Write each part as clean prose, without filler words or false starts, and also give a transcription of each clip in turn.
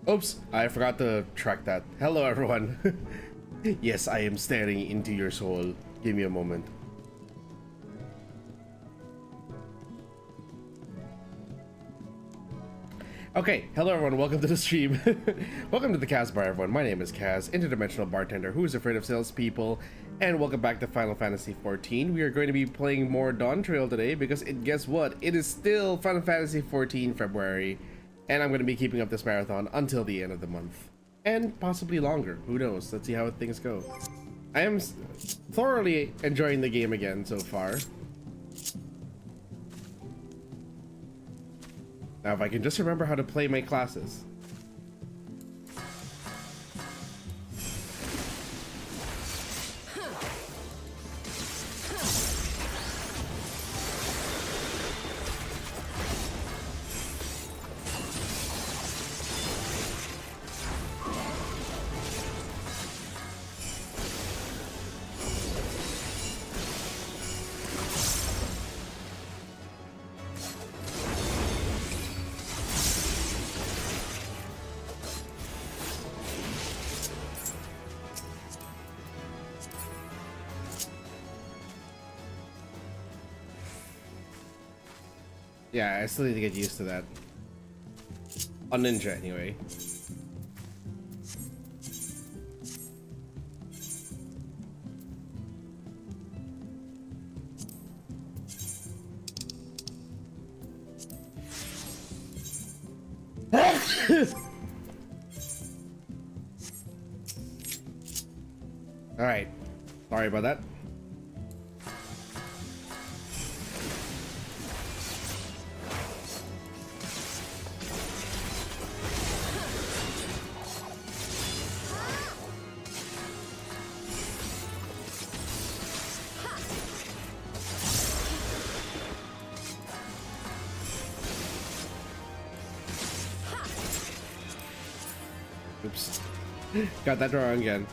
Oops, I forgot to track that. Hello, everyone. Yes, I am staring into your soul. Give me a moment. Okay, hello everyone, welcome to the stream. Welcome to the Kaz Bar, everyone. My name is Kaz, interdimensional bartender who is afraid of salespeople, and welcome back to Final Fantasy XIV. We are going to be playing more DAWNTRAIL today because guess what? It is still Final Fantasy XIV February, and I'm going to be keeping up this marathon until the end of the month. And possibly longer, who knows? Let's see how things go. I am thoroughly enjoying the game again so far. Now, if I can just remember how to play my classes. Yeah, I still need to get used to that. On Ninja, anyway. Alright. Sorry about that. Oops. Got that wrong again.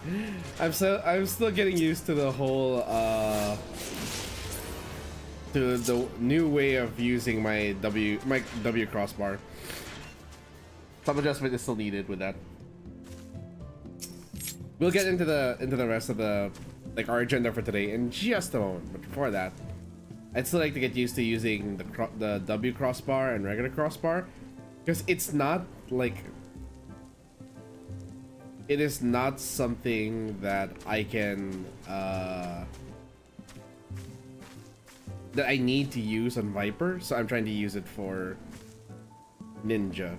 I'm still getting used to the whole to the new way of using my W crossbar. Some adjustment is still needed with that. We'll get into the rest of the our agenda for today in just a moment, but before that, I'd still like to get used to using the W crossbar and regular crossbar, because it's not like it is not something that I can that I need to use on Viper, so I'm trying to use it for Ninja.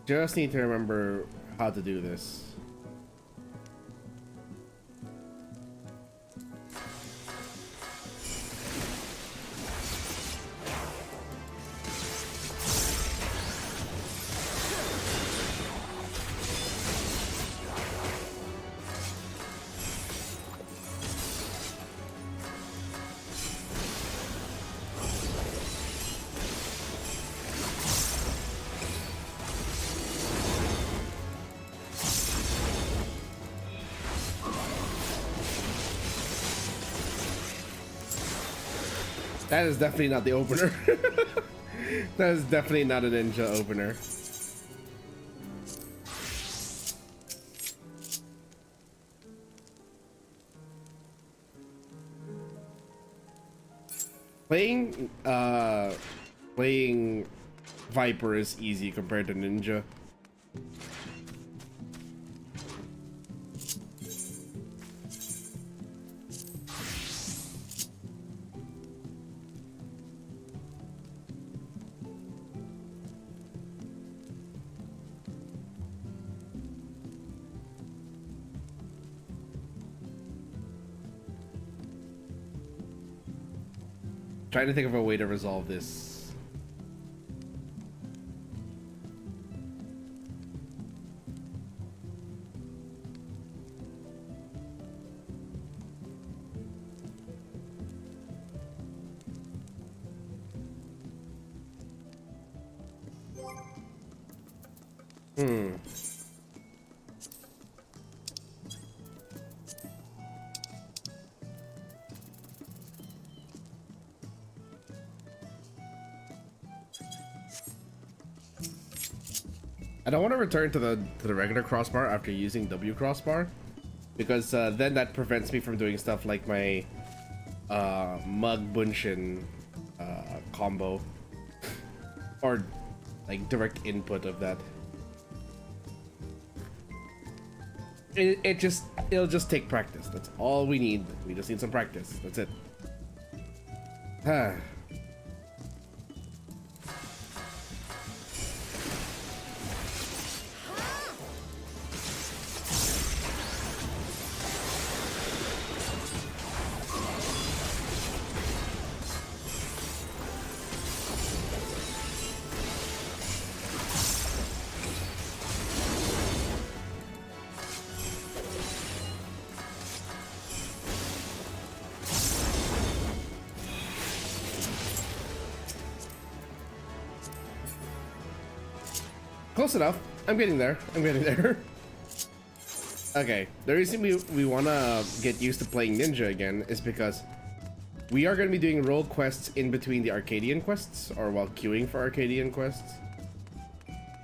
Just need to remember how to do this. That is definitely not the opener. That is definitely not a ninja opener. Playing Viper is easy compared to Ninja. Trying to think of a way to resolve this. I don't want to return to the regular crossbar after using W crossbar, because then that prevents me from doing stuff like my Mug Bunshin combo, or like direct input of that. It'll just take practice. That's all we need. We just need some practice. That's it. Close enough. I'm getting there. I'm getting there. Okay, the reason we want to get used to playing Ninja again is because we are going to be doing role quests in between the Arcadion quests, or while queuing for Arcadion quests.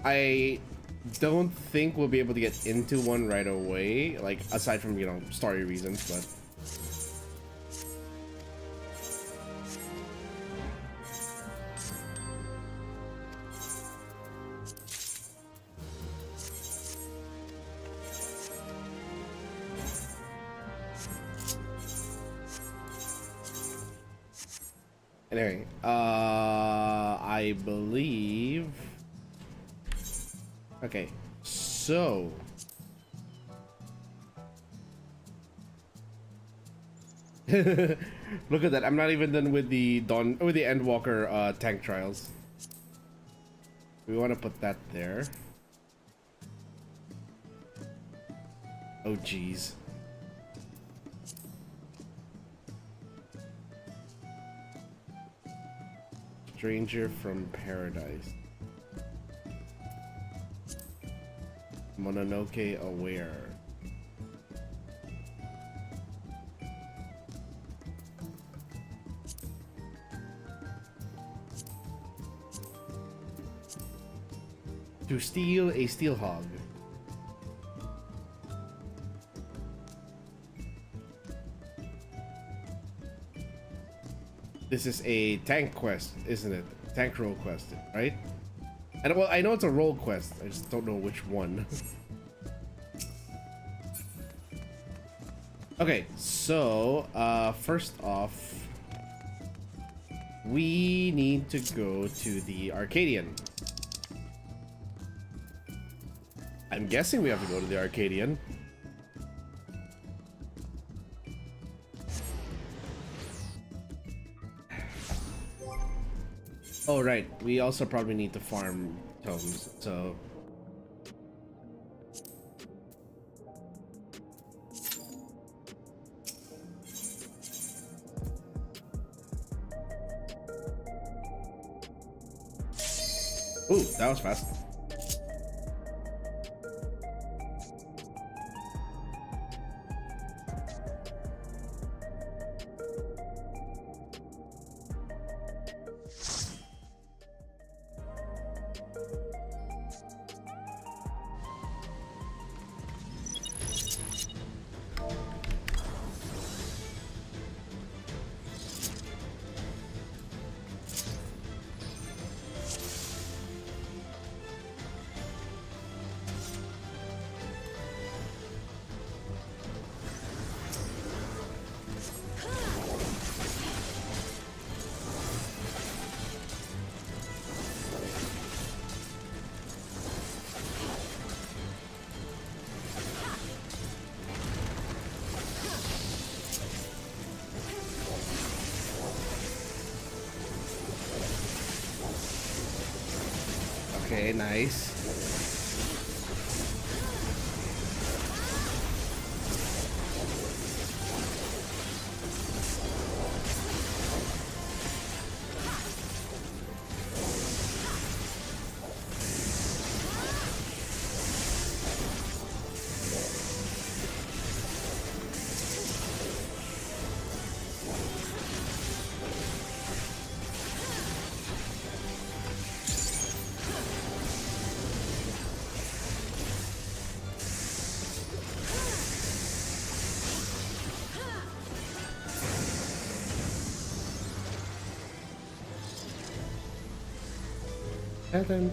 I don't think we'll be able to get into one right away, like aside from, you know, story reasons, but anyway, I believe. Okay, so look at that. I'm not even done with the Endwalker tank trials. We want to put that there. Oh geez. Stranger from Paradise. Mononoke Aware. To steal a steel hog. This is a tank quest, isn't it? Tank role quest, right? And well, I know it's a role quest. I just don't know which one. Okay, so first off, we need to go to the Arcadion. I'm guessing we have to go to the Arcadion. Oh right, we also probably need to farm tomes, so ooh, that was fast. Okay, nice. And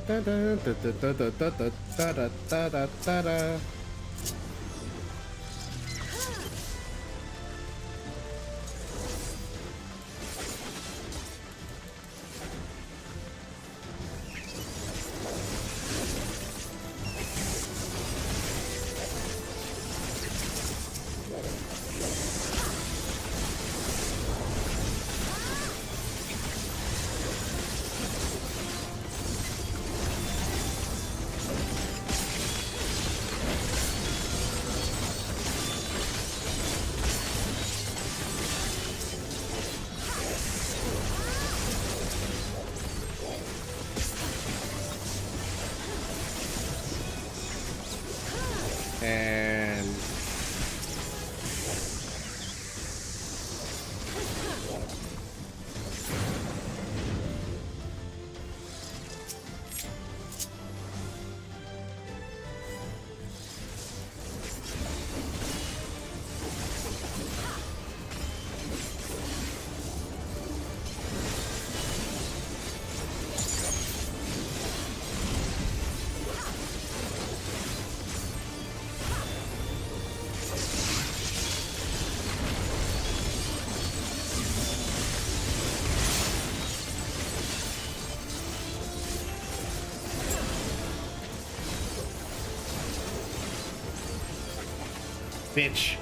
bitch.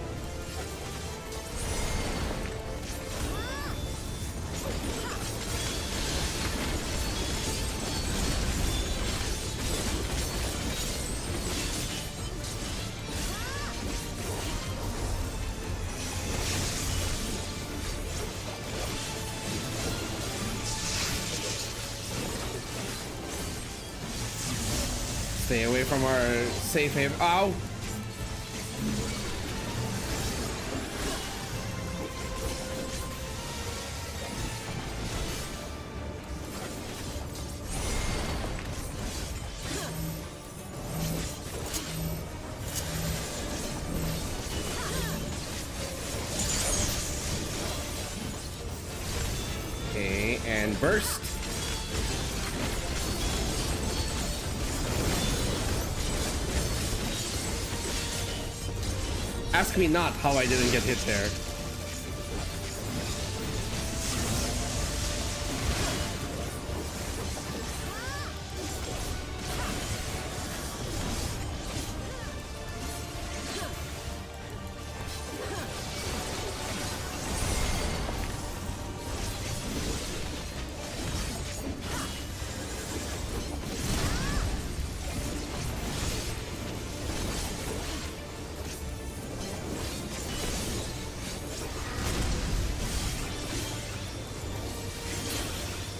Stay away from our safe haven. Ow! Okay, and burst. Ask me not how I didn't get hit there.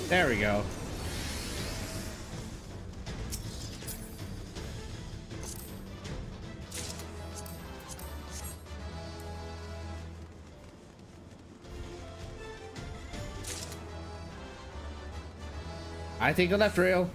There we go. I take the left rail.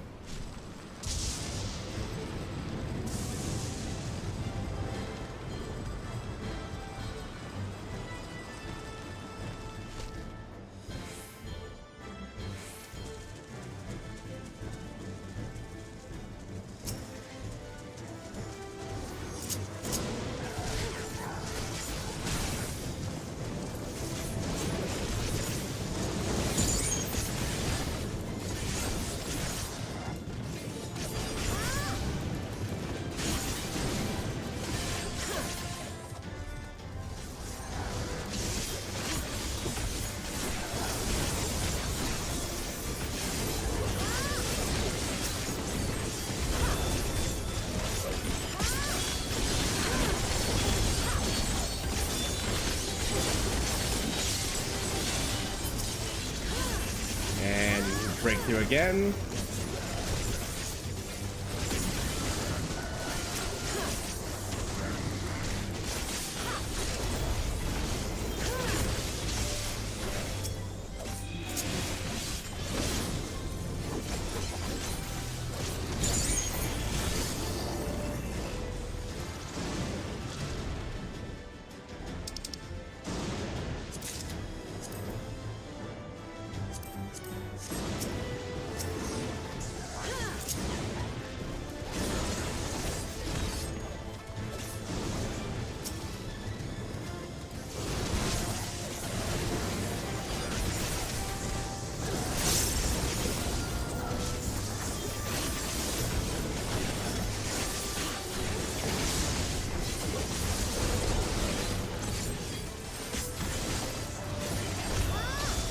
Breakthrough again.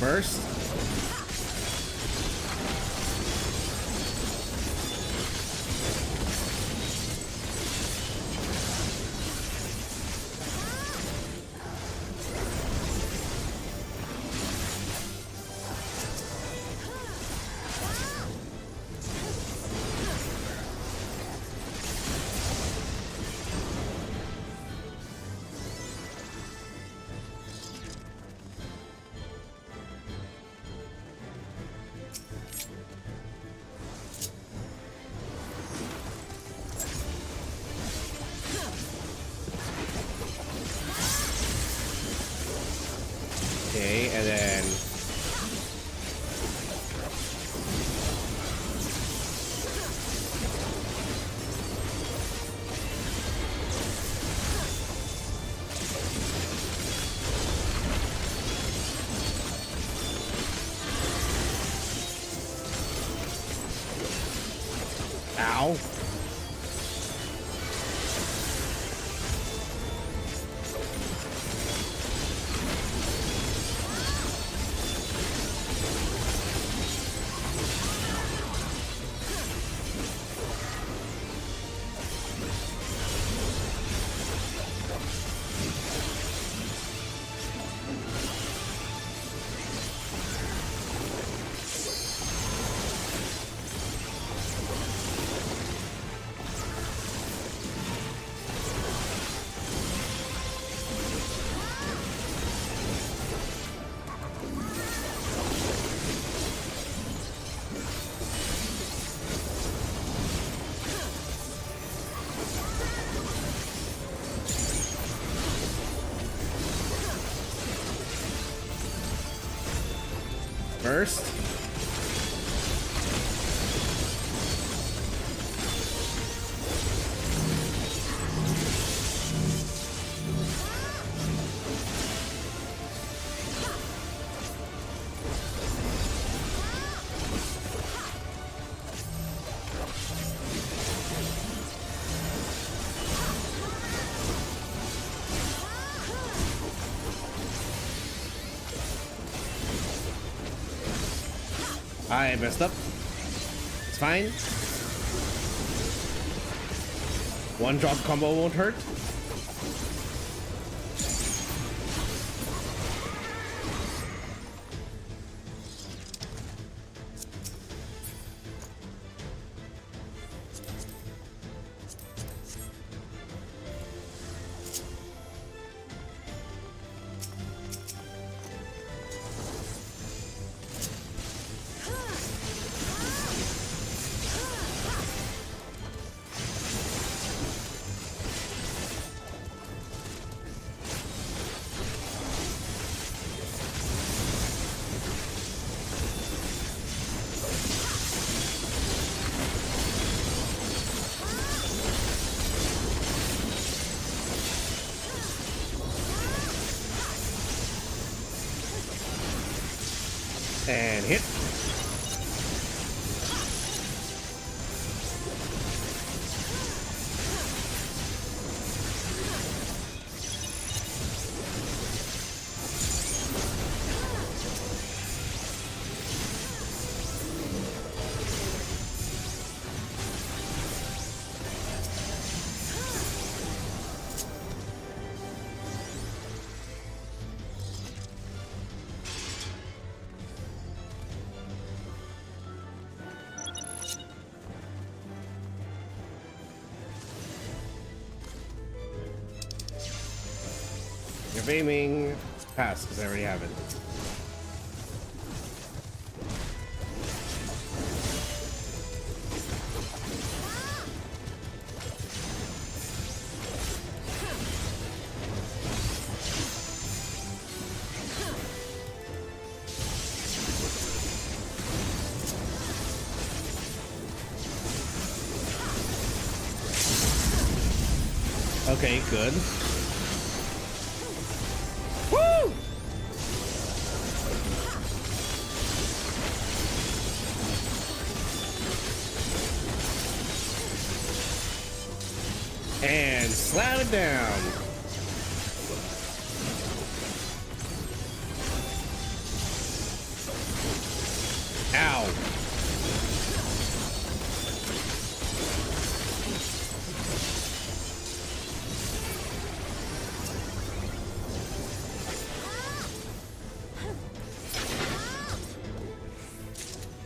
Burst. Okay, and then ow. Burst. I messed up. It's fine. One drop combo won't hurt. And hit. If aiming, pass, because I already have it. Okay, good. Woo! And slam it down.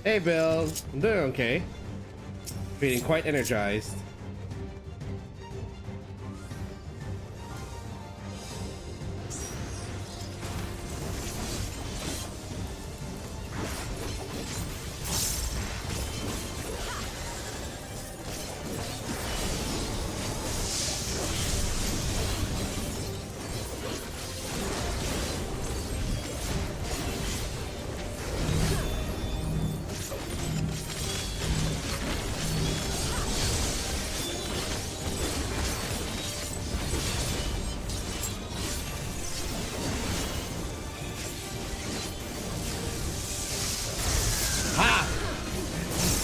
Hey, Bill. I'm doing okay. Feeling quite energized.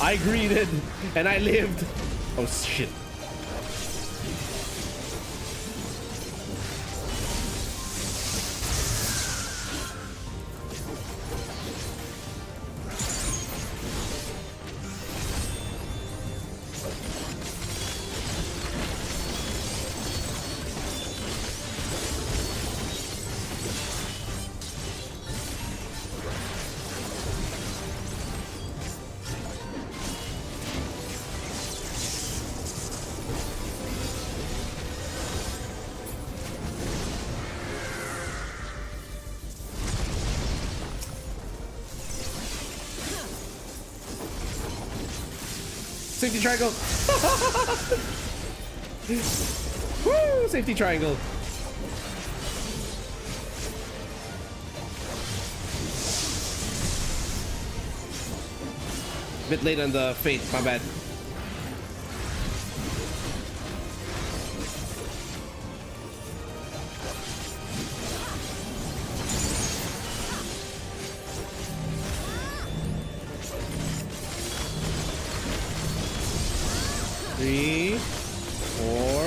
I greeted and I lived. Oh shit. Safety triangle. Woo! Safety triangle. Bit late on the fate, my bad. Three, four,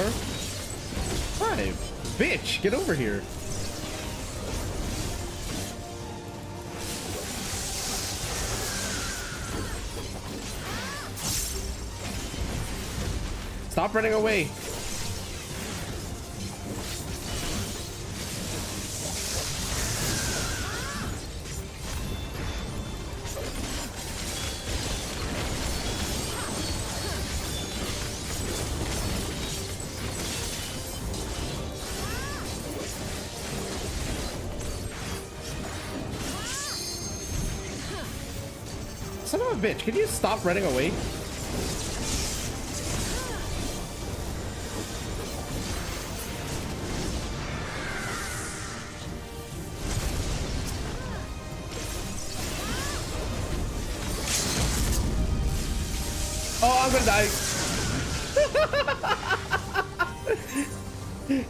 five. Bitch, get over here. Stop running away. Son of a bitch, can you stop running away? Oh, I'm gonna die.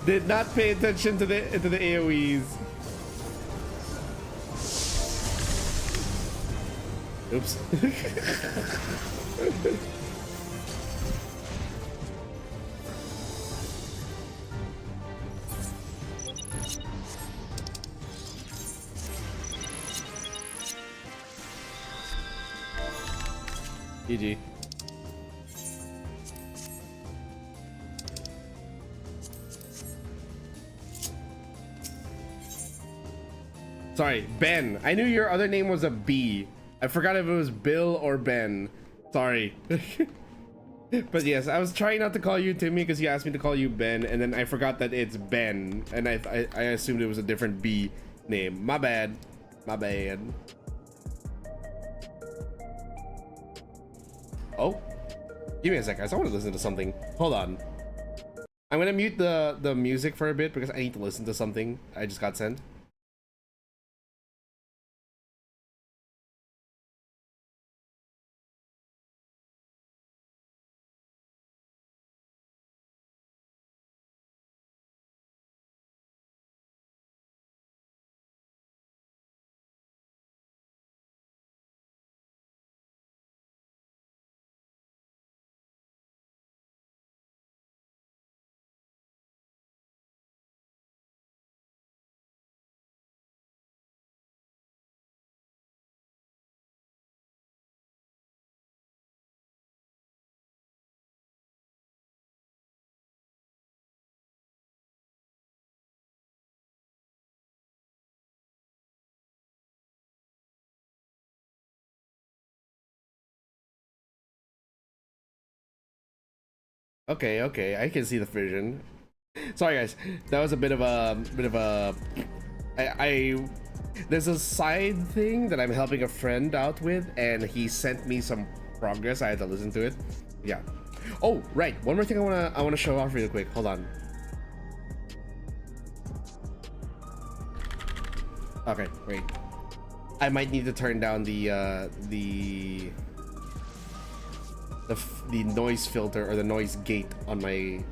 Did not pay attention to the AoEs. Oops. GG. Sorry, Ben. I knew your other name was a B. I forgot if it was Bill or Ben. Sorry. But yes, I was trying not to call you Timmy because you asked me to call you Ben, and then I forgot that it's Ben, and I assumed it was a different B name. My bad. My bad. Oh, give me a sec, guys. I want to listen to something. Hold on. I'm gonna mute the music for a bit because I need to listen to something I just got sent. Okay, I can see the vision. Sorry guys, that was a bit of a I there's a side thing that I'm helping a friend out with, and he sent me some progress. I had to listen to it. Yeah. Oh, right. One more thing I wanna show off real quick. Hold on. Okay, wait. I might need to turn down the noise filter or the noise gate on my.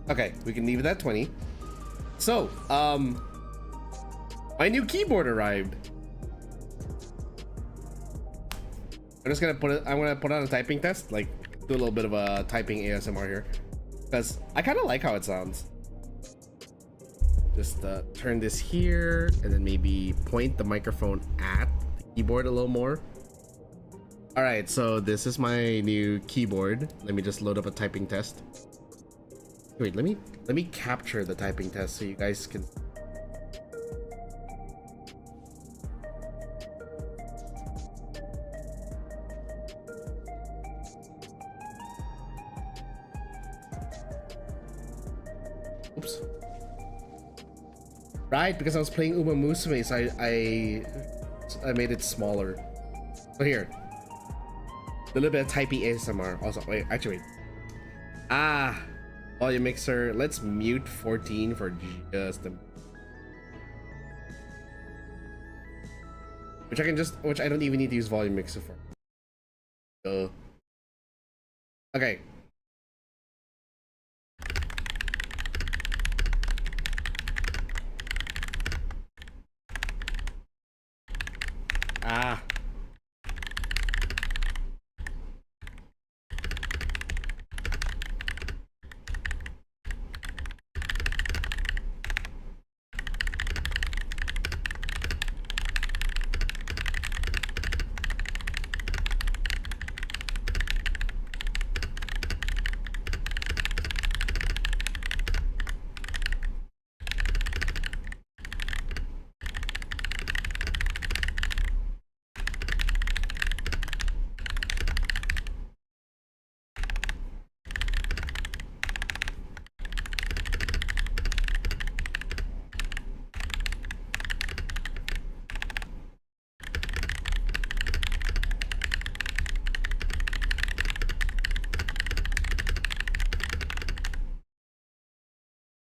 Okay, we can leave it at 20. So, my new keyboard arrived. I'm just gonna put it. I'm gonna put on a typing test, like do a little bit of a typing ASMR here, because I kind of like how it sounds. Just turn this here, and then maybe point the microphone at the keyboard a little more. All right, so this is my new keyboard. Let me just load up a typing test. Wait, let me capture the typing test so you guys can. Oops. Right, because I was playing Uma Musume, so I made it smaller. So here, a little bit of typey ASMR. Also, wait, actually, wait. Ah. Volume mixer. Let's mute 14 for just a. Which I don't even need to use volume mixer for. Okay. Ah.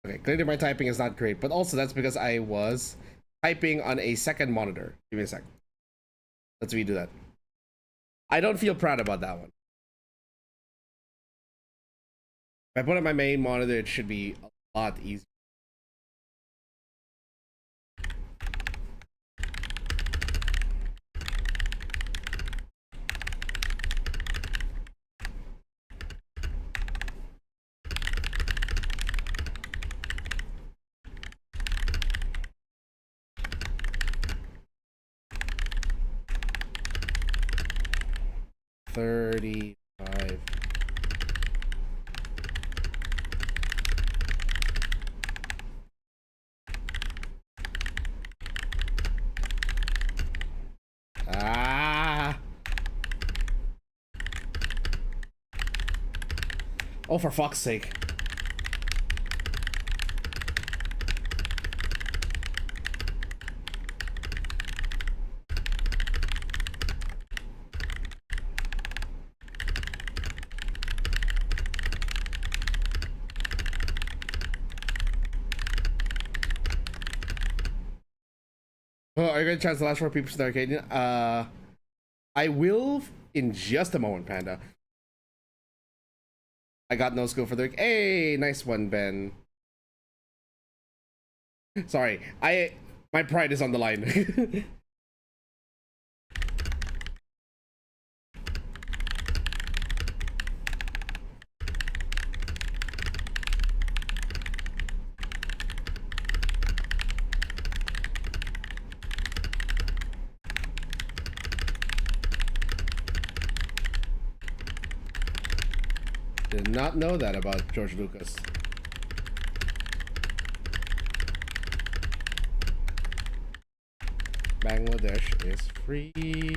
Okay, clearly my typing is not great, but also that's because I was typing on a second monitor. Give me a sec. Let's redo that. I don't feel proud about that one. If I put on my main monitor, it should be a lot easier. $35. Ah. Oh, for fuck's sake. Oh, are you gonna try the last 4 people to the Arcadion? I will in just a moment, Panda. I got no skill for the. Hey, nice one, Ben. Sorry, my pride is on the line. Did not know that about George Lucas. Bangladesh is free.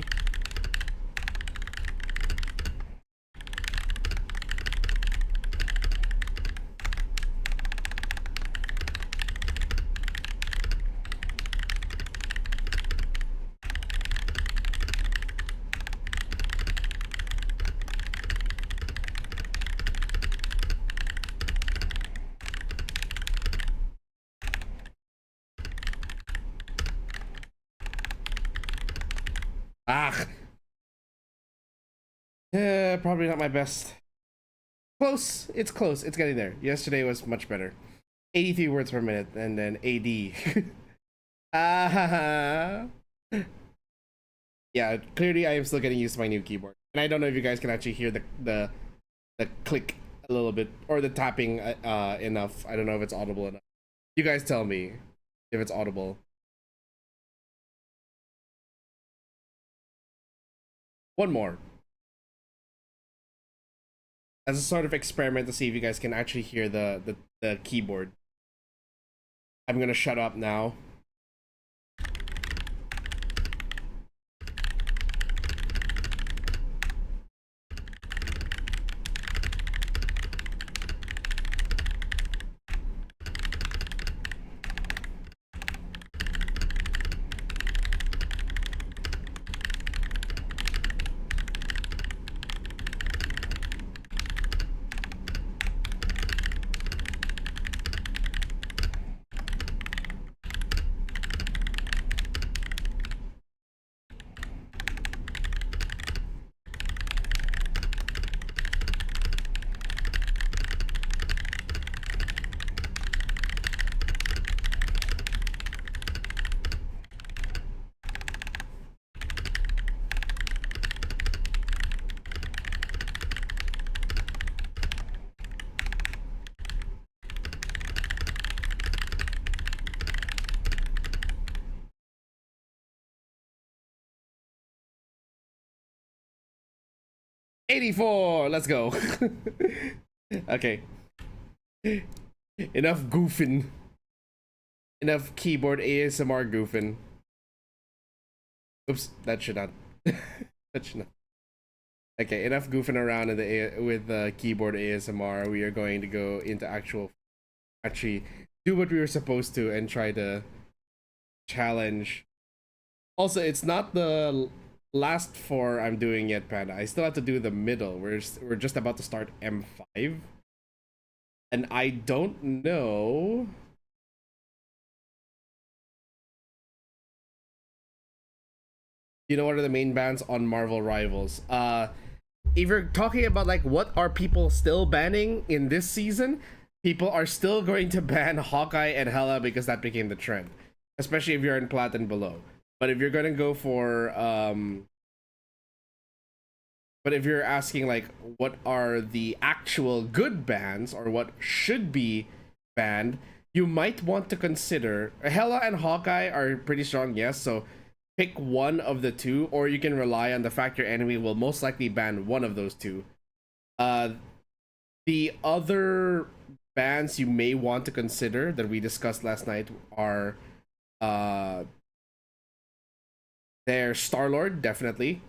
Ah, probably not my best. Close. It's close. It's getting there. Yesterday was much better. 83 words per minute, and then AD. Ah, yeah. Clearly, I am still getting used to my new keyboard, and I don't know if you guys can actually hear the click a little bit or the tapping enough. I don't know if it's audible enough. You guys tell me if it's audible. One more. As a sort of experiment to see if you guys can actually hear the keyboard. I'm gonna shut up now. '84. Let's go. Okay. Enough goofing. Enough keyboard ASMR goofing. Oops, that should not. That should not. Okay, enough goofing around in with the keyboard ASMR. We are going to go into actually do what we were supposed to and try to challenge. Also, it's not the last 4 I'm doing yet, Panda. I still have to do the middle. We're just about to start M5, and I don't know. You know what are the main bans on Marvel Rivals? If you're talking about like what are people still banning in this season, people are still going to ban Hawkeye and Hela because that became the trend, especially if you're in Plat and below. But if you're gonna go for but if you're asking like what are the actual good bans or what should be banned, you might want to consider Hela and Hawkeye are pretty strong, yes, so pick one of the two, or you can rely on the fact your enemy will most likely ban one of those two. The other bans you may want to consider that we discussed last night are their Star-Lord, definitely.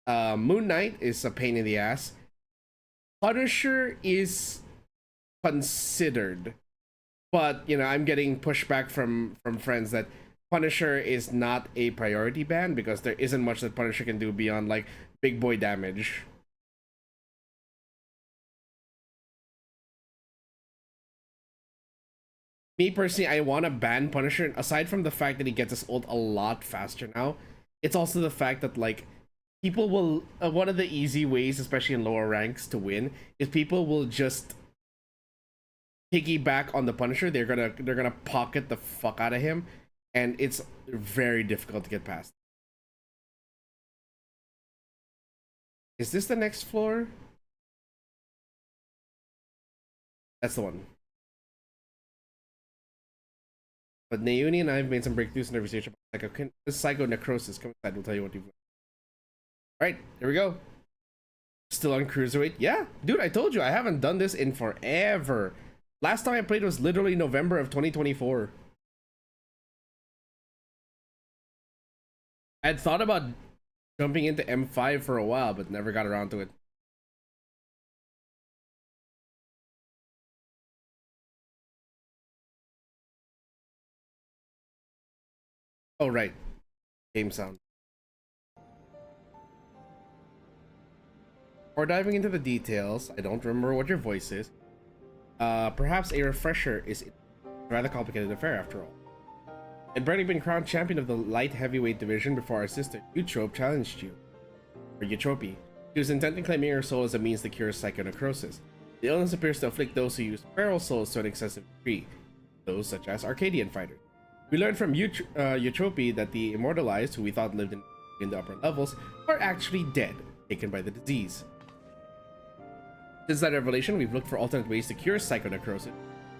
Moon Knight is a pain in the ass. Punisher is considered, but you know, I'm getting pushback from friends that Punisher is not a priority ban because there isn't much that Punisher can do beyond like big boy damage. Me personally, I want to ban Punisher. Aside from the fact that he gets his ult a lot faster now, it's also the fact that like people will one of the easy ways, especially in lower ranks, to win is people will just piggyback on the Punisher. They're gonna pocket the fuck out of him, and it's very difficult to get past. Is this the next floor? That's the one. But Naomi and I have made some breakthroughs in the research about psychonecrosis. Come inside, we'll tell you what you've learned. Alright, here we go. Still on Cruiserweight. Yeah, dude, I told you, I haven't done this in forever. Last time I played was literally November of 2024. I had thought about jumping into M5 for a while, but never got around to it. Oh, right. Game sound. Before diving into the details, I don't remember what your voice is. Perhaps a refresher is a rather complicated affair after all. I'd barely been crowned champion of the light heavyweight division before our sister, Eutrope, challenged you. Or Eutrope. She was intent on claiming her soul as a means to cure psychonecrosis. The illness appears to afflict those who use feral souls to an excessive degree, those such as Arcadion fighters. We learned from Eutrope that the immortalized, who we thought lived in the upper levels, are actually dead, taken by the disease. Since that revelation, we've looked for alternate ways to cure psychonecrosis,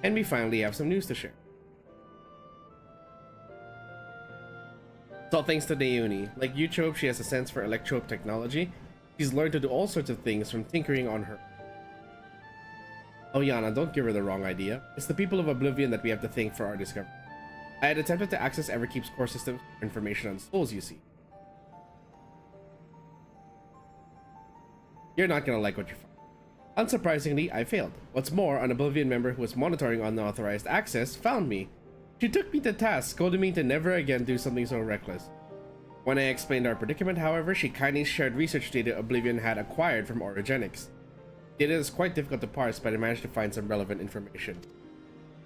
and we finally have some news to share. It's all thanks to Naomi. Like Eutrope, she has a sense for electrope technology. She's learned to do all sorts of things, from tinkering on her. Oh Yana, don't give her the wrong idea. It's the people of Oblivion that we have to thank for our discovery. I had attempted to access Everkeep's core system for information on souls, you see. You're not gonna like what you find. Unsurprisingly, I failed. What's more, an Oblivion member who was monitoring unauthorized access found me. She took me to task, scolding me to never again do something so reckless. When I explained our predicament, however, she kindly shared research data Oblivion had acquired from Origenics. Data is quite difficult to parse, but I managed to find some relevant information.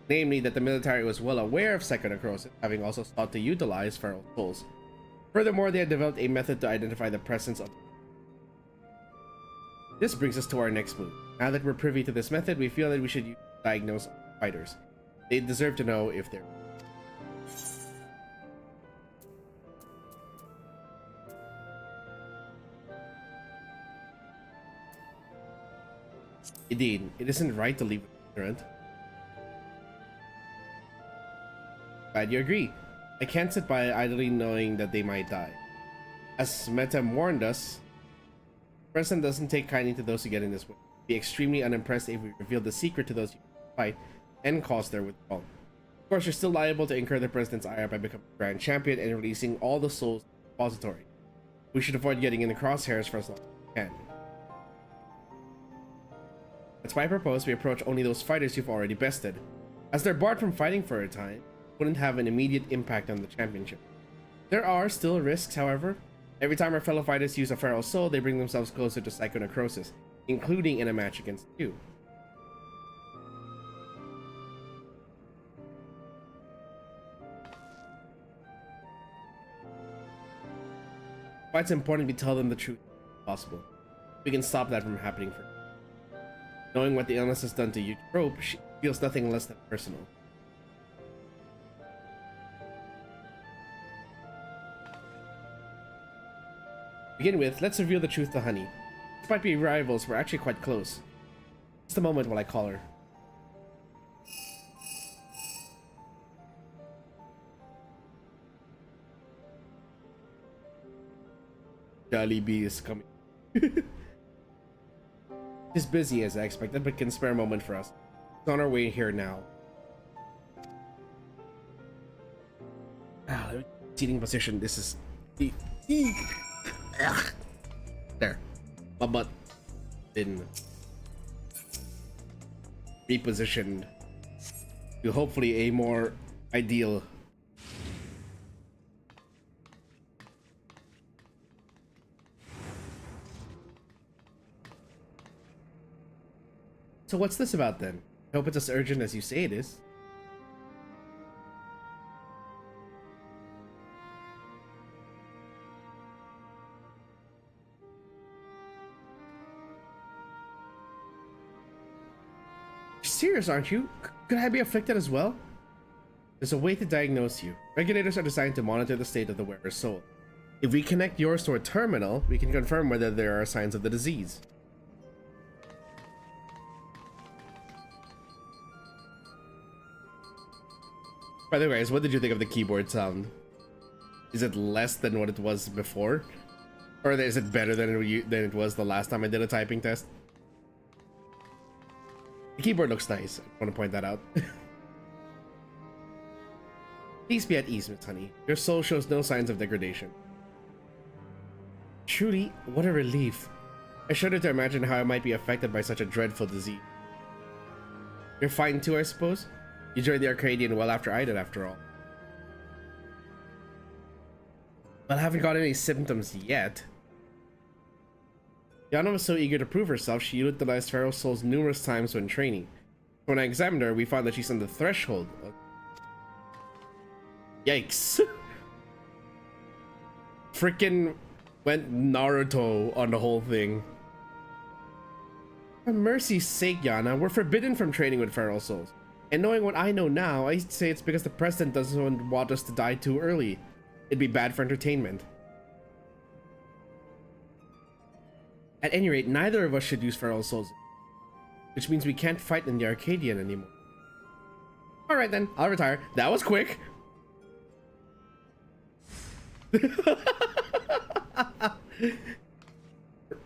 Namely, that the military was well aware of psychonecrosis, having also sought to utilize feral souls. Furthermore, they had developed a method to identify the presence of... This brings us to our next move. Now that we're privy to this method, we feel that we should diagnose fighters. They deserve to know if they're... Indeed, it isn't right to leave ignorant. Glad you agree. I can't sit by idly knowing that they might die. As Meta warned us, the President doesn't take kindly to those who get in this way. Be extremely unimpressed if we reveal the secret to those who fight and cause their withdrawal. Of course, you're still liable to incur the President's ire by becoming Grand Champion and releasing all the souls in the repository. We should avoid getting in the crosshairs for as long as we can. That's why I propose we approach only those fighters you've already bested. As they're barred from fighting for a time, it wouldn't have an immediate impact on the championship. There are still risks, however. Every time our fellow fighters use a feral soul, they bring themselves closer to psychonecrosis, including in a match against you. Why it's important we tell them the truth if possible. We can stop that from happening for them. Knowing what the illness has done to Eutrope, she feels nothing less than personal. To begin with, let's reveal the truth to Honey. Despite being rivals, we're actually quite close. Just a moment while I call her. Jollibee is coming. She's busy as I expected, but can spare a moment for us. She's on our way here now. Seating position. This is the there. My butt been repositioned to hopefully a more ideal. So what's this about then? I hope it's as urgent as you say it is. You're serious, aren't you? Could I be afflicted as well? There's a way to diagnose you. Regulators are designed to monitor the state of the wearer's soul. If we connect yours to a terminal, we can confirm whether there are signs of the disease. By the way, guys, what did you think of the keyboard sound? Is it less than what it was before? Or is it better than it was the last time I did a typing test? The keyboard looks nice. I want to point that out. Please be at ease, Miss Honey. Your soul shows no signs of degradation. Truly, what a relief. I shudder to imagine how I might be affected by such a dreadful disease. You're fine too, I suppose? You joined the Arcadion well after I did, after all. But I haven't got any symptoms yet. Yana was so eager to prove herself, she utilized feral souls numerous times when training. When I examined her, we found that she's on the threshold. Yikes. Frickin' went Naruto on the whole thing. For mercy's sake, Yana, we're forbidden from trading with feral souls. And knowing what I know now, I'd say it's because the president doesn't want us to die too early. It'd be bad for entertainment. At any rate, neither of us should use feral souls. Which means we can't fight in the Arcadion anymore. Alright then, I'll retire. That was quick.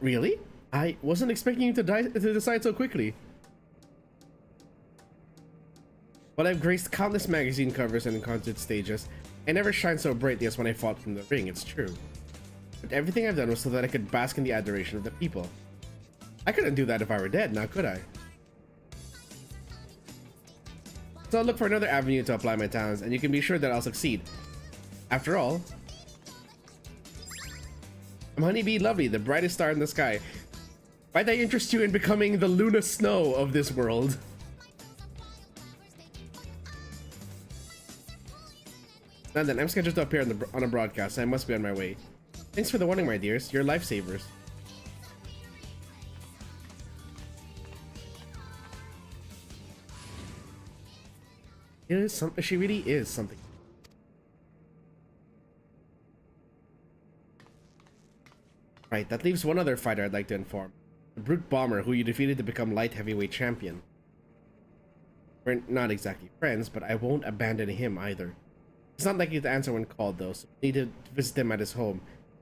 Really? I wasn't expecting you to decide so quickly. But I've graced countless magazine covers and concert stages. I never shined so brightly as when I fought in the ring, it's true. But everything I've done was so that I could bask in the adoration of the people. I couldn't do that if I were dead, now could I? So I'll look for another avenue to apply my talents, and you can be sure that I'll succeed. After all, I'm Honeybee Lovely, the brightest star in the sky. Might I interest you in becoming the Luna Snow of this world? Now then, I'm scheduled to appear on a broadcast, so I must be on my way. Thanks for the warning, my dears. You're lifesavers. It is something. She really is something. Right, that leaves one other fighter I'd like to inform. The Brute Bomber, who you defeated to become light heavyweight champion. We're not exactly friends, but I won't abandon him either. It's not likely to answer when called, though, so I need to visit him at his home,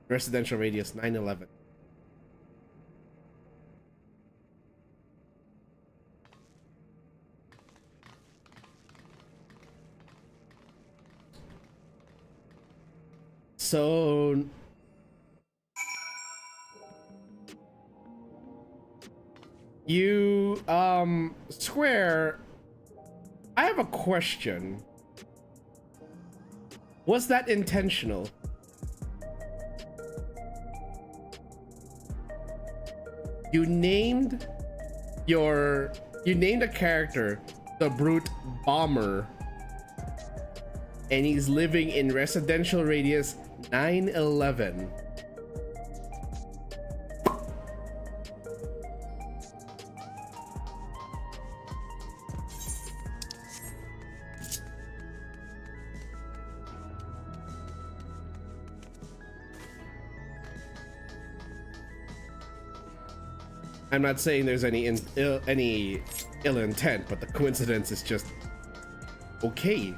residential radius 911. So you Square, I have a question. Was that intentional? You named a character the Brute Bomber, and he's living in residential radius 911. I'm not saying there's any ill intent, but the coincidence is just okay.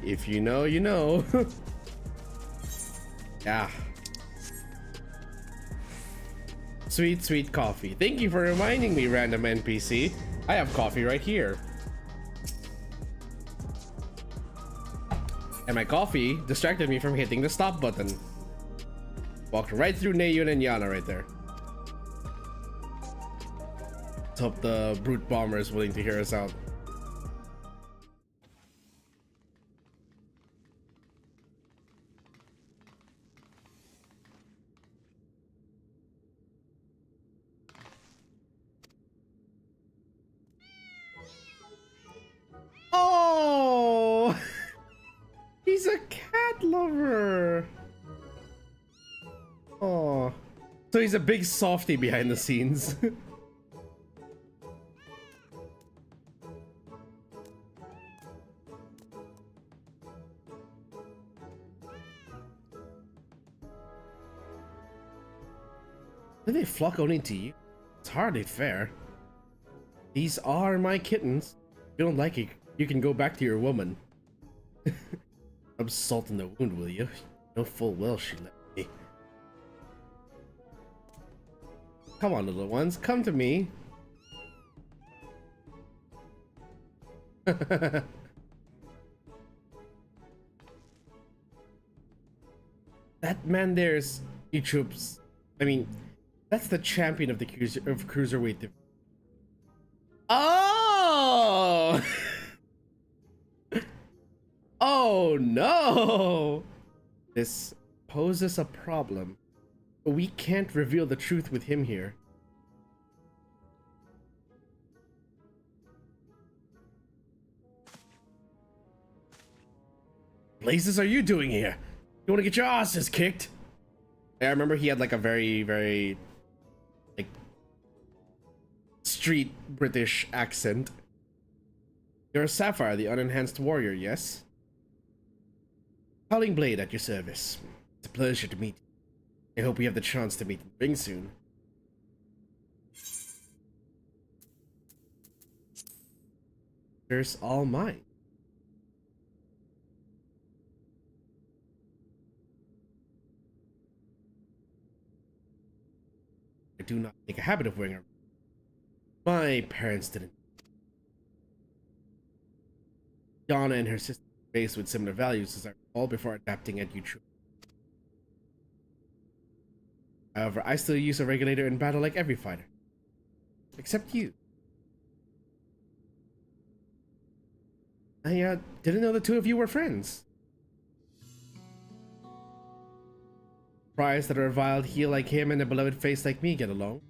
If you know, you know. Yeah. Sweet, sweet coffee. Thank you for reminding me, random NPC. I have coffee right here. And my coffee distracted me from hitting the stop button. Walked right through Neyun and Yana right there. Let's hope the Brute Bomber is willing to hear us out. Oh! He's a cat lover! Oh. So he's a big softie behind the scenes. Do they flock only to you? It's hardly fair. These are my kittens. If you don't like it, you can go back to your woman. Rub salt in the wound, will you? You know full well she left me. Come on, little ones, come to me. That man there's troops. I mean, that's the champion of the cruiserweight division. Oh! Oh no! This poses a problem. We can't reveal the truth with him here. Blazes are you doing here? You want to get your asses kicked? I remember he had like a very like street British accent. You're a Sapphire, the unenhanced warrior, yes? Howling Blade at your service. It's a pleasure to meet you. I hope we have the chance to meet in the ring soon. There's all mine. I do not make a habit of wearing a... My parents didn't. Donna and her sister were raised with similar values as I recall before adapting at YouTube. However, I still use a regulator in battle like every fighter. Except you. I didn't know the two of you were friends. Surprised that a reviled heel like him and a beloved face like me get along.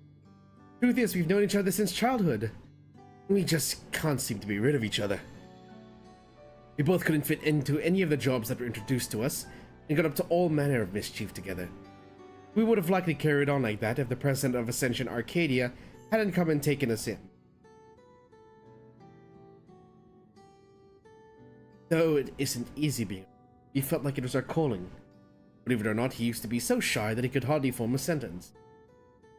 Truth is, we've known each other since childhood. We just can't seem to be rid of each other. We both couldn't fit into any of the jobs that were introduced to us, and got up to all manner of mischief together. We would have likely carried on like that if the president of Ascension Arcadia hadn't come and taken us in. Though it isn't easy being, we felt like it was our calling. Believe it or not, he used to be so shy that he could hardly form a sentence.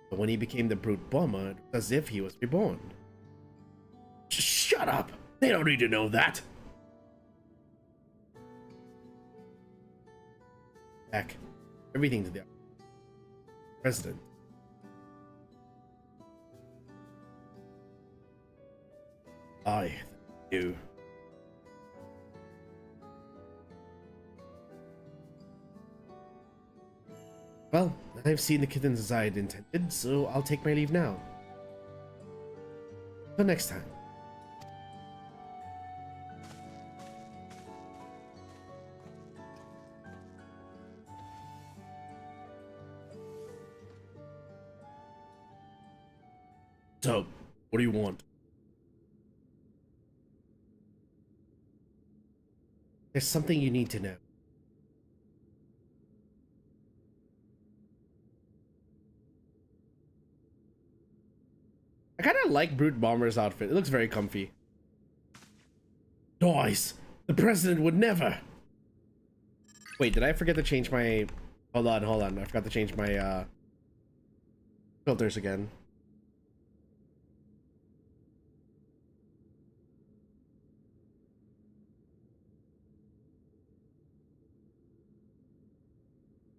But when he became the brute bomber, it was as if he was reborn. Shut up! They don't need to know that! Back everything to the president. I thank you. Well, I've seen the kittens as I had intended, so I'll take my leave now. Till next time. So, what do you want? There's something you need to know. I kind of like Brute Bomber's outfit. It looks very comfy. Noise! The president would never! Wait, did I forget to change my... Hold on. I forgot to change my, filters again.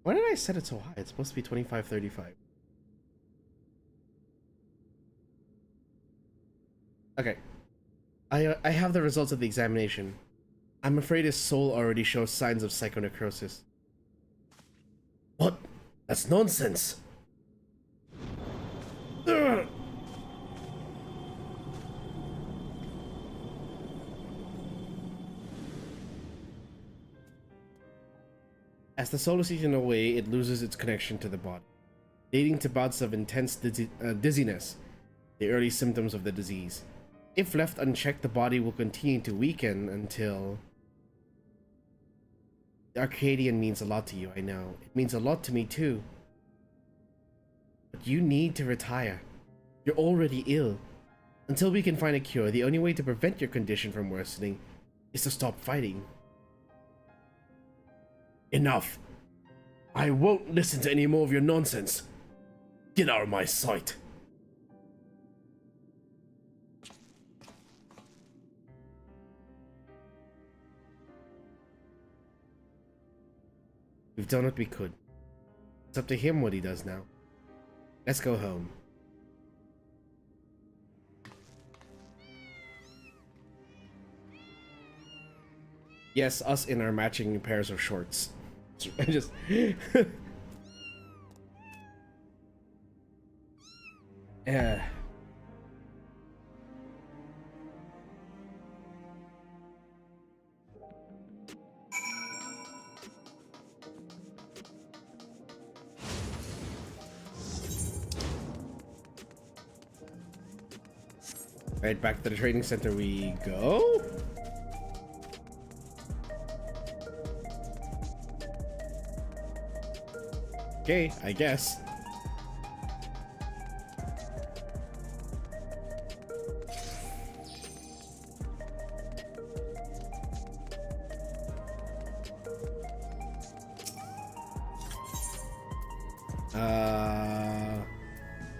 Why did I set it so high? It's supposed to be 2535. Okay. I have the results of the examination. I'm afraid his soul already shows signs of psychonecrosis. What? That's nonsense! Ugh. As the soul is eaten away, it loses its connection to the body, leading to bouts of intense dizziness, the early symptoms of the disease. If left unchecked, the body will continue to weaken until... The Arcadion means a lot to you, I know. It means a lot to me too. But you need to retire. You're already ill. Until we can find a cure, the only way to prevent your condition from worsening is to stop fighting. Enough! I won't listen to any more of your nonsense. Get out of my sight. We've done what we could. It's up to him what he does now. Let's go home. Yes, us in our matching pairs of shorts. I just yeah. Right, back to the training center we go. Okay, I guess.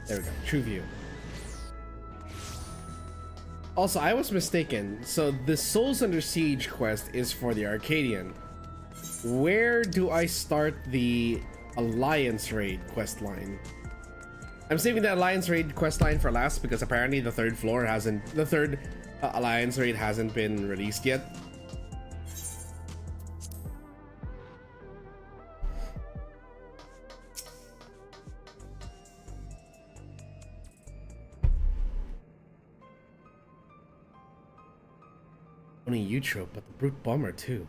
There we go. True view. Also, I was mistaken. So the Souls Under Siege quest is for the Arcadion. Where do I start the Alliance Raid quest line? I'm saving the Alliance Raid quest line for last because apparently the third Alliance Raid hasn't been released yet. Only Eutrope, but the Brute Bomber too.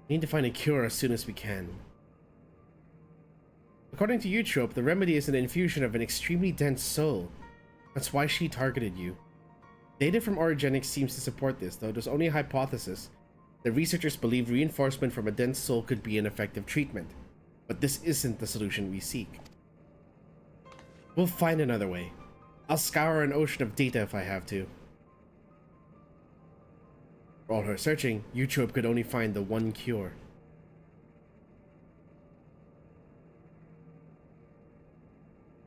We need to find a cure as soon as we can. According to Eutrope, the remedy is an infusion of an extremely dense soul. That's why she targeted you. Data from Origenics seems to support this, though there's only a hypothesis. The researchers believe reinforcement from a dense soul could be an effective treatment, but this isn't the solution we seek. We'll find another way. I'll scour an ocean of data if I have to. For all her searching, Eutrope could only find the one cure.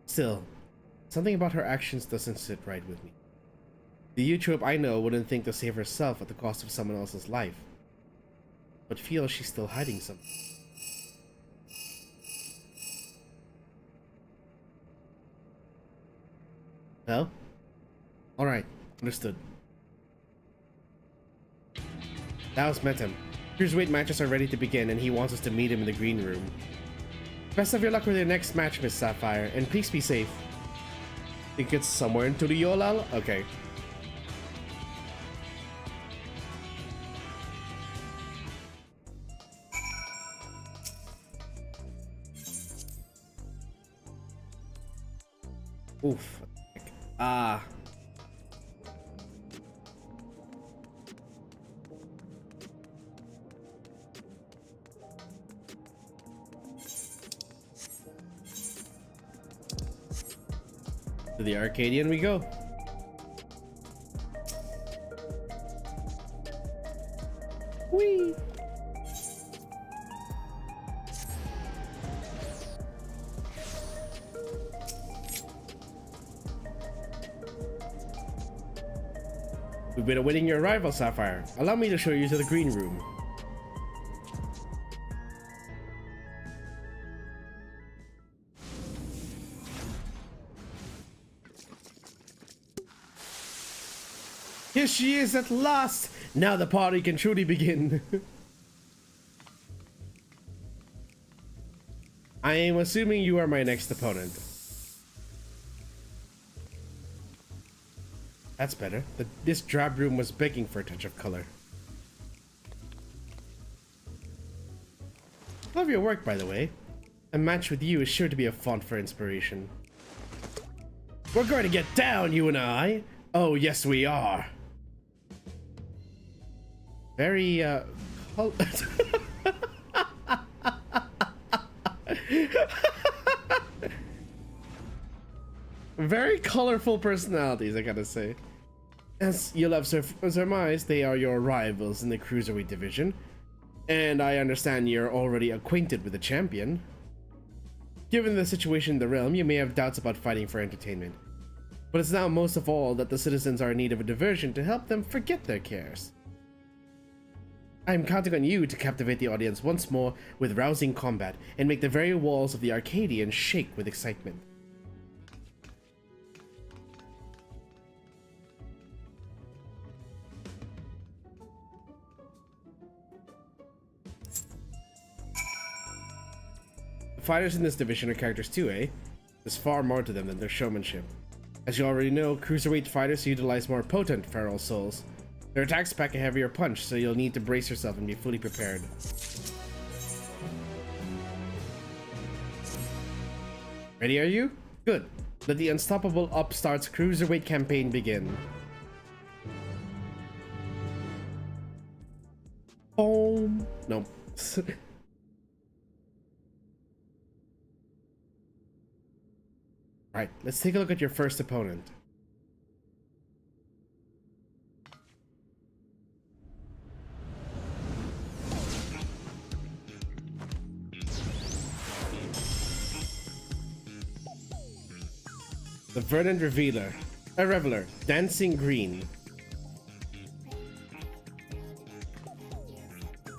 Still, something about her actions doesn't sit right with me. The Eutrope I know wouldn't think to save herself at the cost of someone else's life, but feels she's still hiding something. No? Alright, understood. Dao's met him. Cruiserweight matches are ready to begin and he wants us to meet him in the green room. Best of your luck with your next match, Miss Sapphire, and please be safe. Think it's somewhere into the Yolal? Okay. Oof. Ah. To the Arcadion we go. Whee! We've been awaiting your arrival, Sapphire. Allow me to show you to the green room. Here she is at last! Now the party can truly begin. I am assuming you are my next opponent. That's better. This drab room was begging for a touch of color. Love your work, by the way. A match with you is sure to be a font for inspiration. We're going to get down, you and I. Oh, yes, we are. Very, very colorful personalities, I gotta say. As you'll have surmised, they are your rivals in the Cruiserweight division, and I understand you're already acquainted with the champion. Given the situation in the realm, you may have doubts about fighting for entertainment, but it's now most of all that the citizens are in need of a diversion to help them forget their cares. I'm counting on you to captivate the audience once more with rousing combat and make the very walls of the Arcadion shake with excitement. fighters in this division are characters too, eh? There's far more to them than their showmanship. As you already know, cruiserweight fighters utilize more potent feral souls. Their attacks pack a heavier punch, so you'll need to brace yourself and be fully prepared. Ready are you? Good. Let the unstoppable upstarts cruiserweight campaign begin. Boom. Nope. Right, let's take a look at your first opponent. The Verdant Reveler, Dancing Green.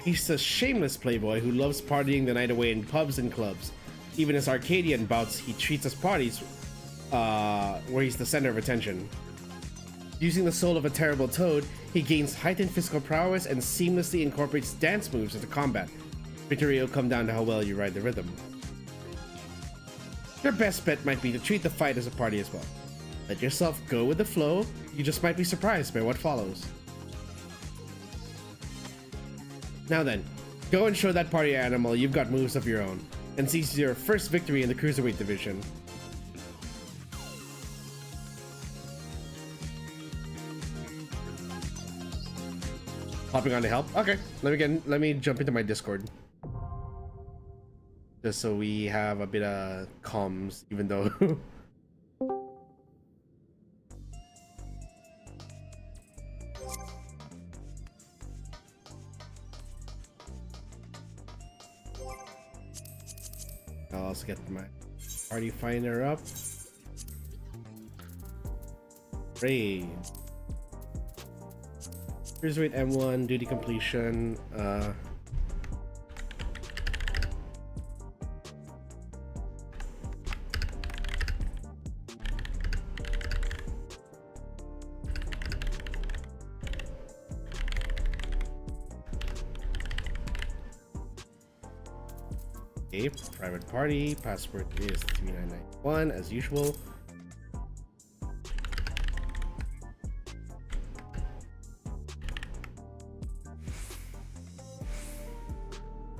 He's a shameless playboy who loves partying the night away in pubs and clubs. Even his Arcadion bouts, he treats his parties where he's the center of attention. Using the soul of a terrible toad, he gains heightened physical prowess and seamlessly incorporates dance moves into combat. Victory will come down to how well you ride the rhythm. Your best bet might be to treat the fight as a party as well. Let yourself go with the flow, you just might be surprised by what follows. Now then, go and show that party animal you've got moves of your own, and seize your first victory in the Cruiserweight division. Hopping on to help? Okay, let me jump into my Discord. Just so we have a bit of comms, even though... I'll also get my party finder up. Raid. Cruiserweight M1, duty completion. Okay, private party, password is 3991 as usual.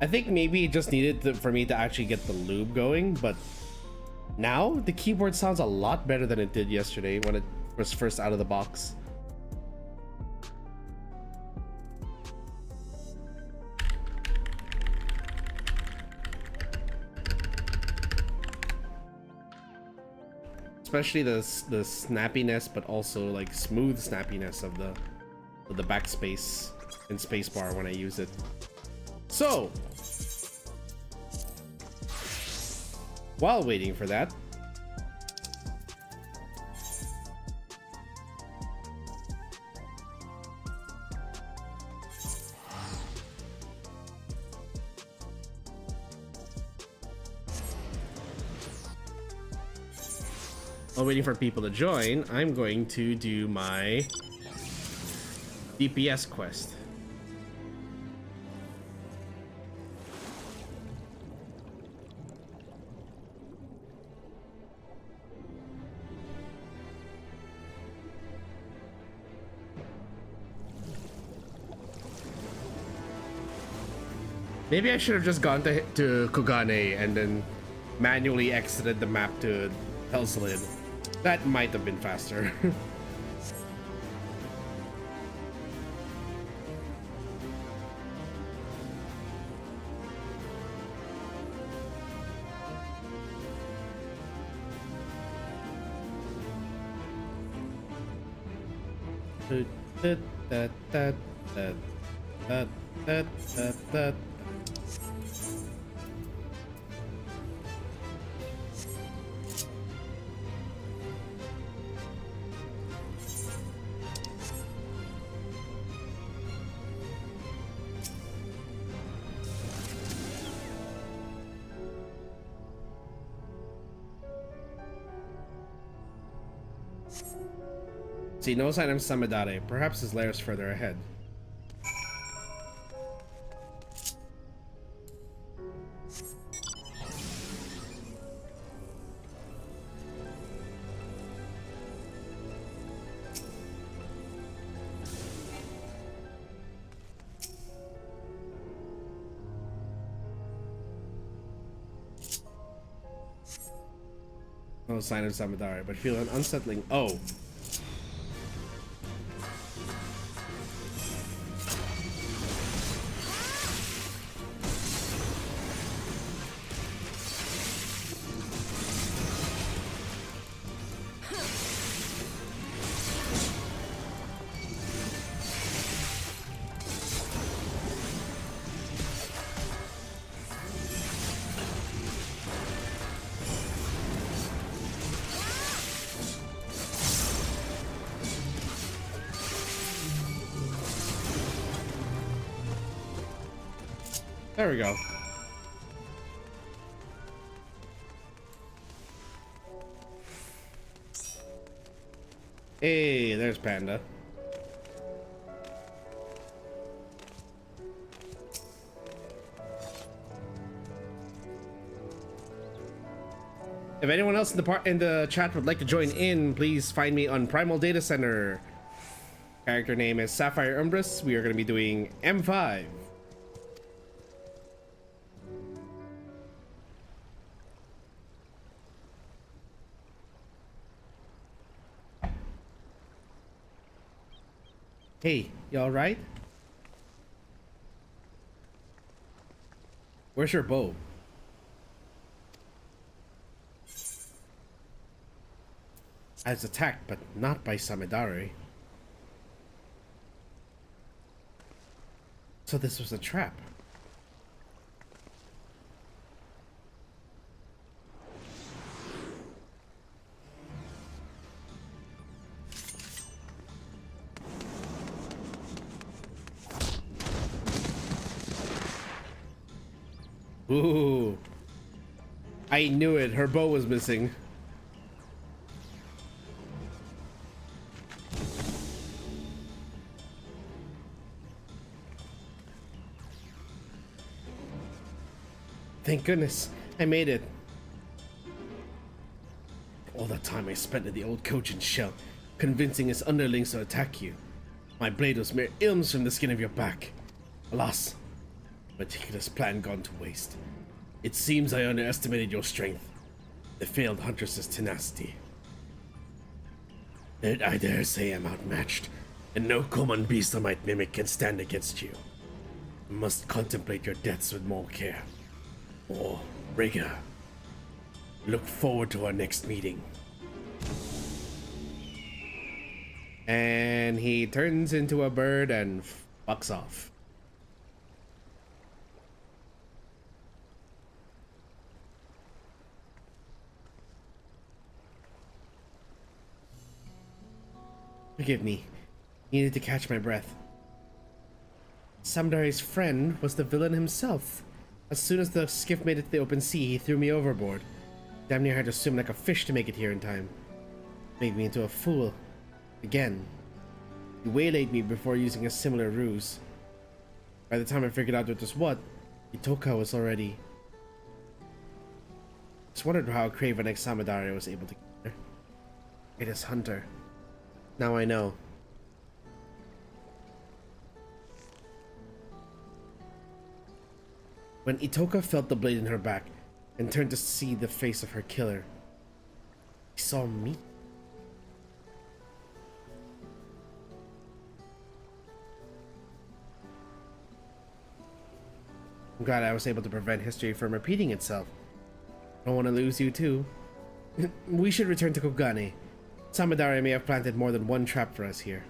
I think maybe it just needed for me to actually get the lube going, but now the keyboard sounds a lot better than it did yesterday when it was first out of the box. Especially the snappiness, but also like smooth snappiness of the backspace and spacebar when I use it. So, while waiting for that, while waiting for people to join, I'm going to do my DPS quest. Maybe I should have just gone to Kugane and then manually exited the map to Helslid. That might have been faster. See, no sign of Samidare. Perhaps his lair is further ahead. No sign of Samadara, but feel an unsettling. Oh. There we go. Hey, there's Panda. If anyone else in the chat would like to join in, please find me on Primal Data Center. Character name is Sapphire Umbris. We are going to be doing M5. Hey, you alright? Where's your bow? I was attacked, but not by Samidare. So this was a trap. Ooh. I knew it. Her bow was missing. Thank goodness. I made it. All that time I spent in the old Cogent shell, convincing his underlings to attack you. My blade was mere ilms from the skin of your back. Alas. Meticulous plan gone to waste. It seems I underestimated your strength. The failed huntress's tenacity. I dare say I'm outmatched, and no common beast I might mimic can stand against you. You must contemplate your deaths with more care. Or rigor. Look forward to our next meeting. And he turns into a bird and fucks off. Forgive me. Needed to catch my breath. Samdare's friend was the villain himself. As soon as the skiff made it to the open sea, he threw me overboard. Damn near had to swim like a fish to make it here in time. Made me into a fool. Again. He waylaid me before using a similar ruse. By the time I figured out what was what, Itoka was already... Just wondered how a craven like Samadare was able to get her. Greatest hunter. Now I know. When Itoka felt the blade in her back and turned to see the face of her killer, he saw me. I'm glad I was able to prevent history from repeating itself. I don't want to lose you too. We should return to Kogane. Samadare may have planted more than one trap for us here.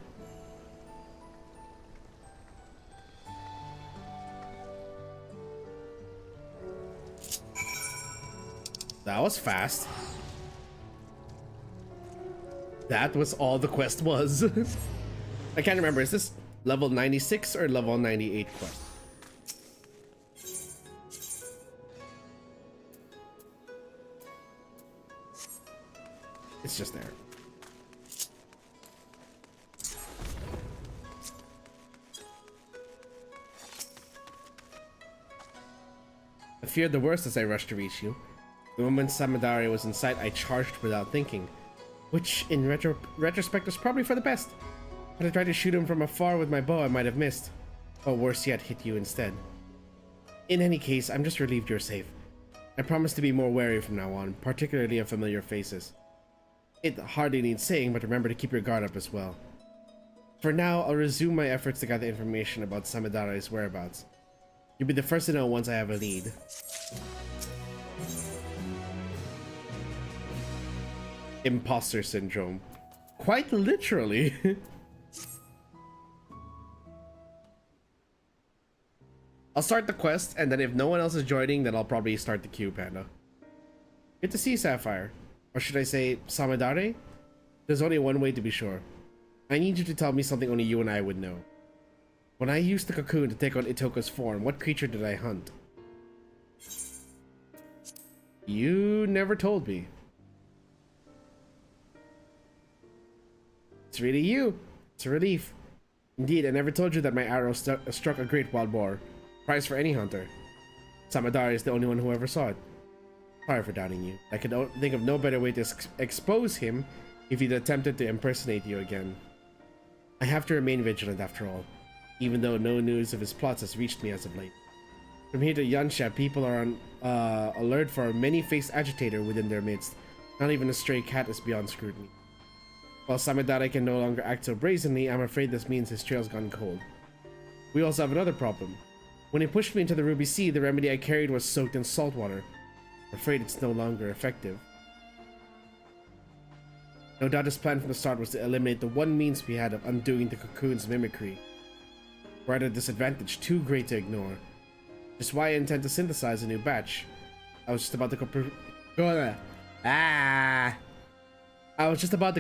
That was fast. That was all the quest was. I can't remember, is this level 96 or level 98 quest? It's just there. I feared the worst as I rushed to reach you. The moment Samadare was in sight, I charged without thinking, which in retrospect was probably for the best. Had I tried to shoot him from afar with my bow, I might have missed. Or worse yet, hit you instead. In any case, I'm just relieved you're safe. I promise to be more wary from now on, particularly of familiar faces. It hardly needs saying, but remember to keep your guard up as well. For now, I'll resume my efforts to gather information about Samidare's whereabouts. You'll be the first to know once I have a lead. Imposter syndrome. Quite literally. I'll start the quest, and then if no one else is joining, then I'll probably start the queue, Panda. Good to see you, Sapphire. Or should I say, Samidare? There's only one way to be sure. I need you to tell me something only you and I would know. When I used the cocoon to take on Itoka's form, what creature did I hunt? You never told me. It's really you. It's a relief. Indeed, I never told you that my arrow struck a great wild boar. Prize for any hunter. Samadare is the only one who ever saw it. Sorry for doubting you. I could think of no better way to expose him if he'd attempted to impersonate you again. I have to remain vigilant after all, even though no news of his plots has reached me as of late. From here to Yansha, people are on alert for a many-faced agitator within their midst. Not even a stray cat is beyond scrutiny. While Samidare can no longer act so brazenly, I'm afraid this means his trail's gone cold. We also have another problem. When he pushed me into the Ruby Sea, the remedy I carried was soaked in salt water. I'm afraid it's no longer effective. No doubt his plan from the start was to eliminate the one means we had of undoing the cocoon's mimicry. We're at a disadvantage too great to ignore. Just why I intend to synthesize a new batch. I was just about to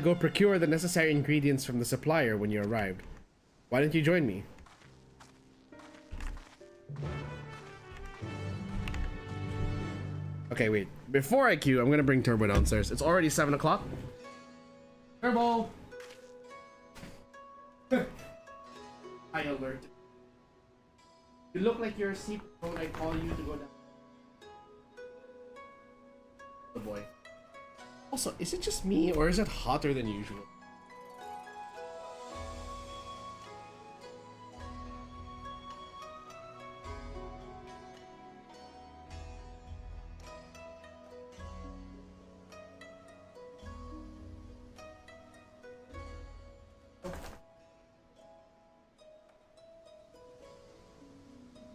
go procure the necessary ingredients from the supplier when you arrived. Why didn't you join me? Okay, wait. Before I queue, I'm gonna bring Turbo downstairs. It's already 7 o'clock. Turbo! High alert. You look like you're asleep when I call you to go down. Oh boy. Also, is it just me or is it hotter than usual?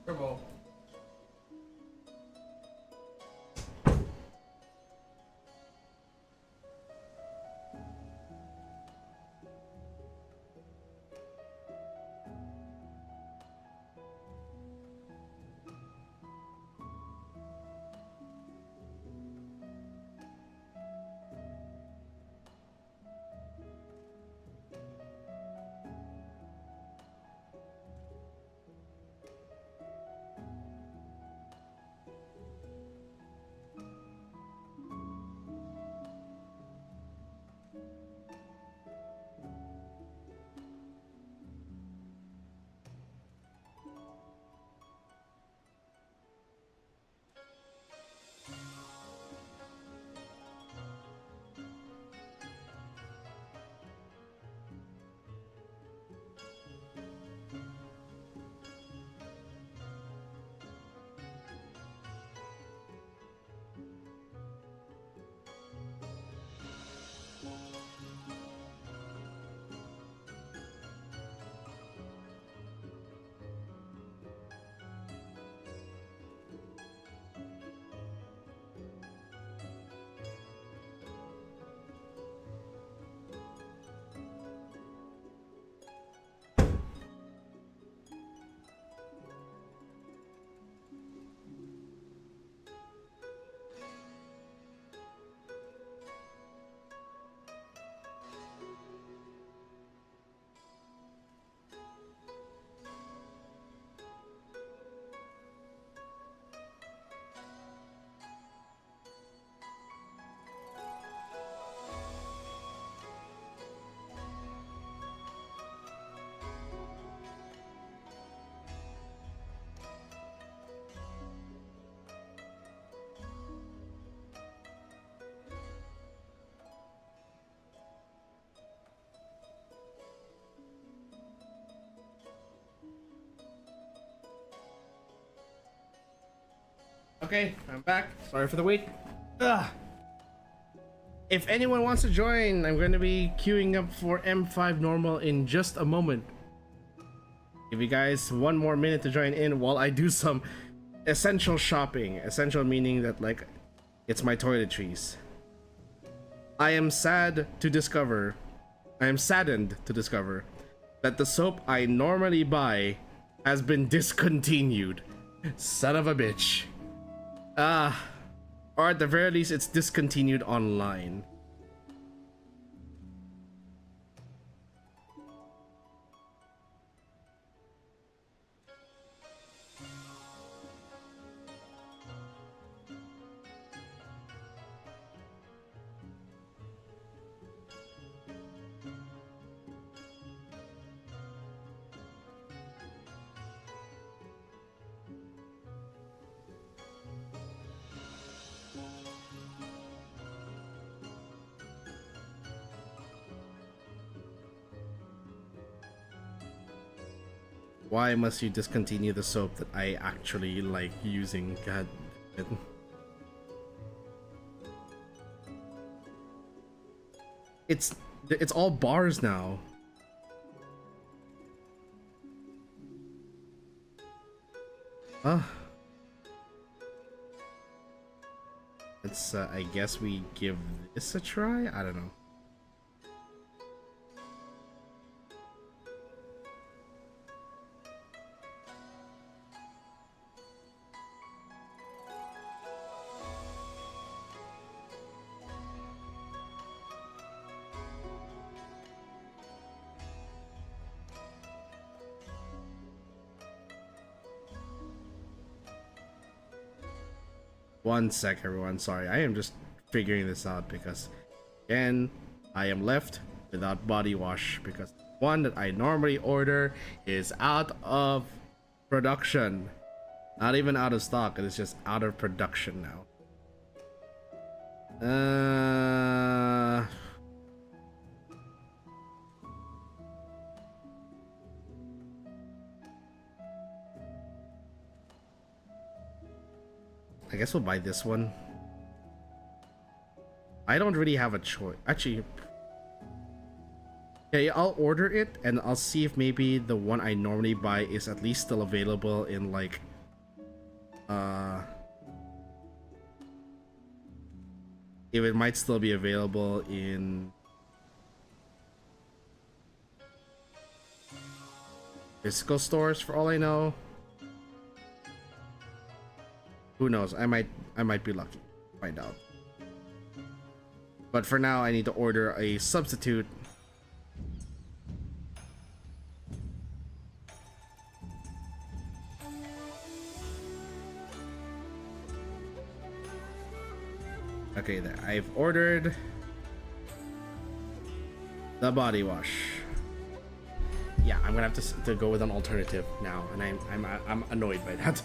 Turbo. Okay, I'm back. Sorry for the wait. Ugh. If anyone wants to join, I'm going to be queuing up for M5 normal in just a moment. Give you guys 1 more minute to join in while I do some essential shopping. Essential meaning that, like, it's my toiletries. I am saddened to discover that the soap I normally buy has been discontinued. Son of a bitch. Or at the very least, it's discontinued online. Why must you discontinue the soap that I actually like using? God. It's all bars now. Let's I guess we give this a try. I don't know. One sec, everyone. Sorry, I am just figuring this out because, again, I am left without body wash because the one that I normally order is out of production. Not even out of stock, it is just out of production now. I guess we'll buy this one. I don't really have a choice. Actually, okay, I'll order it and I'll see if maybe the one I normally buy is at least still available in, like, if it might still be available in physical stores for all I know. Who knows? I might be lucky. Find out. But for now, I need to order a substitute. Okay, there. I've ordered the body wash. Yeah, I'm gonna have to go with an alternative now, and I'm annoyed by that.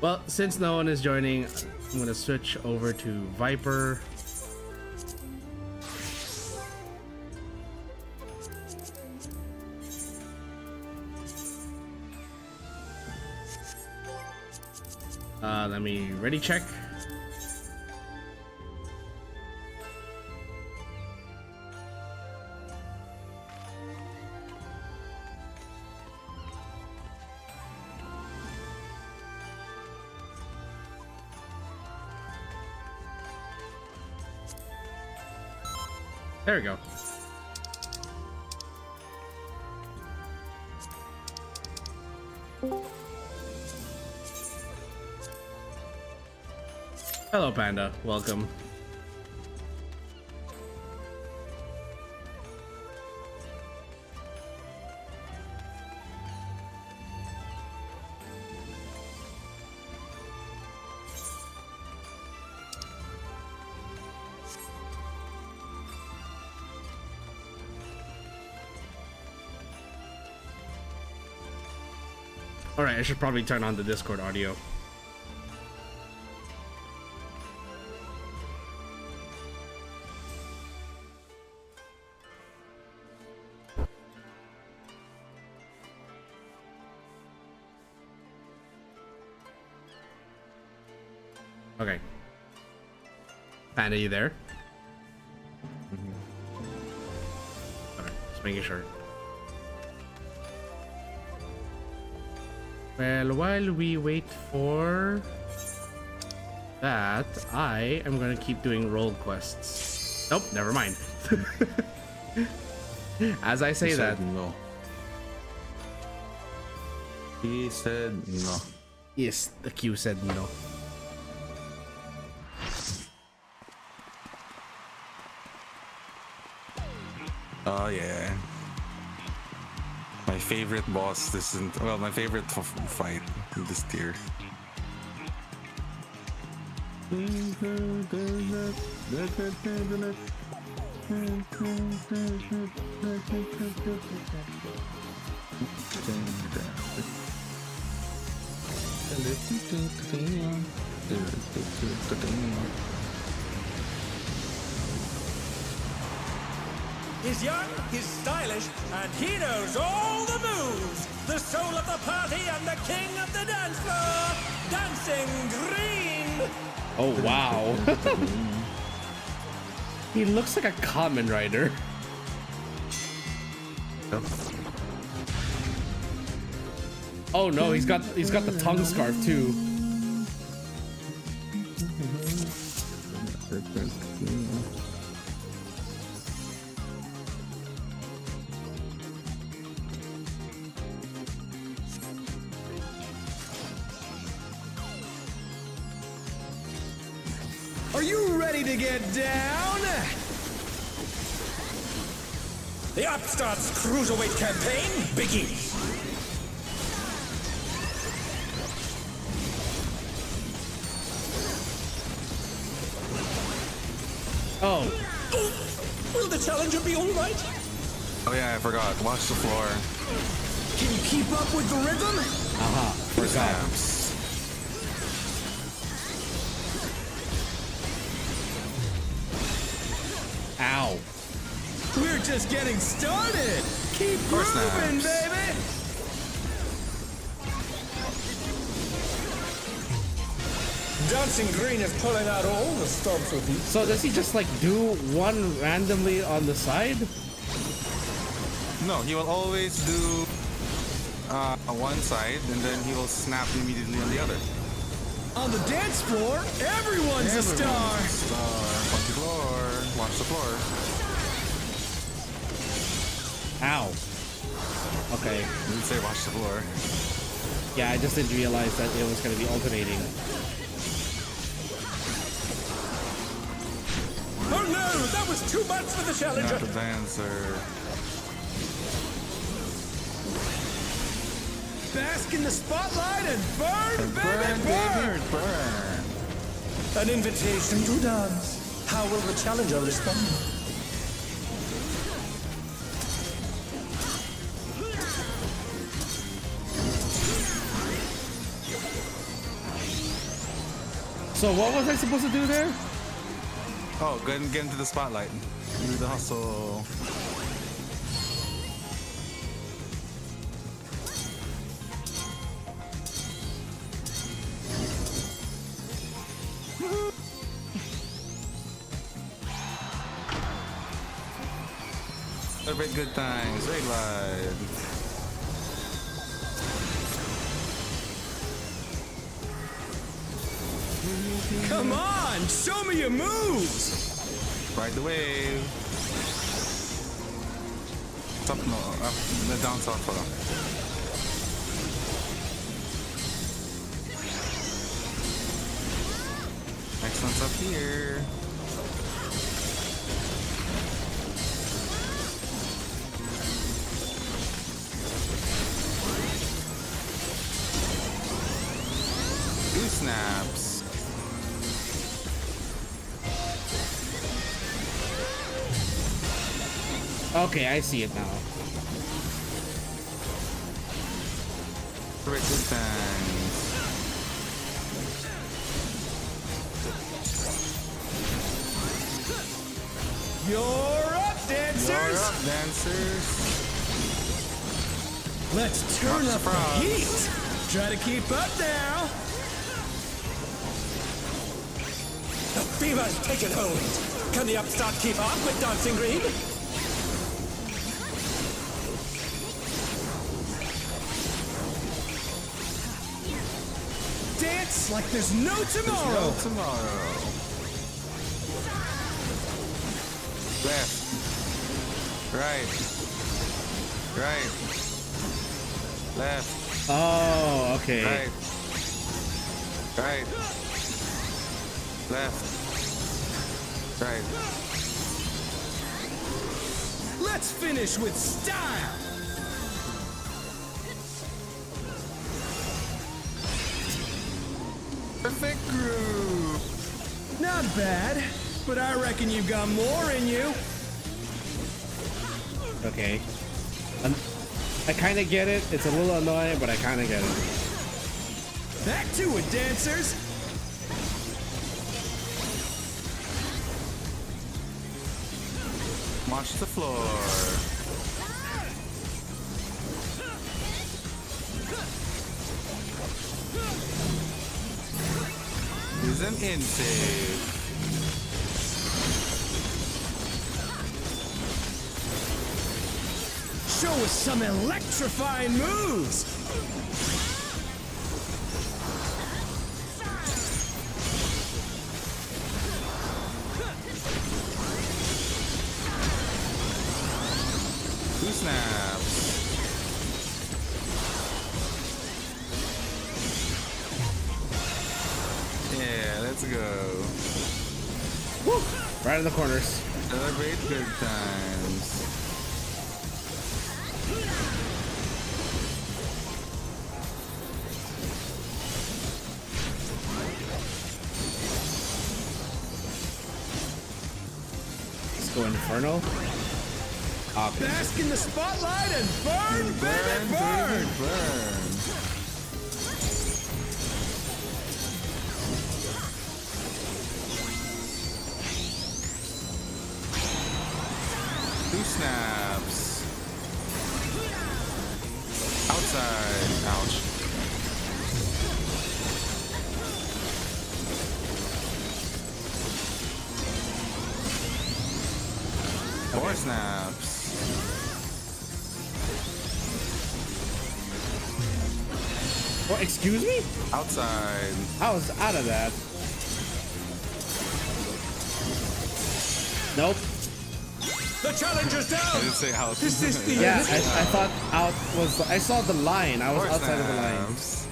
Well, since no one is joining, I'm gonna switch over to Viper. Let me ready check. There we go. Hello, Panda. Welcome. Alright, I should probably turn on the Discord audio. Okay. Panda, you there? Okay, just making sure. Well, while we wait for that, I am gonna keep doing role quests. Nope, never mind. As I say that. No. He said no. Yes, the Q said no. Oh yeah. My favorite boss. This isn't well. My favorite fight in this tier. He's young, he's stylish, and he knows all the moves. The soul of the party and the king of the dance floor, Dancing Green. Oh wow. He looks like a common rider. Oh no, he's got the tongue scarf too. Are you ready to get down? The Upstarts Cruiserweight campaign begins. Oh. Will the challenger be all right? Oh yeah, I forgot. Watch the floor. Can you keep up with the rhythm? Aha, forgot. Snaps. Ow. We're just getting started. Keep moving, baby. Dancing Green is pulling out all the stops with these. So does he just like do one randomly on the side? No, he will always do one side, and then he will snap immediately on the other. On the dance floor, everyone's a star. Watch the floor. Watch the floor. Ow. Okay. You didn't say watch the floor. Yeah, I just didn't realize that it was going to be alternating. Oh no, that was too much for the challenger. Not the dancer. Bask in the spotlight and burn, baby, burn. Burn. An invitation to dance. How will the challenger respond? So what was I supposed to do there? Oh, go ahead and get into the spotlight. Do the hustle. Celebrate good times, raid live. Come on, show me your moves. Ride the wave. Top no, the down south for them. Next one's up here. Two snaps. Okay, I see it now. Great good times. You're up, dancers. You're up, dancers. Let's turn Watch up the the frogs. heat. Try to keep up now. fever's taken hold. Can the upstart keep up with Dancing Green? Dance like there's no tomorrow. Left. Right. Right. Left. Oh, okay. Right. Right. Left. Right. Let's finish with style. Perfect groove. Not bad, but I reckon you've got more in you. Okay. I kind of get it. It's a little annoying, but I kind of get it. Back to it, dancers. Watch the floor. Is an in save. Show us some electrifying moves. Two snaps. Yeah, let's go. Woo! Right in the corners. Celebrate good times. Let's go Inferno. Okay. Bask in the spotlight and burn, baby, burn. Two snaps. Outside. Ouch. Four snaps. What? Excuse me? Outside. I was out of that. Nope. The challenger's I down! didn't say out. Is this the Yeah, end? I thought out was. I saw the line. I was Four outside of the line. snaps.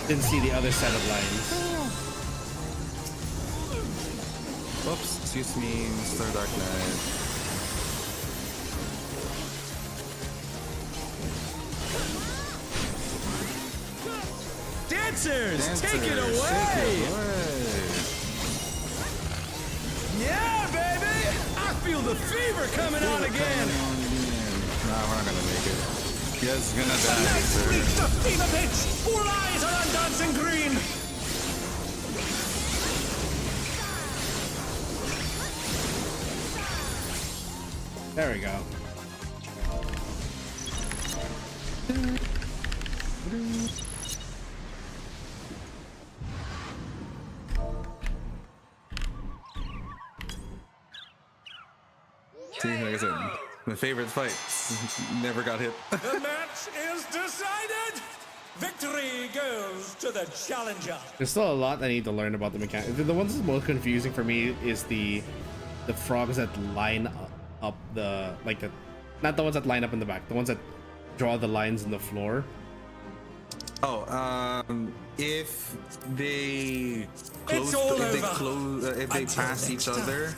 Didn't see the other set of lines. Oops, excuse me, Mr. Dark Knight. Dancers, take it Dancers, away. take it away. Yeah, baby. I feel the fever coming on again. Nah, we're not gonna make it. Yes, gonna die, Let's sir. reach the fever pitch! All eyes are on Dancing Green! There we go. See, like I said, my favorite fight. Never got hit. The match is decided! Victory goes to the challenger! There's still a lot I need to learn about the mechanics. The ones that's most confusing for me is the frogs that line up the not the ones that line up in the back, the ones that draw the lines in the floor. Oh, if they close, It's all if they over. close, if they Until pass next each other,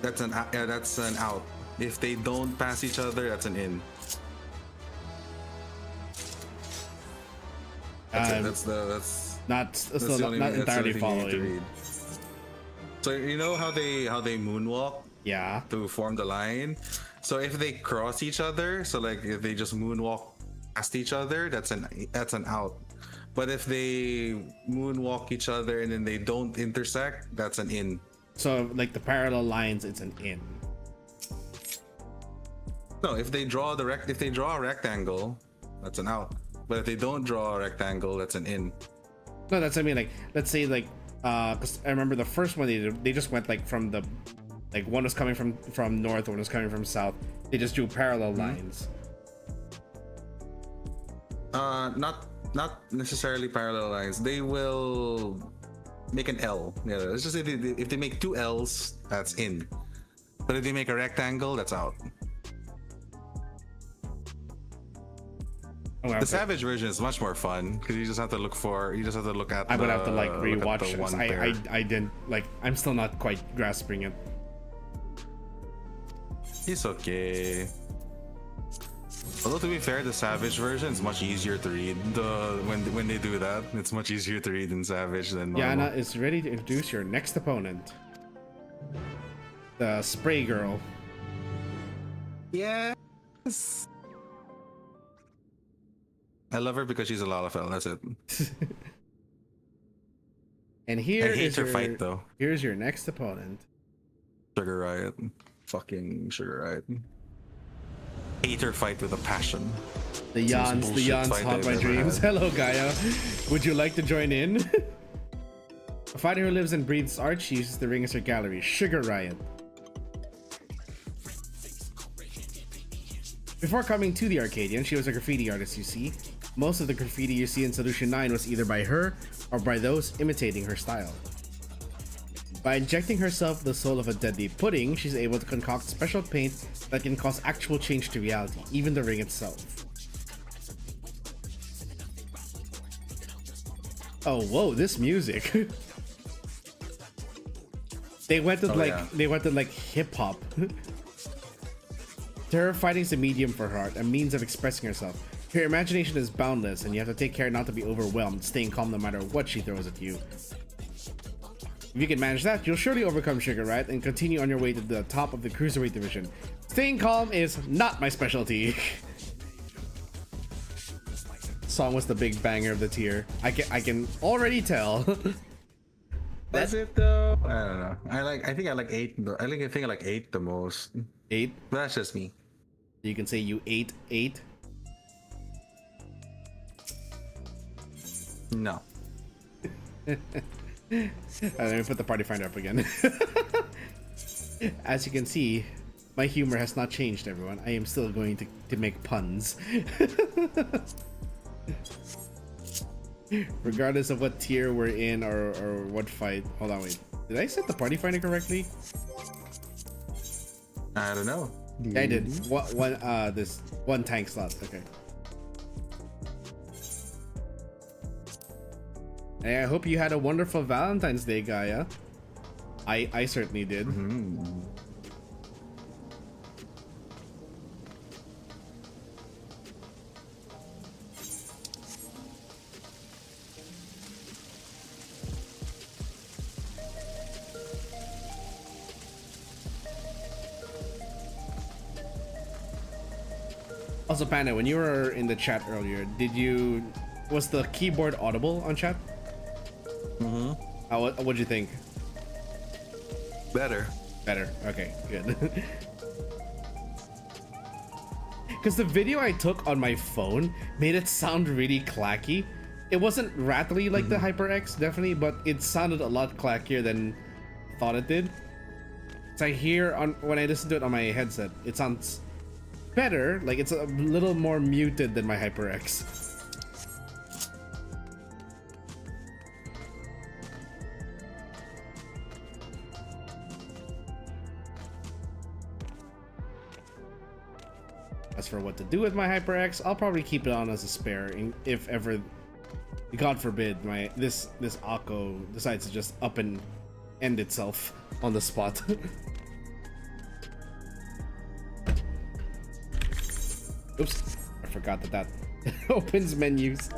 that's an out. If they don't pass each other, that's an in. That's it. That's Not that's the only not thing- that's the entirely only thing you need to following. read. So you know how they moonwalk Yeah. to form the line. So if they cross each other, so like if they just moonwalk past each other, that's an out. But if they moonwalk each other and then they don't intersect, that's an in. So like the parallel lines, it's an in. No, if they draw a rectangle, that's an out. But if they don't draw a rectangle, that's an in. No, that's what I mean. Like, let's say like, because I remember the first one they just went like from the, like one was coming from north, one was coming from south. They just drew parallel lines. Not necessarily parallel lines. They will make an L. Yeah, let's just say if they make two L's, that's in. But if they make a rectangle, that's out. The Savage version is much more fun because you just have to look at. I would have to like rewatch it. One I didn't like. I'm still not quite grasping it. It's okay. Although to be fair, the Savage version is much easier to read. When they do that, it's much easier to read in Savage than normal. Yana is ready to introduce your next opponent, the Spray Girl. Yes. I love her because she's a Lalafell. That's it. And here I hate is her your fight though. Here's your next opponent. Sugar Riot. Fucking Sugar Riot. Hate her fight with a passion. The Yawns haunt my dreams. Hello, Gaia. Would you like to join in? A fighter who lives and breathes art. She uses the ring as her gallery. Sugar Riot. Before coming to the Arcadion, she was a graffiti artist, you see. Most of the graffiti you see in Solution 9 was either by her or by those imitating her style. By injecting herself with the soul of a deadly pudding, she's able to concoct special paint that can cause actual change to reality, even the ring itself. Oh, whoa, this music. They went to like hip hop. Her fighting is a medium for her art, a means of expressing herself. Her imagination is boundless, and you have to take care not to be overwhelmed, staying calm no matter what she throws at you. If you can manage that, you'll surely overcome Sugar Riot and continue on your way to the top of the Cruiserweight division. Staying calm is not my specialty. Song was the big banger of the tier. I can already tell. That's it though. I don't know. I think I like 8. I think I like 8 the most. 8? But that's just me. You can say you ate 8. No. Let me put the party finder up again. As you can see, my humor has not changed, everyone. I am still going to make puns. Regardless of what tier we're in or what fight. Hold on, wait. Did I set the party finder correctly? I don't know. Yeah, I did. This one tank slot. Okay. Hey, I hope you had a wonderful Valentine's Day, Gaia. I certainly did. Also, Panda, when you were in the chat earlier, was the keyboard audible on chat? What'd you think? Better. Okay, good. Because the video I took on my phone made it sound really clacky. It wasn't rattly like the HyperX, definitely, but it sounded a lot clackier than I thought it did. So I hear when I listen to it on my headset, it sounds better. Like it's a little more muted than my HyperX. As for what to do with my HyperX, I'll probably keep it on as a spare if ever, God forbid, this Akko decides to just up and end itself on the spot. Oops, I forgot that opens menus.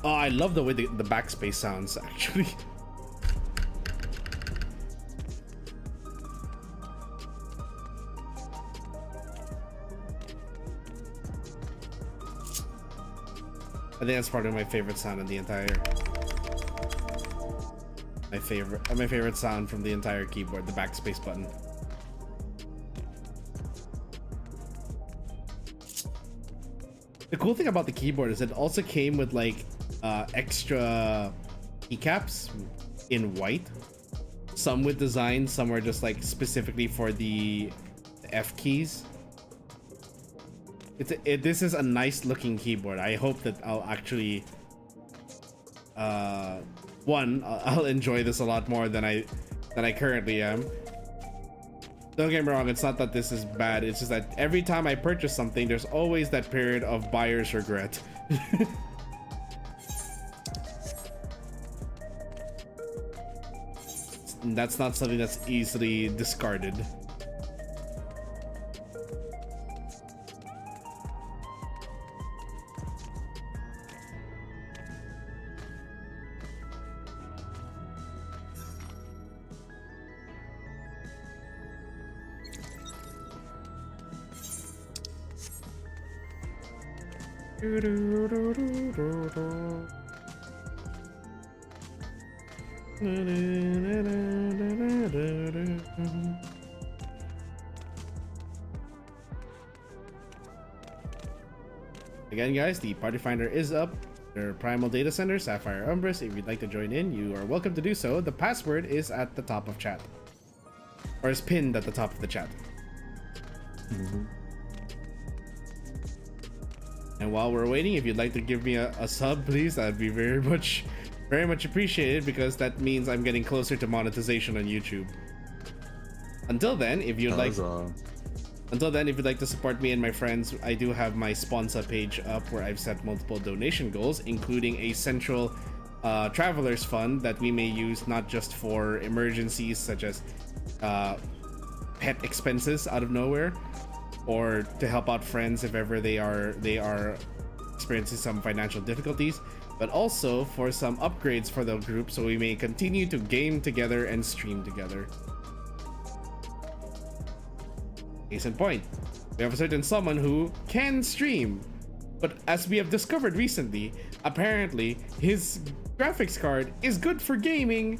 Oh, I love the way the backspace sounds, actually. I think that's probably my favorite sound in the entire my favorite sound from the entire keyboard, the backspace button. The cool thing about the keyboard is it also came with like extra keycaps in white. Some with design, some are just like specifically for the F keys. This is a nice looking keyboard. I hope that I'll actually I'll enjoy this a lot more than I currently am. Don't get me wrong, it's not that this is bad, it's just that every time I purchase something, there's always that period of buyer's regret. That's not something that's easily discarded. Again, guys, the party finder is up. Their primal data center, Sapphire Umbrus. If you'd like to join in, you are welcome to do so. The password is at the top of chat, or is pinned at the top of the chat. And while we're waiting, if you'd like to give me a sub, please, that'd be very much appreciated, because that means I'm getting closer to monetization on YouTube. Until then, if you'd like to support me and my friends, I do have my sponsor page up where I've set multiple donation goals, including a central travelers fund that we may use not just for emergencies such as pet expenses out of nowhere, or to help out friends if ever they are experiencing some financial difficulties, but also for some upgrades for the group so we may continue to game together and stream together. Case in point, we have a certain someone who can stream, but as we have discovered recently, apparently his graphics card is good for gaming,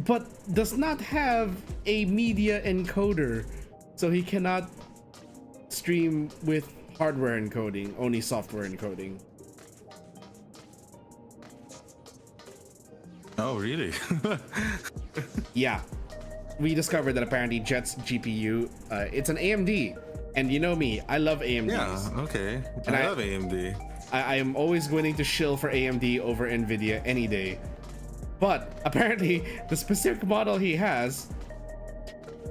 but does not have a media encoder, so he cannot stream with hardware encoding, only software encoding. Oh, really? Yeah. We discovered that apparently Jet's GPU, it's an AMD, and you know me, I love AMDs. Yeah, okay. And I love AMD. I am always willing to shill for AMD over Nvidia any day. But apparently the specific model he has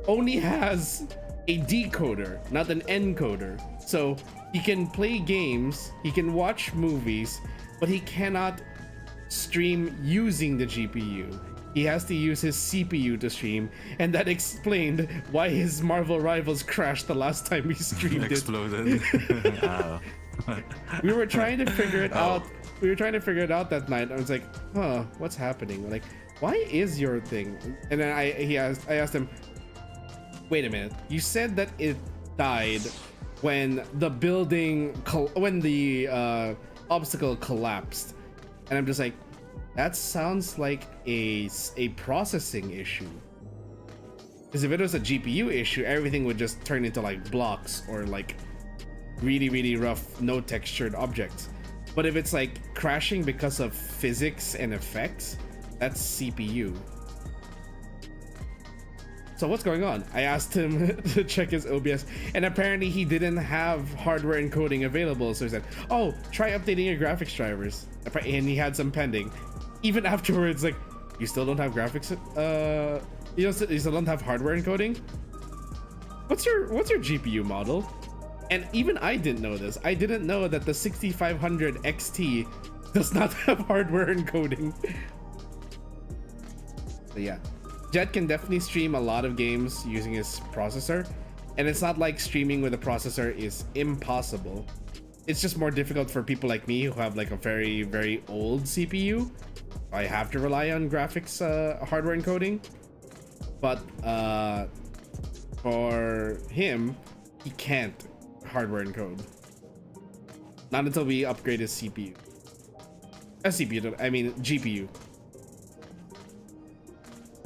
only has a decoder, not an encoder. So he can play games, he can watch movies, but he cannot stream using the GPU. He has to use his CPU to stream, and that explained why his Marvel Rivals crashed the last time he streamed it. Exploded. Wow. We were trying to figure it out. We were trying to figure it out that night. I was like, huh, what's happening? Like, why is your thing? And then I asked him, wait a minute, you said that it died when the obstacle collapsed. And I'm just like, that sounds like a processing issue. Because if it was a GPU issue, everything would just turn into like blocks or like really rough, no textured objects. But if it's like crashing because of physics and effects, that's CPU. So what's going on? I asked him to check his OBS, and apparently he didn't have hardware encoding available. So he said, oh, try updating your graphics drivers. And he had some pending. Even afterwards, like, you still don't have graphics, you still don't have hardware encoding? What's your GPU model? And even I didn't know this. I didn't know that the 6500 XT does not have hardware encoding. So yeah, Jet can definitely stream a lot of games using his processor, and it's not like streaming with a processor is impossible. It's just more difficult for people like me who have like a very old CPU. I have to rely on graphics hardware encoding, but for him, he can't hardware encode. Not until we upgrade his CPU. I mean GPU.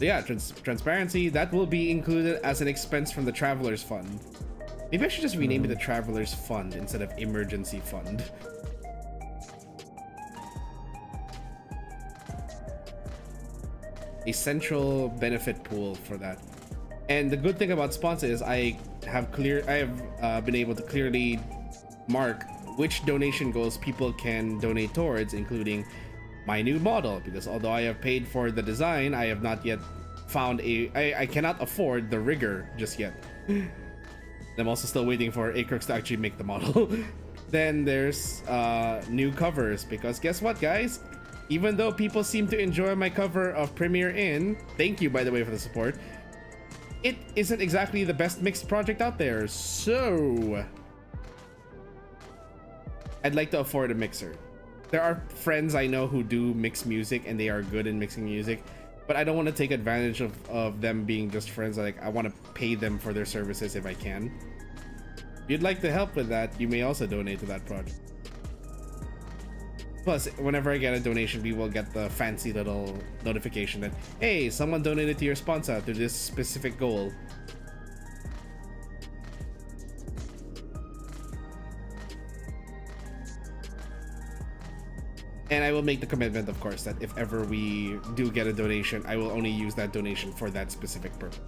yeah, transparency, that will be included as an expense from the Travelers Fund. Maybe I should just rename it the Travelers Fund instead of Emergency Fund. A central benefit pool for that. And the good thing about sponsor is I have been able to clearly mark which donation goals people can donate towards, including my new model, because although I have paid for the design, I have not yet found I cannot afford the rigger just yet. I'm also still waiting for Acrux to actually make the model. Then there's new covers, because guess what, guys? Even though people seem to enjoy my cover of Premiere Inn, thank you by the way for the support, it isn't exactly the best mixed project out there, so I'd like to afford a mixer. There are friends I know who do mix music and they are good in mixing music, but I don't want to take advantage of them being just friends. Like, I want to pay them for their services if I can. If you'd like to help with that, you may also donate to that project. Plus, whenever I get a donation, we will get the fancy little notification that, hey, someone donated to your sponsor to this specific goal. And I will make the commitment, of course, that if ever we do get a donation, I will only use that donation for that specific purpose.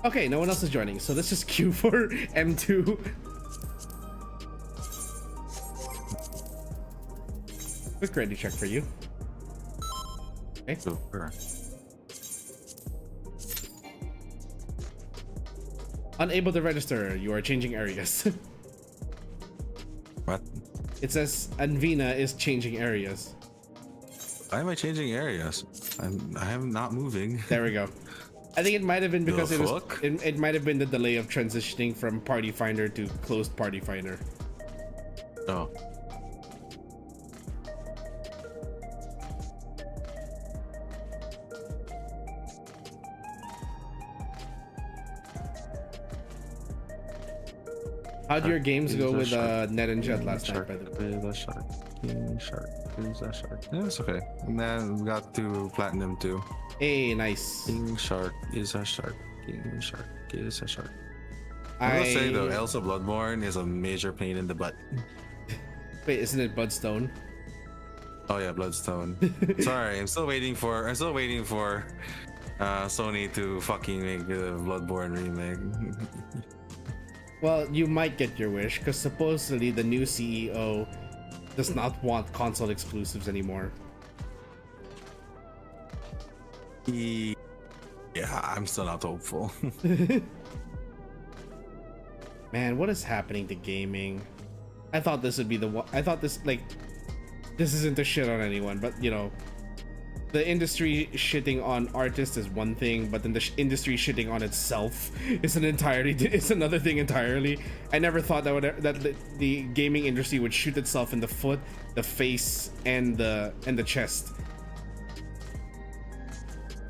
Okay, no one else is joining, so let's just queue for M2. Quick ready check for you. Okay. Super. Unable to register. You are changing areas. What? It says Anvina is changing areas. Why am I changing areas? I am not moving. There we go. I think it might have been because The it was fuck? it might have been the delay of transitioning from Party Finder to closed Party Finder. Oh. How'd your games go with Net and Jet last night, by the way? Is a shark. King shark. Is a shark. Yeah, it's okay. And then we got to platinum too. Hey, nice. King shark is a shark. King shark is a shark. I will say though, Elsa Bloodborne is a major pain in the butt. Wait, isn't it Bloodstone? Oh yeah, Bloodstone. Sorry, I'm still waiting for Sony to fucking make the Bloodborne remake. Well, you might get your wish, because supposedly the new CEO does not want console exclusives anymore. Yeah, I'm still not hopeful. Man, what is happening to gaming? I thought this would be the one. I thought this, like, this isn't to shit on anyone, but you know, the industry shitting on artists is one thing, but then the industry shitting on itself is another thing entirely. I never thought that the gaming industry would shoot itself in the foot, the face, and the chest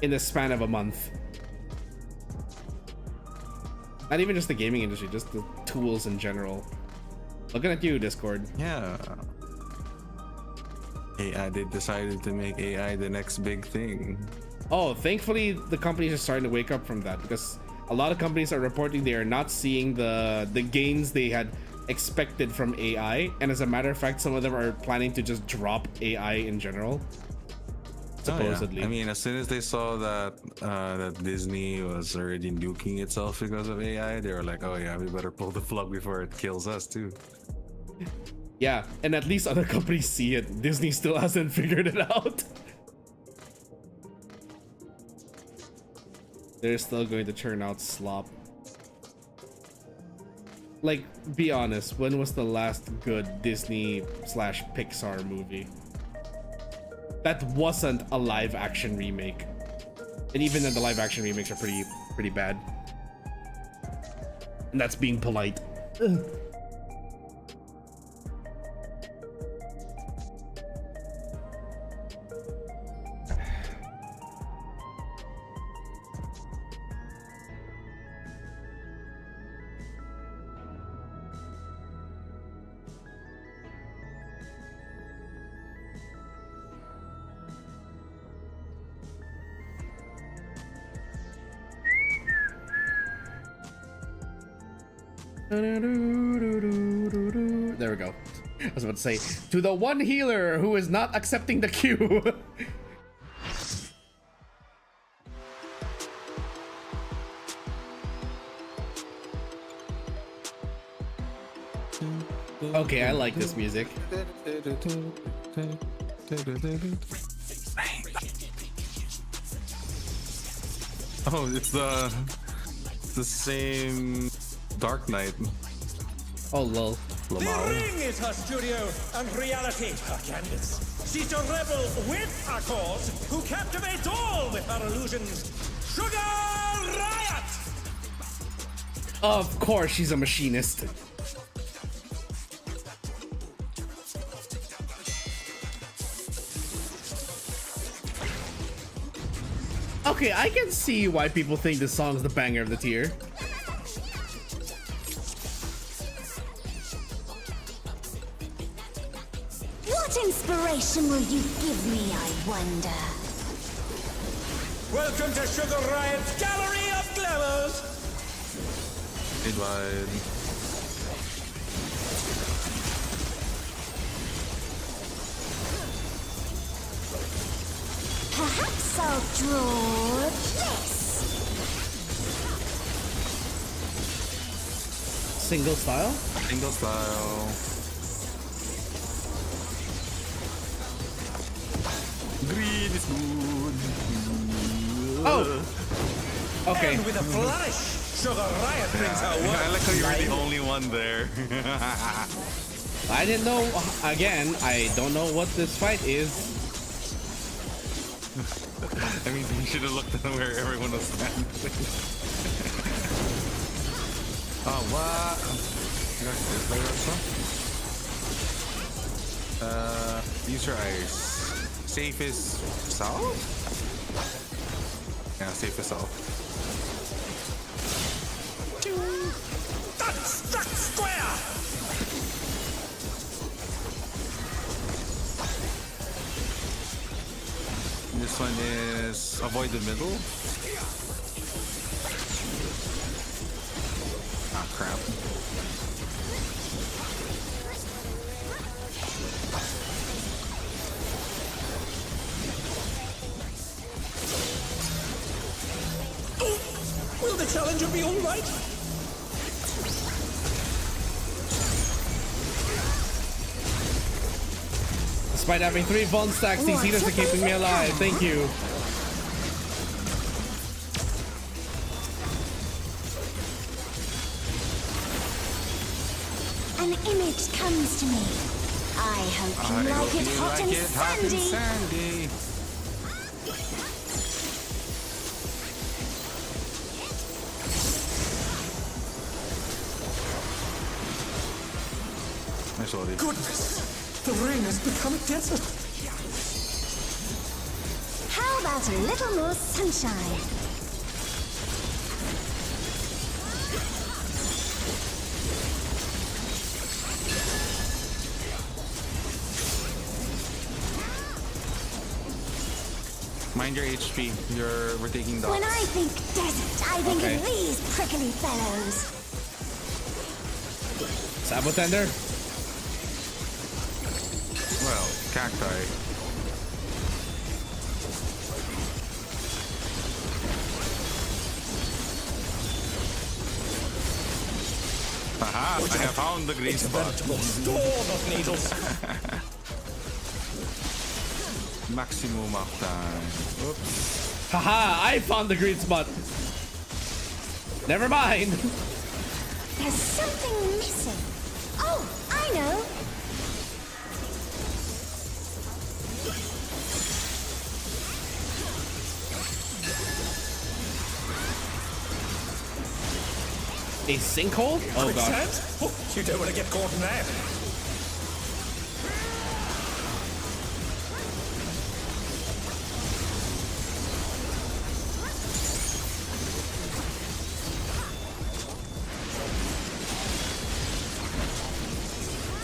in the span of a month. Not even just the gaming industry, just the tools in general. Looking at you, Discord. Yeah. AI, they decided to make AI the next big thing. Oh, thankfully the companies are starting to wake up from that, because a lot of companies are reporting they are not seeing the gains they had expected from AI, and as a matter of fact, some of them are planning to just drop AI in general. Supposedly. Oh, yeah. I mean, as soon as they saw that that Disney was already nuking itself because of AI, they were like, "Oh yeah, we better pull the plug before it kills us too." Yeah, and at least other companies see it. Disney still hasn't figured it out. They're still going to turn out slop. Like, be honest, when was the last good Disney/Pixar movie that wasn't a live action remake? And even then, the live action remakes are pretty bad. And that's being polite. Ugh. There we go. I was about to say, to the one healer who is not accepting the queue. Okay, I like this music. Oh, it's the same Dark Knight. Oh lol. The ring is her studio, and reality her canvas. She's a rebel with a cause, who captivates all with her illusions. Sugar Riot! Of course she's a machinist. Okay, I can see why people think this song's the banger of the tier. What inspiration will you give me, I wonder? Welcome to Sugar Riot's Gallery of Glamours! Mid wide. Perhaps I'll draw this. Single style? Single style. Green is good. Oh! Okay. And with a flourish, Sugar Riot brings her work. I like how you were the only one there. I didn't know, again, I don't know what this fight is. I mean, you should have looked at where everyone was standing. Oh, what? Use your eyes. Safe is south? Yeah, safe is south. That's struck square! This one is avoid the middle. Ah, crap. Will the challenger be all right? Despite having 3 Von stacks, these healers are keeping me alive. Thank you. An image comes to me. I hope you like it hot and sandy. Sorry. Goodness! The ring has become a desert. How about a little more sunshine? Mind your HP. We're taking dots. When I think desert, I think Okay. of these prickly fellows. Sabotender? Well, cacti. Aha! I have found the green spot. Veritable storm of needles. Maximum uptime. Oops. Haha, I found the green spot. Never mind. There's something missing. Oh, I know. A sinkhole? Oh god. Quicksand? Oh, you don't want to get caught in that.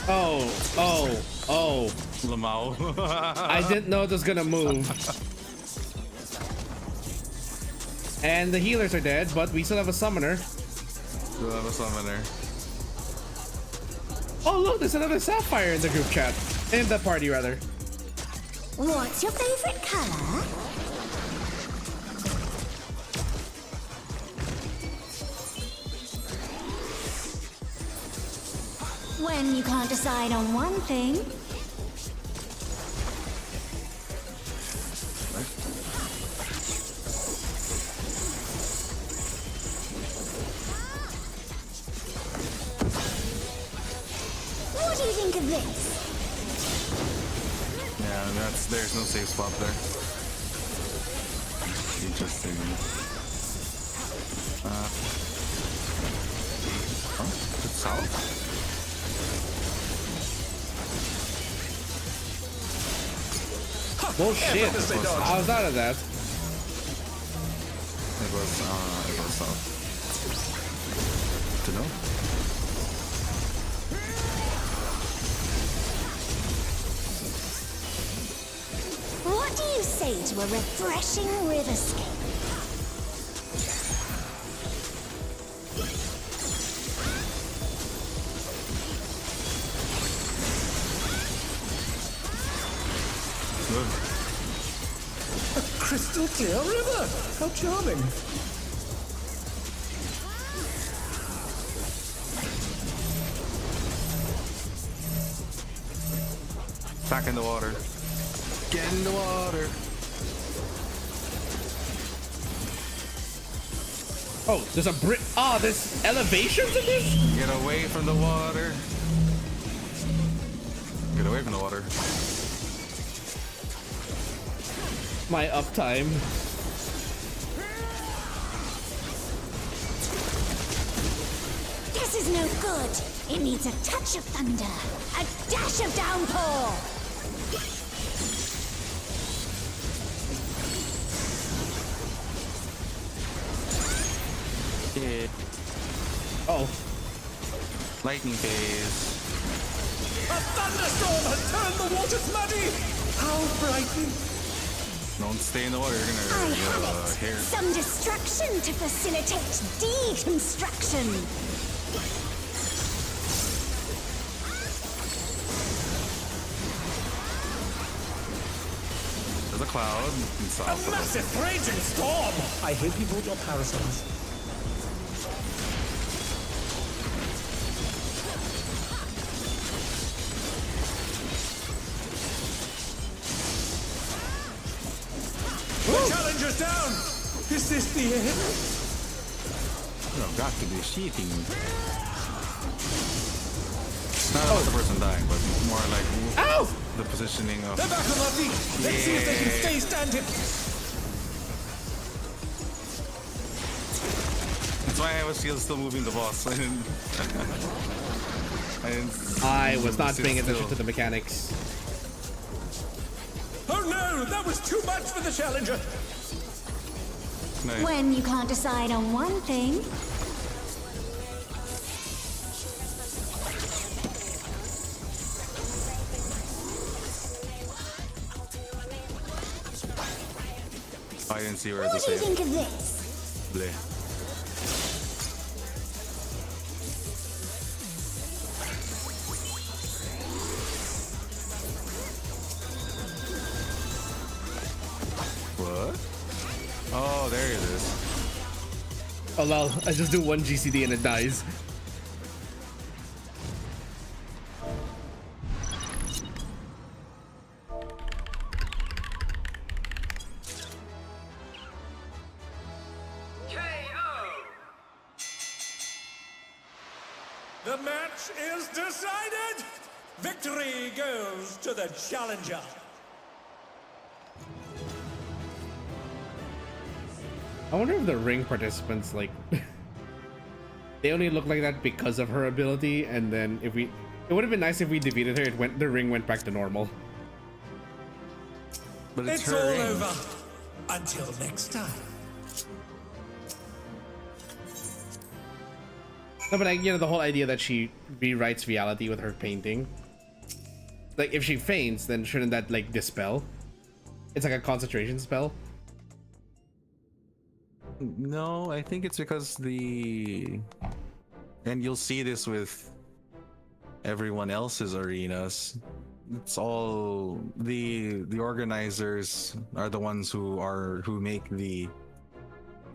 Oh. Lamau. I didn't know it was gonna move. And the healers are dead, but we still have a summoner. We'll have a summoner. Oh look, there's another sapphire in the group chat. In the party rather. What's your favorite color? When you can't decide on one thing. What do you think of this? Yeah, there's no safe spot there. Interesting. It's south? Bullshit. I was out of that. It was south. To know? What do you say to a refreshing riverscape? Good. A crystal clear river. How charming. Back in the water. Get in the water. Oh, there's a there's elevations in this? Get away from the water. Get away from the water. My uptime. This is no good. It needs a touch of thunder, a dash of downpour. Yeah. Oh. Lightning phase. A thunderstorm has turned the waters muddy! How frightening. Don't stay in the water, you're I gonna have it. hair. Some destruction to facilitate deconstruction. There's a cloud in A south. massive raging storm! I hope you brought your parasols. The challenger's down! Is this the end? You've got to be cheating. It's not about the person dying, but more like Ow! the positioning of. They're back on their feet! Let's see if they can stay standing! That's why I was still moving the boss. I was not sit paying still. attention to the mechanics. Oh no! That was too much for the challenger! Nice. When you can't decide on one thing. I didn't see where to What do you save. think of this? Bleh. What? Oh, there it is. Oh lol, I just do one GCD and it dies. The match is decided! Victory goes to the challenger! I wonder if the ring participants, like, they only look like that because of her ability, and then if we, it would have been nice if we defeated her, the ring went back to normal. But It's her all ring. over. Until next time. No, but you know, the whole idea that she rewrites reality with her painting. Like, if she faints, then shouldn't that, like, dispel? It's like a concentration spell. No, I think it's because and you'll see this with everyone else's arenas. It's all the organizers are the ones who make the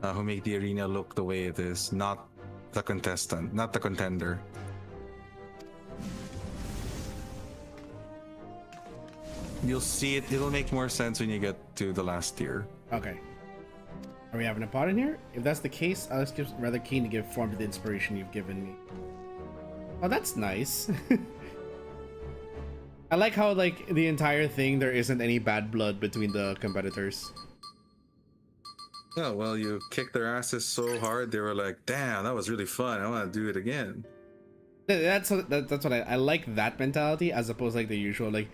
arena look the way it is, not the contestant, not the contender. You'll see it. It'll make more sense when you get to the last tier. Okay. Are we having a pot in here? If that's the case, I was just rather keen to give form to the inspiration you've given me. Oh, that's nice. I like how, like, the entire thing, there isn't any bad blood between the competitors. Yeah, well, you kicked their asses so hard, they were like, damn, that was really fun. I want to do it again. That's what I like, that mentality, as opposed to, like, the usual, like,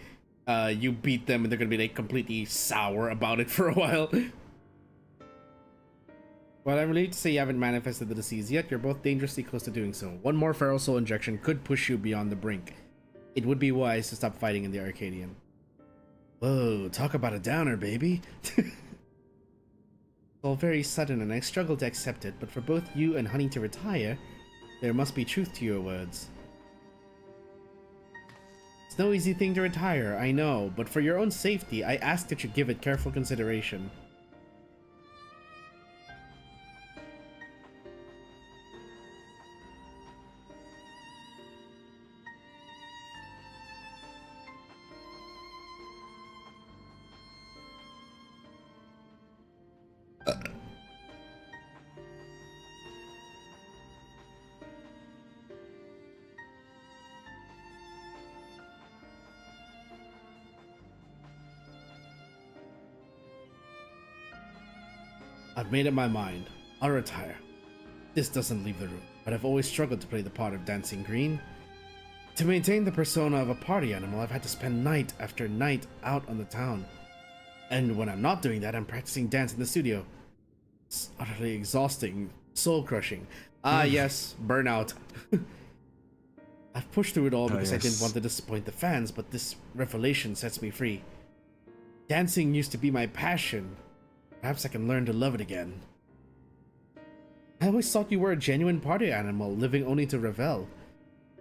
you beat them and they're gonna be, like, completely sour about it for a while. While I'm relieved to say you haven't manifested the disease yet, you're both dangerously close to doing so. One more feral soul injection could push you beyond the brink. It would be wise to stop fighting in the Arcadion. Whoa, talk about a downer, baby. It's all very sudden and I struggle to accept it, but for both you and Honey to retire, there must be truth to your words. It's no easy thing to retire, I know, but for your own safety, I ask that you give it careful consideration. I've made up my mind. I'll retire. This doesn't leave the room, but I've always struggled to play the part of Dancing Green. To maintain the persona of a party animal, I've had to spend night after night out on the town. And when I'm not doing that, I'm practicing dance in the studio. It's utterly exhausting, soul-crushing. Ah, yes, burnout. I've pushed through it all because I didn't want to disappoint the fans, but this revelation sets me free. Dancing used to be my passion. Perhaps I can learn to love it again. I always thought you were a genuine party animal, living only to revel.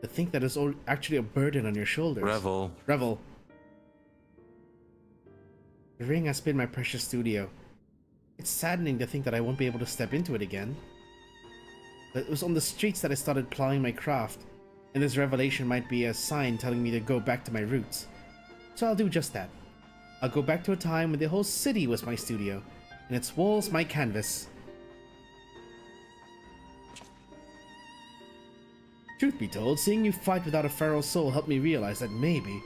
To think that is actually a burden on your shoulders. Revel. Revel. The ring has been my precious studio. It's saddening to think that I won't be able to step into it again. But it was on the streets that I started plowing my craft, and this revelation might be a sign telling me to go back to my roots. So I'll do just that. I'll go back to a time when the whole city was my studio, and its walls my canvas. Truth be told, seeing you fight without a feral soul helped me realize that maybe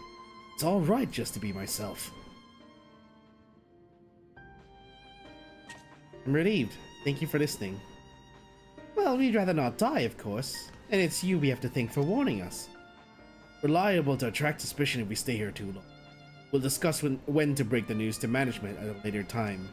it's alright just to be myself. I'm relieved. Thank you for listening. Well, we'd rather not die, of course, and it's you we have to thank for warning us. We're liable to attract suspicion if we stay here too long. We'll discuss when to break the news to management at a later time.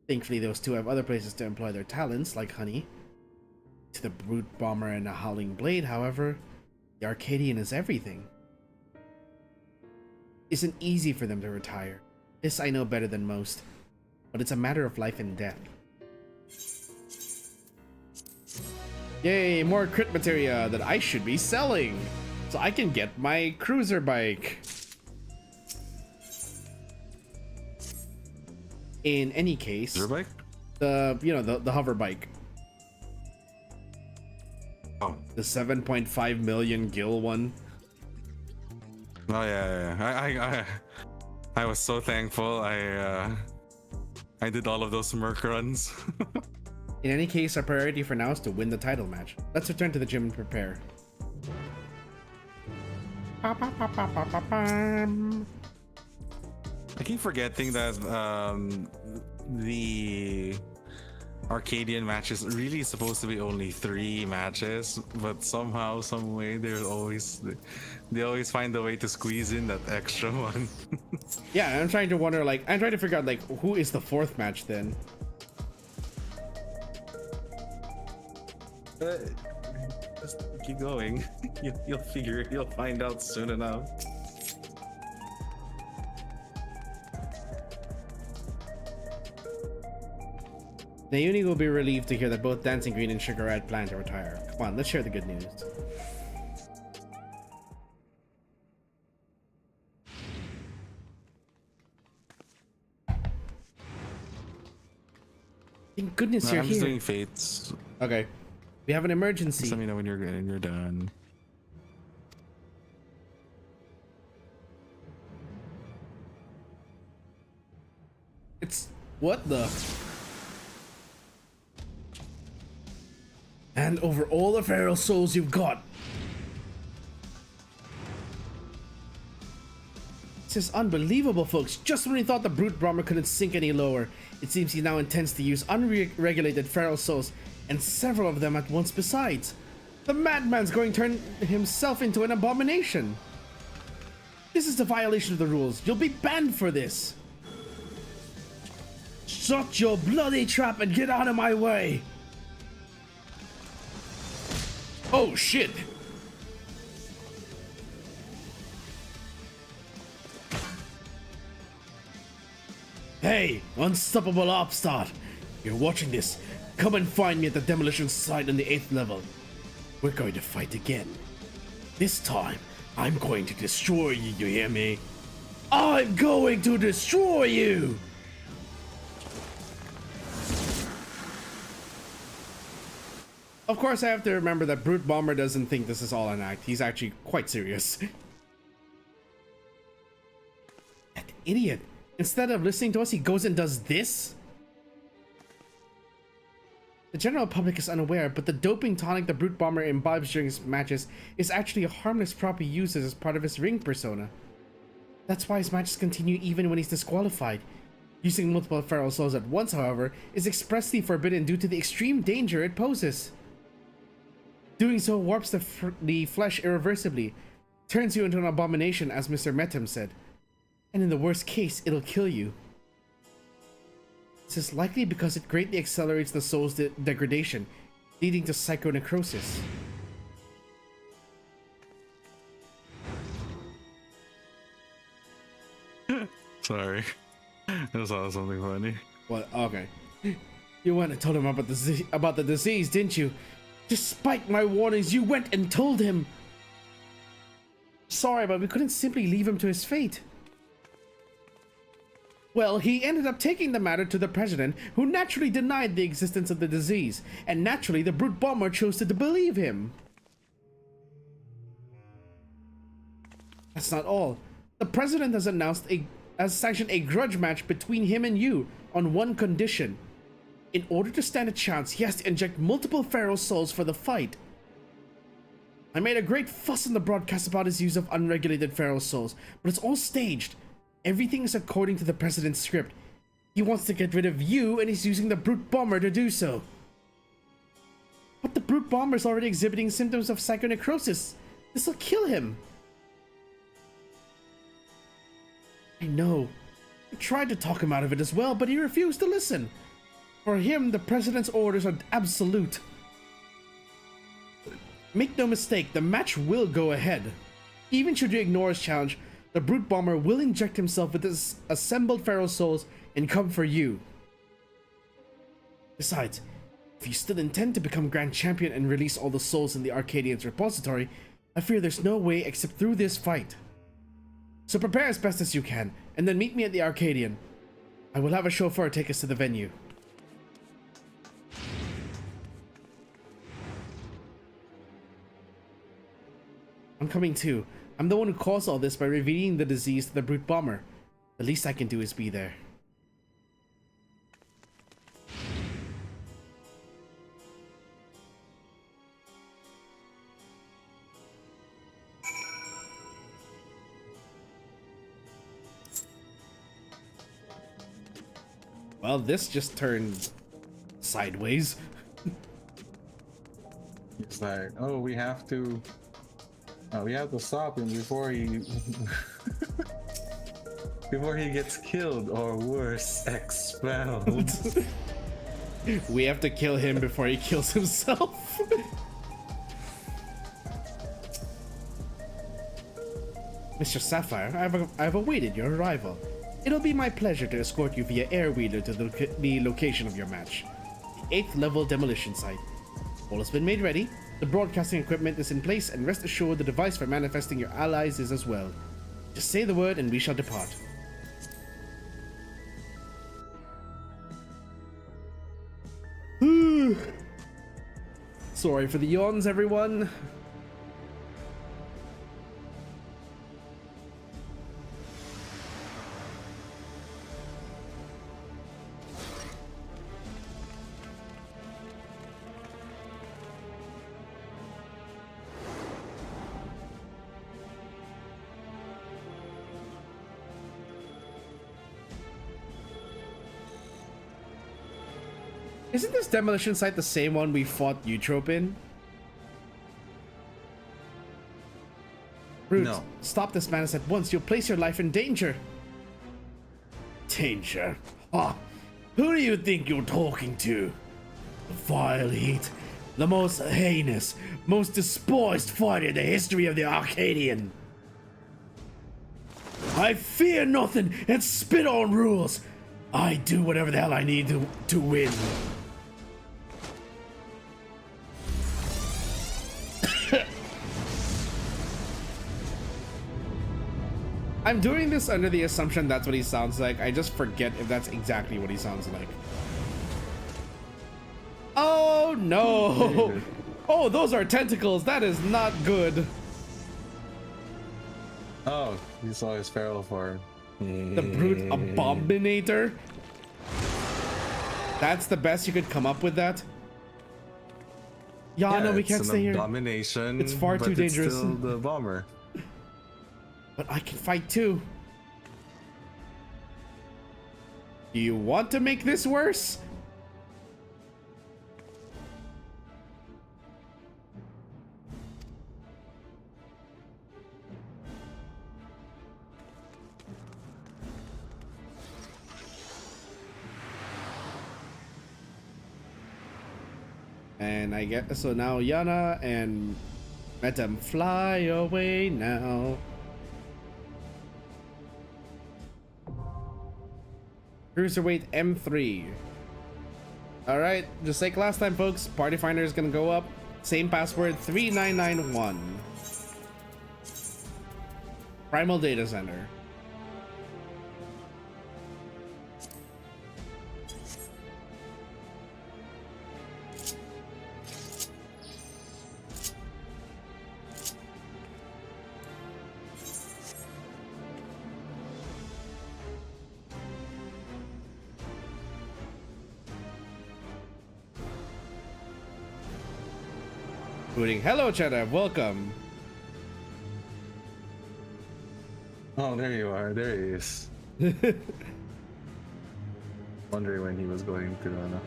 Thankfully, those two have other places to employ their talents, like Honey. To the Brute Bomber and the Howling Blade, however, the Arcadion is everything. It isn't easy for them to retire. This I know better than most, but it's a matter of life and death. Yay, more crit materia that I should be selling, so I can get my cruiser bike. In any case, Your bike? the hover bike. Oh. The 7.5 million gil one. Oh yeah. I was so thankful. I did all of those Merc runs. In any case, our priority for now is to win the title match. Let's return to the gym and prepare. I keep forgetting that the Arcadion match is really supposed to be only 3 matches, but somehow, some way, they always find a way to squeeze in that extra one. Yeah, I'm trying to wonder, like, I'm trying to figure out, like, who is the 4th match then? Just keep going. You'll figure it. You'll find out soon enough. Naomi will be relieved to hear that both Dancing Green and Sugar Red plan to retire. Come on, let's share the good news. Thank goodness No, you're I'm here. just doing fates. Okay. We have an emergency. Just let me know when you're good and you're done. It's what the? And over all the feral souls you've got. This is unbelievable, folks. Just when we thought the brute bomber couldn't sink any lower, it seems he now intends to use unregulated feral souls, and several of them at once besides. The madman's going to turn himself into an abomination. This is a violation of the rules. You'll be banned for this. Shut your bloody trap and get out of my way. Oh shit. Hey, unstoppable upstart. You're watching this. Come and find me at the demolition site on the 8th level. We're going to fight again. This time, I'm going to destroy you, you hear me? I'm going to destroy you! Of course, I have to remember that Brute Bomber doesn't think this is all an act. He's actually quite serious. That idiot. Instead of listening to us, he goes and does this? The general public is unaware, but the doping tonic the Brute Bomber imbibes during his matches is actually a harmless prop he uses as part of his ring persona. That's why his matches continue even when he's disqualified. Using multiple feral souls at once, however, is expressly forbidden due to the extreme danger it poses. Doing so warps the flesh irreversibly, turns you into an abomination, as Mr. Metem said. And in the worst case, it'll kill you. This is likely because it greatly accelerates the soul's degradation, leading to psychonecrosis. Sorry. I saw something funny. What? Okay. You went and told him about the disease, didn't you? Despite my warnings, you went and told him. Sorry, but we couldn't simply leave him to his fate. Well, he ended up taking the matter to the president, who naturally denied the existence of the disease, and naturally the Brute Bomber chose to believe him. That's not all. The president has sanctioned a grudge match between him and you on one condition. In order to stand a chance, he has to inject multiple feral souls for the fight. I made a great fuss on the broadcast about his use of unregulated feral souls, but it's all staged. Everything is according to the president's script. He wants to get rid of you, and he's using the Brute Bomber to do so. But the Brute Bomber is already exhibiting symptoms of psychonecrosis. This will kill him. I know. I tried to talk him out of it as well, but he refused to listen. For him, the president's orders are absolute. Make no mistake, the match will go ahead. Even should you ignore his challenge, the Brute Bomber will inject himself with his assembled feral souls and come for you. Besides, if you still intend to become Grand Champion and release all the souls in the Arcadian's repository, I fear there's no way except through this fight. So prepare as best as you can, and then meet me at the Arcadian. I will have a chauffeur take us to the venue. I'm coming too. I'm the one who caused all this by revealing the disease to the Brute Bomber. The least I can do is be there. Well, this just turned sideways. It's like, oh, we have to stop him before he before he gets killed, or worse, expelled. We have to kill him before he kills himself. Mr. Sapphire, I've awaited your arrival. It'll be my pleasure to escort you via air wheeler to the location of your match. The 8th level demolition site. All has been made ready. The broadcasting equipment is in place, and rest assured the device for manifesting your allies is as well. Just say the word and we shall depart. Sorry for the yawns, everyone. Isn't this demolition site the same one we fought Eutrope in? Brute, No. stop this madness at once. You'll place your life in danger. Danger? Ah, who do you think you're talking to? The vile heat. The most heinous, most despised fighter in the history of the Arcadion. I fear nothing and spit on rules. I do whatever the hell I need to win. I'm doing this under the assumption that's what he sounds like. I just forget if that's exactly what he sounds like. Oh no! Oh, those are tentacles. That is not good. Oh, you saw his feral form. The brute abominator. That's the best you could come up with that. Yeah, no, we can't stay here. Domination. It's far too dangerous. Still the bomber. But I can fight too. Do you want to make this worse? And I get so now Yana and let them fly away now. Cruiserweight M3. Alright, just like last time, folks, Party Finder is gonna go up. Same password, 3991. Primal Data Center. Hello, Cheddar. Welcome. Oh, there you are. There he is. Wondering when he was going to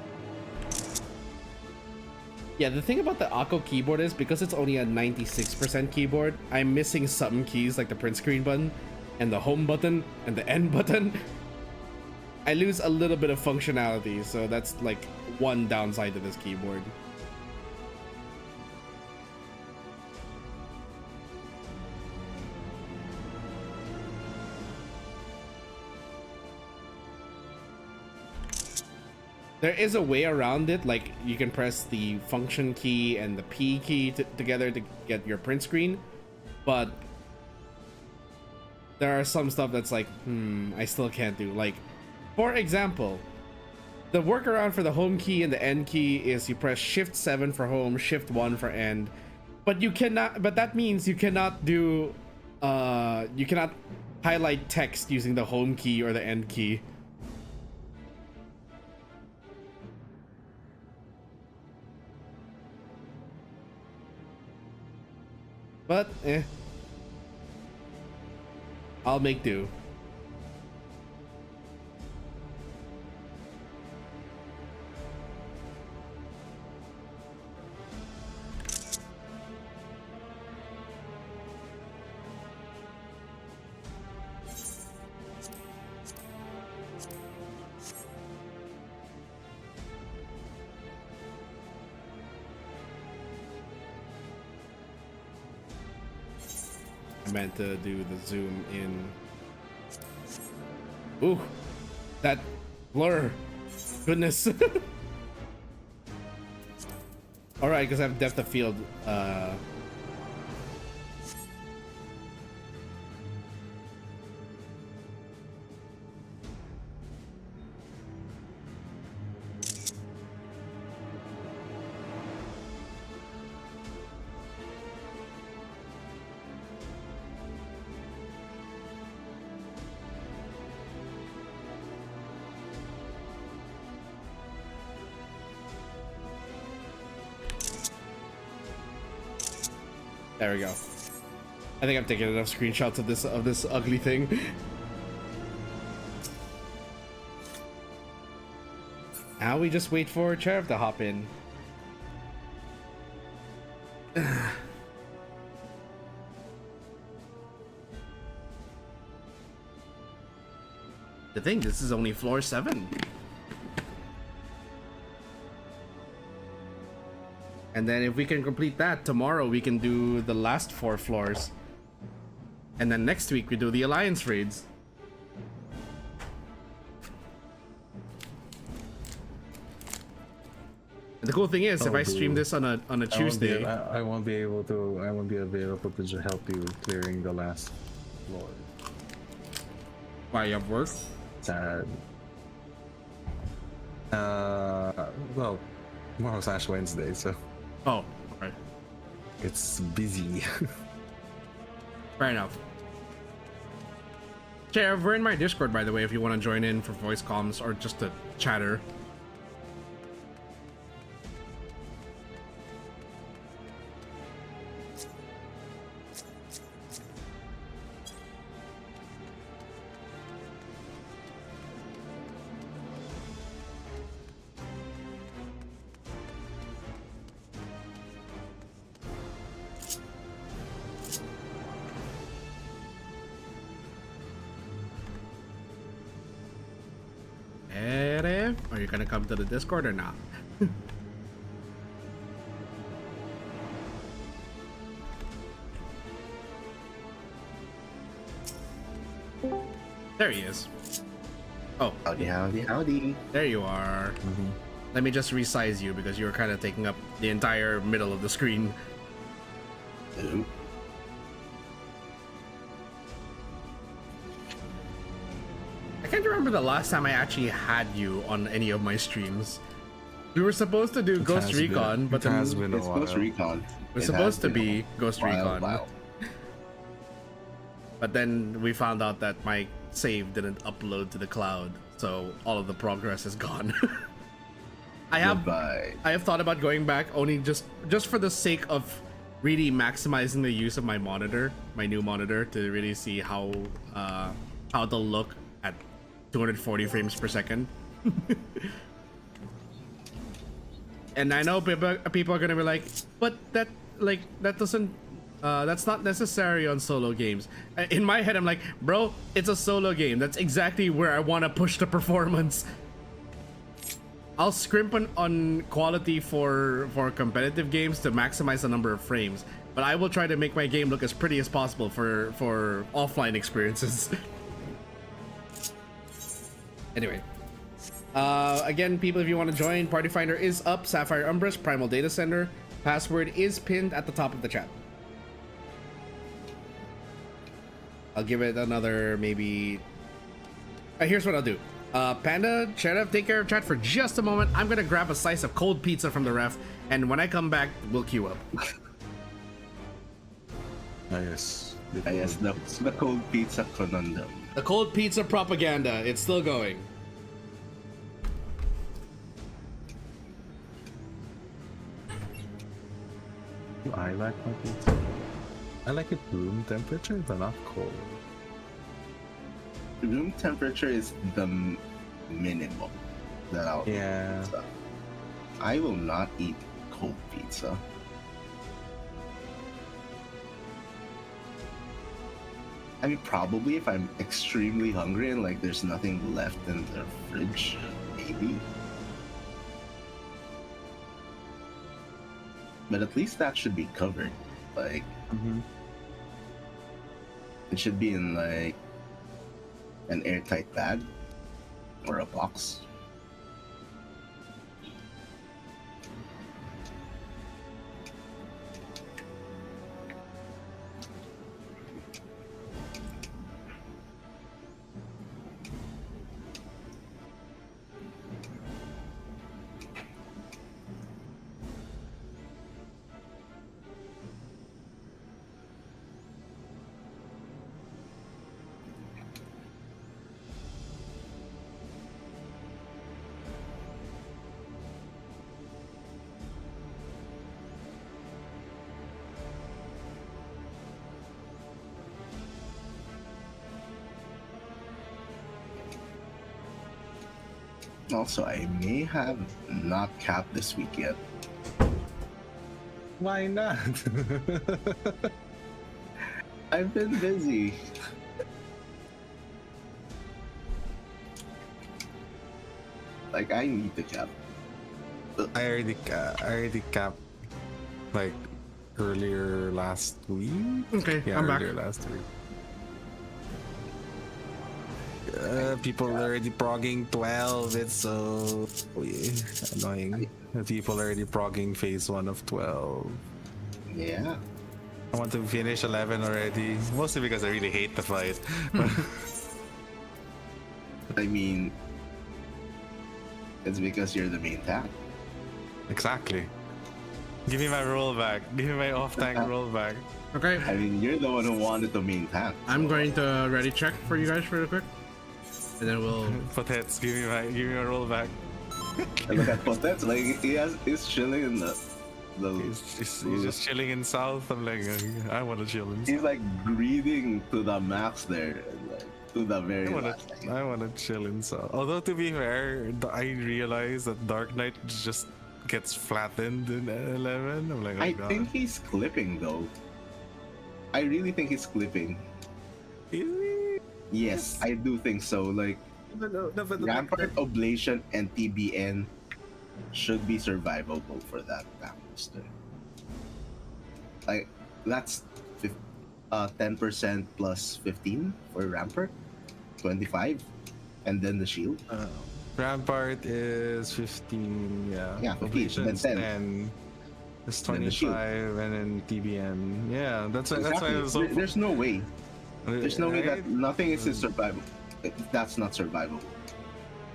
Yeah, the thing about the Akko keyboard is because it's only a 96% keyboard, I'm missing some keys like the print screen button and the home button and the end button. I lose a little bit of functionality, so that's like one downside to this keyboard. There is a way around it, like you can press the function key and the P key together to get your print screen, but there are some stuff that's like, I still can't do. Like, for example, the workaround for the home key and the end key is you press Shift 7 for home, Shift 1 for end, but you cannot. But that means you cannot do, you cannot highlight text using the home key or the end key. But, I'll make do. I meant to do the zoom in. Ooh, that blur. Goodness. All right, because I have depth of field. There we go. I think I've taken enough screenshots of this ugly thing. Now we just wait for Cherub to hop in. The thing, this is only floor 7. And then if we can complete that, tomorrow we can do the last 4 floors. And then next week we do the Alliance raids. And the cool thing is, if I stream this on a Tuesday, I won't be able to. I won't be available to help you clearing the last floor. why you have work? Sad. Well, tomorrow's Ash Wednesday, so Oh, alright. it's busy. Fair enough. Cherub, we're in my Discord, by the way, if you want to join in for voice comms or just to chatter. Are you gonna come to the Discord or not? There he is. Oh, Howdy, howdy, howdy. there you are. Let me just resize you because you were kind of taking up the entire middle of the screen. Ooh. I can't remember the last time I actually had you on any of my streams. We were supposed to do Ghost has been- Recon, but it has then been a It's while. Ghost Recon. we're It supposed to has been be a Ghost while, Recon. while. But then we found out that my save didn't upload to the cloud, so all of the progress is gone. I Goodbye. have thought about going back only just for the sake of really maximizing the use of my monitor, my new monitor, to really see how to look at 240 frames per second. And I know people are gonna be like, but that doesn't that's not necessary on solo games. In my head, I'm like, bro, it's a solo game. That's exactly where I want to push the performance. I'll scrimp on quality for competitive games to maximize the number of frames, but I will try to make my game look as pretty as possible for offline experiences. Anyway, again, people, if you want to join, Party Finder is up. Sapphire Umbrus, Primal Data Center. Password is pinned at the top of the chat. I'll give it another maybe. Here's what I'll do. Panda, Sheriff, take care of chat for just a moment. I'm gonna grab a slice of cold pizza from the ref, and when I come back, we'll queue up. Yes. Yes, the cold pizza conundrum. The cold pizza propaganda, it's still going. I like my pizza. I like it room temperature, but not cold. Room temperature is the minimum that I'll eat Yeah. pizza. I will not eat cold pizza. I mean, probably if I'm extremely hungry and like there's nothing left in the fridge, maybe. But at least that should be covered. Like, It should be in like an airtight bag or a box. Also, I may have not capped this week yet. Why not? I've been busy. Like, I need to cap. I already capped like earlier last week. Okay, Yeah, I'm back. earlier last week. People already progging 12. It's so annoying. People already progging phase 1 of 12. Yeah. I want to finish 11 already. Mostly because I really hate the fight. I mean, it's because you're the main tank. Exactly. Give me my rollback. Give me my off-tank rollback. Okay, I mean, you're the one who wanted the main tank. I'm going to ready check for you guys real quick, and then we'll. Potets, give me my rollback. And look at Potets, like he's chilling in the He's just chilling in south. I'm like, I want to chill in south. he's like breathing to the max there, and like to the very last second. I want to chill in south. Although to be fair, I realize that Dark Knight just gets flattened in 11. I'm like, oh I god. think he's clipping though. I really think he's clipping. Is he? Yes, I do think so. Like But Rampart, Oblation, and TBN should be survivable for that tank booster. Like that's 10% plus 15 for Rampart, 25, and then the shield. Rampart is 15, yeah. Yeah, 15, Oblation's then 10. It's Then the shield. 25, and then TBN. Yeah, that's why Exactly. I was so... There's no way. There's no way that Right? nothing is survivable. That's not survivable.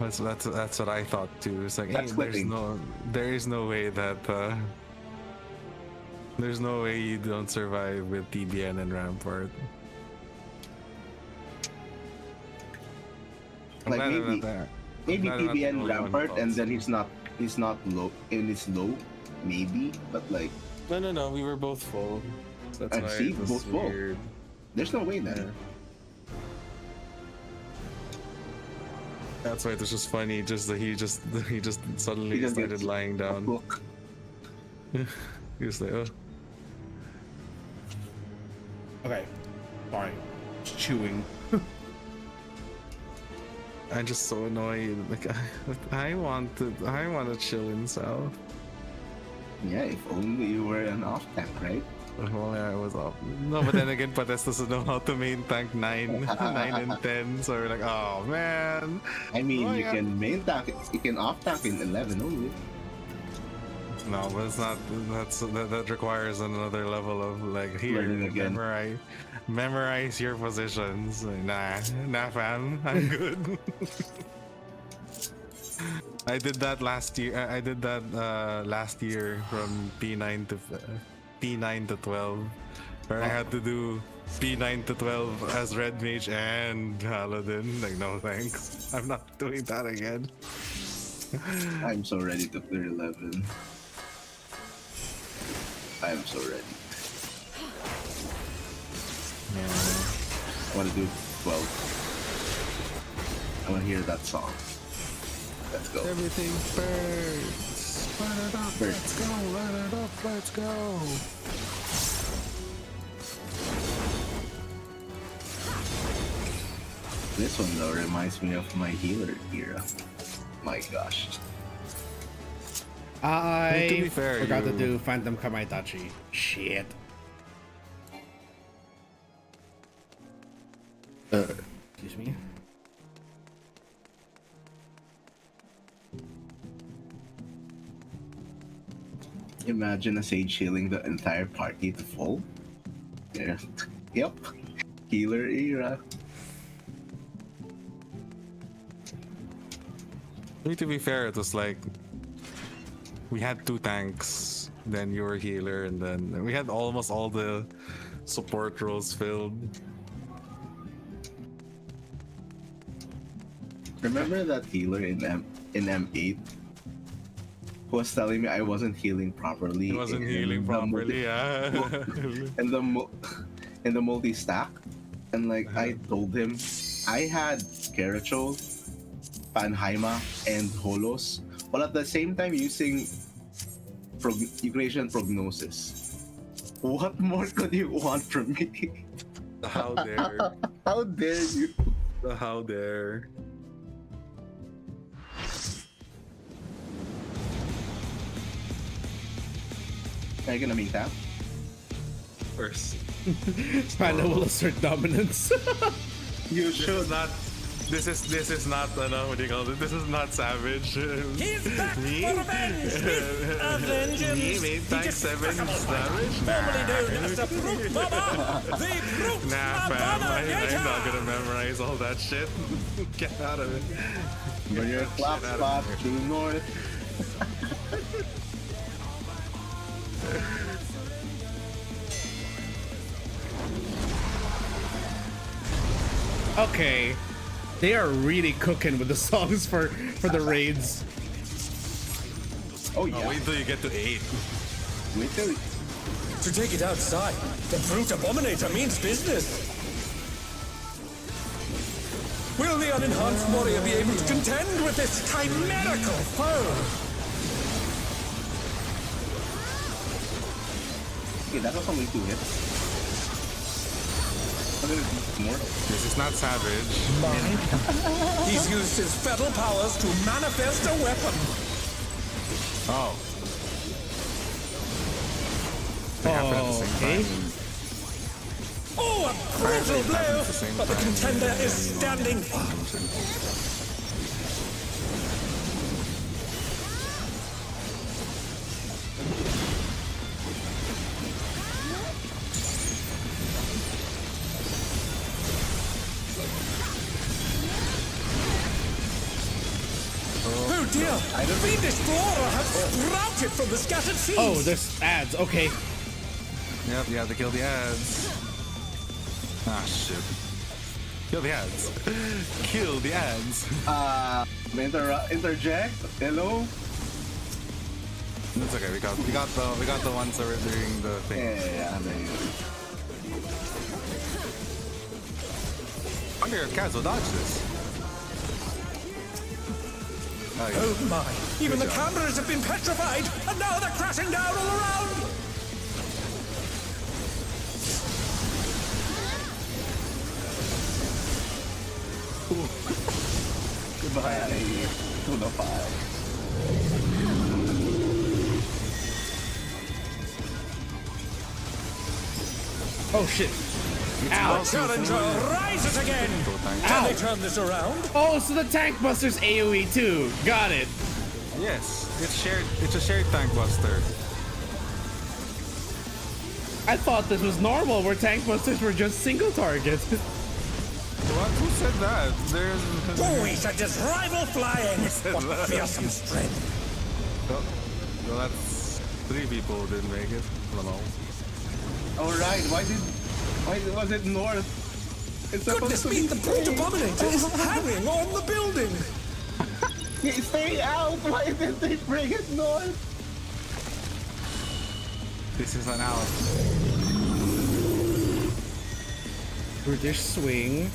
That's what I thought too. It's like, hey, That's flipping. there is no way that there's no way you don't survive with TBN and Rampart. I'm Like glad I'm maybe not there. maybe I'm glad I'm not the TBN only one Rampart, who and thought then he's not low, and it's low, maybe. But like, so. No, we were both full. That's I why see, it was both full. weird. there's no way then. That's why it was just funny. Just that he just suddenly He just started gets lying down. Look, He was like, oh. Okay, sorry, just chewing. I'm just so annoyed. Like I want to chill in south. yeah, if only you were an off tank, right? Well, yeah, I was off. No, but then again, Pates doesn't know how to main tank 9 and 10. So we're like, oh man. I mean, Oh, you yeah. can main tank, you can off tank in 11 only. No, but it's not. That requires another level of like here. Learning again. Memorize your positions. Nah, fam. I'm good. I did that last year. I did that last year from P9 to 12, where I had to do P9 to 12 as Red Mage and Paladin. Like, no thanks. I'm not doing that again. I'm so ready to clear 11. I'm so ready. I want to do 12. I want to hear that song. Let's go. Everything burns. Burn it up. Burn. Let's go. Burn it up. Let's go. This one though reminds me of my healer era. My gosh. I To be fair, forgot to you- do Phantom Kamaitachi. Shit. Excuse me. Imagine a sage healing the entire party to full. Yeah. Yep. Healer era. I mean, to be fair, it was like we had 2 tanks, then you were healer, and then we had almost all the support roles filled. Remember that healer in M8 who was telling me I wasn't healing properly? It wasn't in healing the properly, in the in the multi-stack, and like I told him I had Kerachol, Panheima, and Holos, while at the same time using Equation Prognosis. What more could you want from me? How dare? How dare you? How dare? Are you gonna make that? First, Panda will assert dominance. You this should. is not. This is not. What do you call it? This is not savage. He's back Me? for revenge with a vengeance. Me made He tank just 7 struck him all damage? formerly known as the Brute Baba. The Brute Nah, fam. Baba I'm not gonna memorize all that shit. Get out of it. When you're flop Shit out spot of to north. Okay, they are really cooking with the songs for the raids. Oh yeah. Oh, wait till you get to 8. Wait till To take it outside, the Brute Abominator means business. Will the unenhanced warrior be able to contend with this chimerical foe? okay, that was only 2 hits. I'm gonna do more. This is not savage. He's used his fatal powers to manifest a weapon. Oh. They happen at the same Okay. time. Oh, a brutal Apparently it blow! happens the same But the time. contender is standing. Oh dear! Fiend Explorer has sprouted from the scattered seeds! Oh, there's ads. Okay. Yep, you have to kill the ads. Ah, shit. Kill the ads. Kill the ads. Interject. Hello. It's okay. We got the ones that were doing the thing. Yeah. There you go. I wonder if Kaz will dodge this. Oh, yeah. Oh my! Even the Good job. cameras have been petrified, and now they're crashing down all around! Goodbye. To the fire. Oh shit. Ow. Challenger rises again! Can they turn this around? Oh, so the tank buster's AoE too. Got it. Yes, it's shared. It's a shared tank buster. I thought this was normal, where tank busters were just single target. What? Who said that? There's. Boys at his rival flying! What fearsome strength! Well, that's 3 people who didn't make it. I don't know. All right. Why was it north? It's Goodness supposed to me, be the Brute Abominator is hanging on the building! Stay out. Why did they bring it north? This is an out. British swing.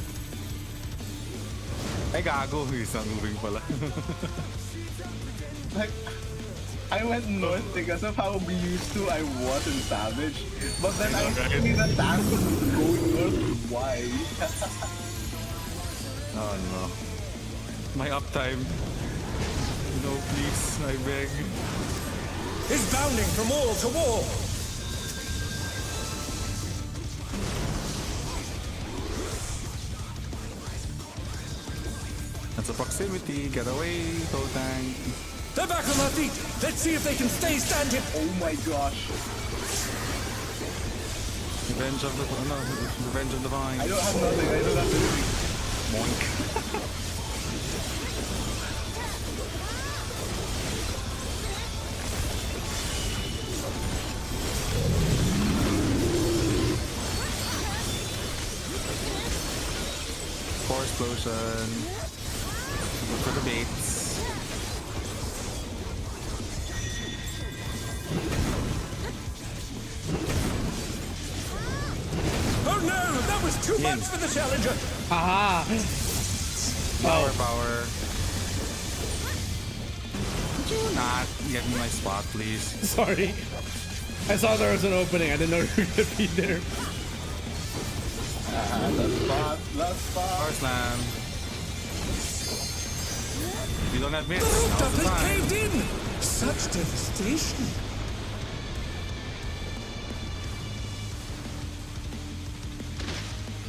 Ay, gago. Isang moving pala. Like, I went north because of how used to I was in Savage, but then I see the tank was going north. Why? Oh no. My uptime. No, please. I beg. Is bounding from wall to wall! That's a proximity. Get away, toe tank. They're back on their feet. Let's see if they can stay standing. Oh my gosh. Revenge of the Revenge of the Vine. I don't have nothing. I don't have anything. Moink. Core explosion. Look for the baits. Oh no, that was too much for the challenger. Aha! Power. Could you not get me my spot, please? Sorry. I saw there was an opening. I didn't know you were gonna be there. Last spot. Power slam. If you don't admit, The roof now's duct the has time. caved in. Such devastation.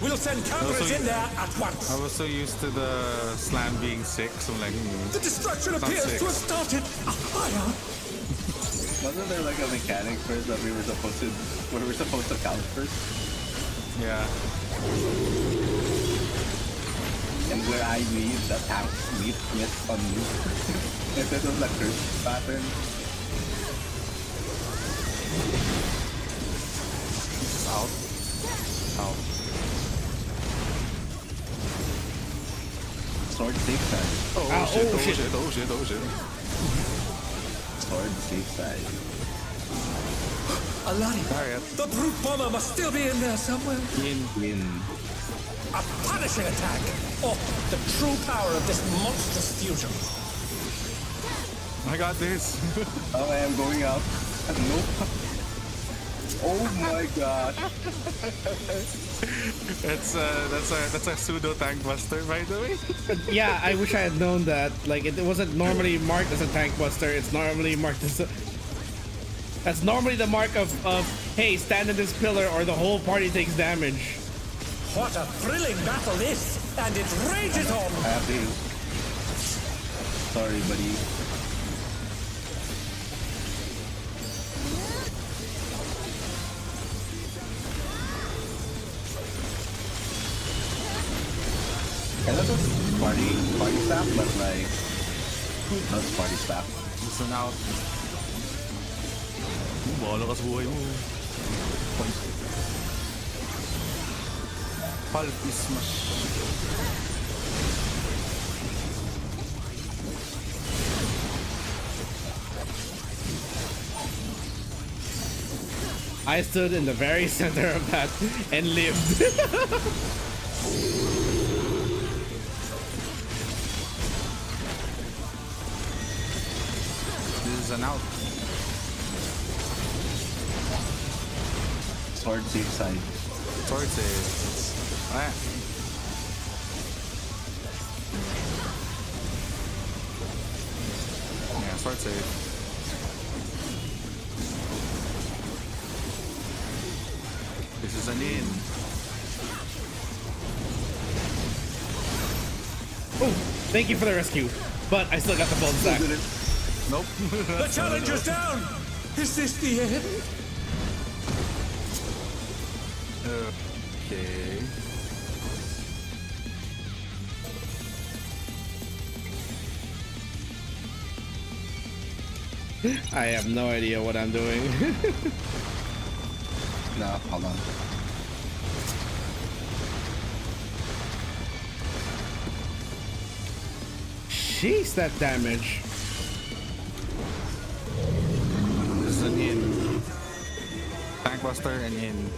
We'll send cameras Also, in there at once. I was so used to the slam being 6, I'm like, The destruction It's not appears six. to have started a fire. Wasn't there like a mechanic first that we were supposed to count first? yeah. And where I leave, the tank leave hits on me. Instead of the curse pattern. Out. Sword safe side. Oh, Ah, shit, oh, oh shit. shit, oh shit, oh shit. Sword safe side. Alani, Alright. the brute bomber must still be in there somewhere. Win. A punishing attack. Oh, the true power of this monstrous fusion. I got this. Oh, I am going out. Nope. Oh my gosh. that's a pseudo tank buster, by the way. Yeah, I wish I had known that. Like, it wasn't normally marked as a tank buster. It's normally marked as a... That's normally the mark of hey, stand in this pillar or the whole party takes damage. What a thrilling battle this, and it rages on. I have to. Sorry, buddy. And that's a party staff, but like, that's party staff. Listen out. Bahala ka sa buhay mo. Pulpy smash. I stood in the very center of that and lived. This is an out. Sword safe side. Sword save. Ah. Yeah, sword save. This is an in. Oh, thank you for the rescue. But I still got the bold stack. Nope. The challenger's down. Is this the end? Okay. I have no idea what I'm doing. No, hold on. Jeez, that damage. This is an in. Tank buster and in.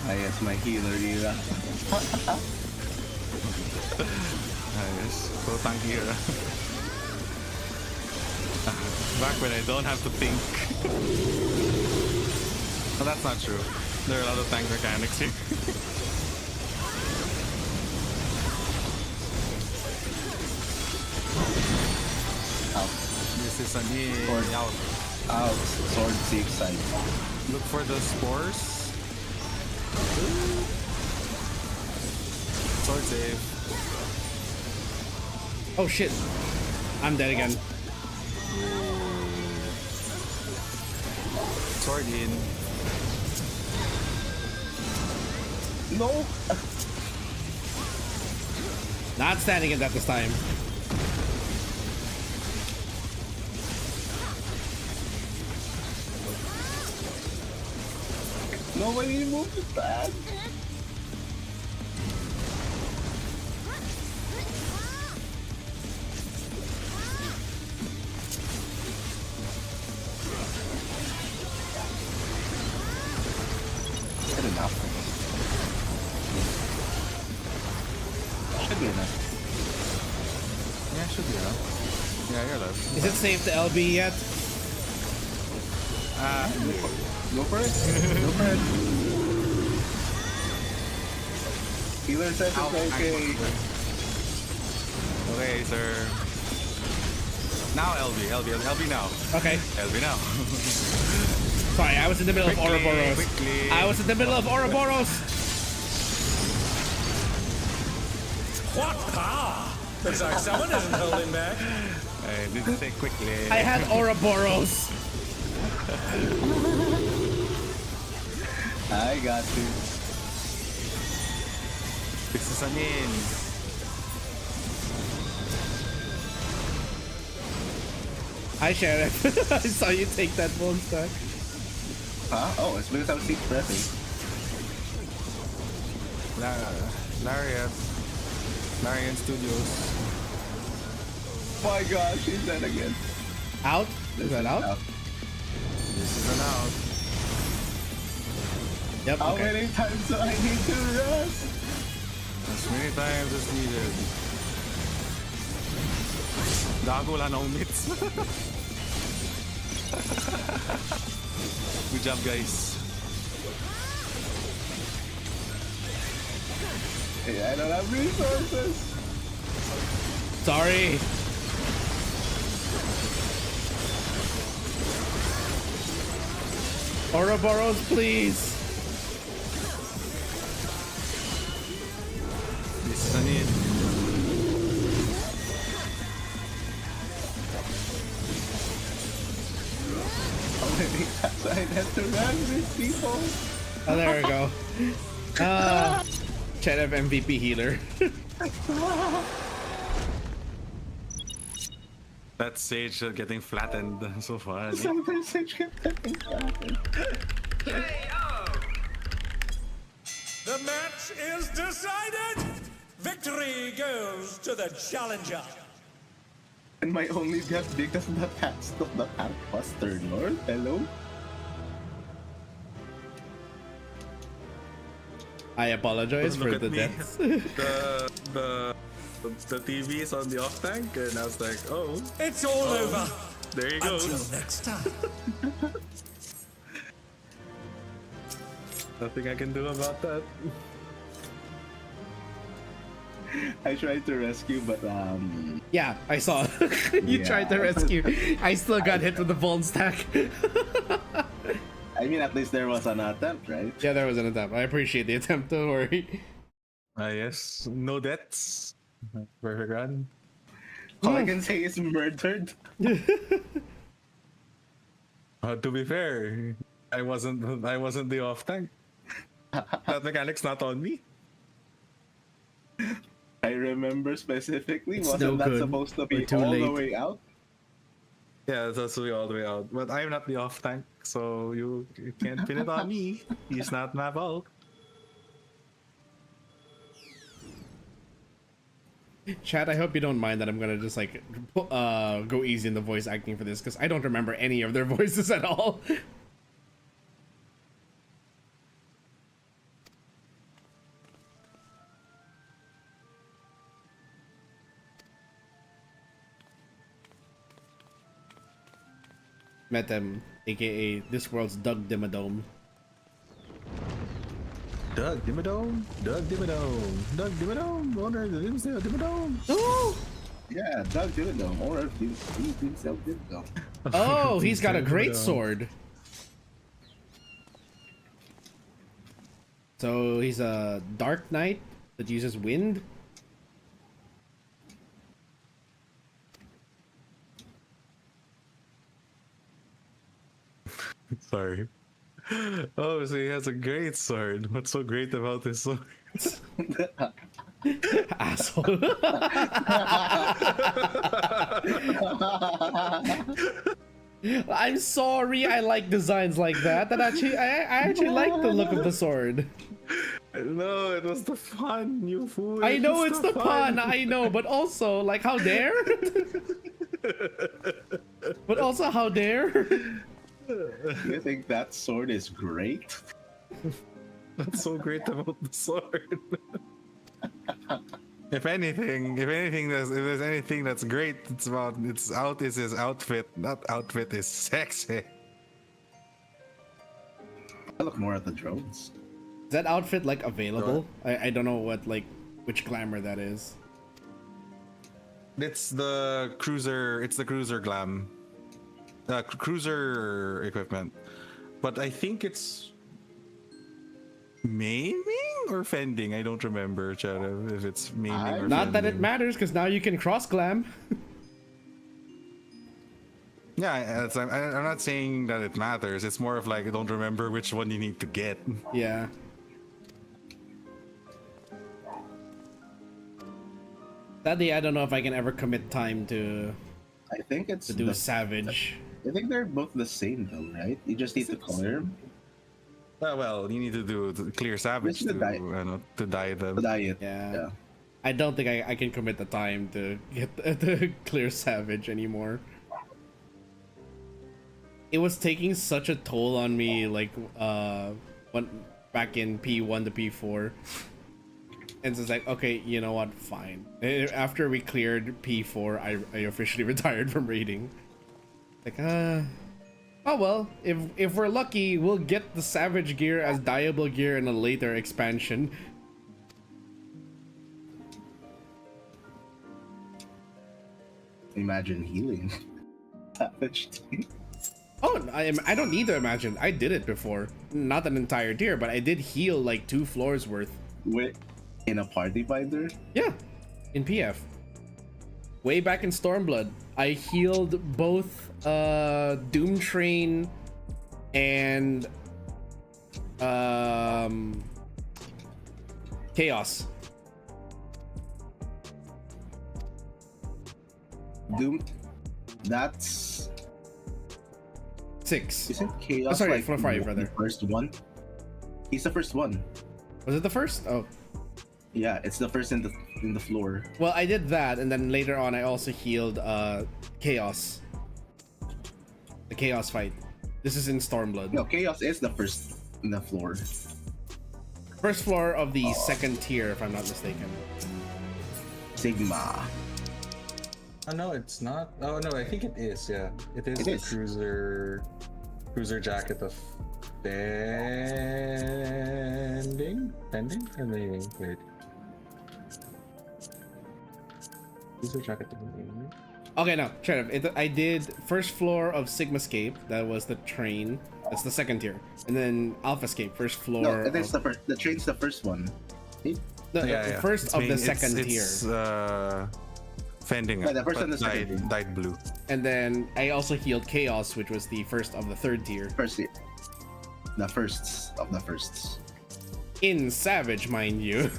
I guess my healer era. Yes, so tank era. Back when I don't have to think. Well, that's not true. There are a lot of tank mechanics here. Out. This is an in. Or out. Out. Sword safe side. Look for the spores. Sword save. Oh shit. I'm dead again. Sword in. No. Not standing in that this time. Nobody moved that. Good enough. Should be enough. Yeah, should be enough. Yeah, you're alive. Is it safe to LB yet? Go for it. Go for it. Healer says it's okay. Okay, sir. Now LB now. Okay. LB now. Sorry, I was in the middle of Ouroboros. Quickly. I was in the middle of Ouroboros. What power! Looks like someone isn't holding back. I didn't say quickly. I had Ouroboros. I got you. This is an in. Hi, Sheriff. I saw you take that bone stack. Huh? Oh, it's because I was deep pressing. Larian Studios. My gosh, he's dead again. Out? Is that out? This is an out. Yep. How Okay. many times do I need to rest? As many times as needed. Gago, wala na akong mitts. Good job, guys. Hey, I don't have resources. Sorry. Ouroboros, please. This is an in. How many times I have to run these people? Oh, there we go. Sheriff MVP healer. That sage getting flattened so far. Sometimes I get fucking flattened. The match is decided! Victory goes to the challenger! And my only death because the tax of the Pathbuster, Lord. Hello? I apologize for Look the at me. deaths. The TV is on the off tank, and I was like, oh, It's all over! there you go. Until next time. Nothing I can do about that. I tried to rescue, but Yeah, I saw. You tried to Yeah. rescue. I still got hit with the Vuln stack. I mean, at least there was an attempt, right? Yeah, there was an attempt. I appreciate the attempt, don't worry. Yes, no deaths. Perfect run. All I can say is murdered. To be fair, I wasn't the off tank. That mechanic's not on me. I remember specifically, It's wasn't no that good. supposed to We're be too all the late. way out? Yeah, it's supposed to be all the way out. But I'm not the off tank, so you can't pin it on me. He's not my fault. Chad, I hope you don't mind that I'm gonna just like go easy in the voice acting for this because I don't remember any of their voices at all. Met them, aka this world's Doug Dimmadome. Doug Dimmadome? Doug Dimmadome? Doug Dimmadome? Owner of the Dimmadome? Oh, Yeah, Doug did know. Or if he himself did know. oh, he's got a great sword. So he's a dark knight that uses wind. Sorry. Oh, so he has a great sword. What's so great about this sword? Asshole. I'm sorry. I like designs like that. That actually, I actually like the look of the sword. No, it was the fun, you fool. I know it's the pun. I know, but also like how dare? But also how dare? You think that sword is great? That's so great about the sword. If there's anything that's great, it's his outfit. That outfit is sexy. I look more at the drones. Is that outfit like available? I don't know what which glamour that is. It's the cruiser. It's the cruiser glam. Cruiser equipment, but I think it's maiming or fending. I don't remember, Chad, if it's maiming or Not that it fending. matters, because now you can cross glam. Yeah, I'm not saying that it matters. It's more of like I don't remember which one you need to get. Yeah. Sadly, I don't know if I can ever commit time to I think it's do savage. I think they're both the same though, right? You just need to color them. Well, you need to do the clear savage Just the dye. to dye them. The diet. Yeah. I don't think I can commit the time to get the clear savage anymore. It was taking such a toll on me, like back in P1 to P4. And so it's like, okay, you know what? Fine. After we cleared P4, I officially retired from raiding. Like, oh well, if we're lucky, we'll get the savage gear as dyeable gear in a later expansion. Imagine healing. Savage thing. Oh, I don't need to imagine. I did it before. Not an entire tier, but I did heal like 2 floors worth. With in a party binder. Yeah, in PF. Way back in Stormblood, I healed both Doomtrain and Chaos. Doom. That's 6. isn't Chaos. Oh, sorry, like for 5 the rather. first one. He's the first one. Was it the first? Oh. Yeah, it's the first in the floor. Well, I did that, and then later on I also healed Chaos. The Chaos fight. This is in Stormblood. No, Chaos is the first in the floor. First floor of the second tier, if I'm not mistaken. Sigma. Oh no, it's not. Oh no, I think it is. Yeah, it is It the is. cruiser jacket of fending. Wait. Cruiser jacket of fending. Okay, no, shut up. I did first floor of Sigmascape. That was the train. That's the second tier. And then Alphascape, first floor. No, it is of, the first. The train's the first one. the first of the second tier. It's fending. Yeah, the first but and the second. dyed blue. And then I also healed Chaos, which was the first of the third tier. First tier. The firsts of the firsts. In Savage, mind you.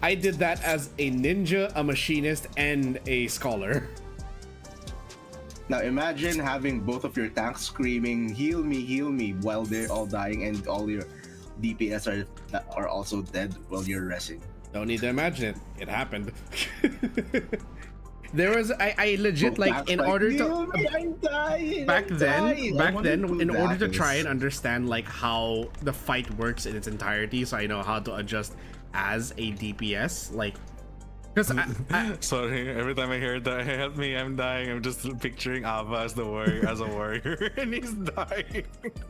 I did that as a ninja, a machinist, and a scholar. Now imagine having both of your tanks screaming heal me," while they're all dying and all your DPS are also dead while you're resting. Don't need to imagine it. It happened. There was I legit like in order "Heal to me, I'm dying, back I'm then dying." I back wanted then to do in order to that. try and understand like how the fight works in its entirety, so I know how to adjust as a DPS, like because Sorry, every time I hear that, help me, I'm dying. I'm just picturing Ava as a warrior, and he's dying.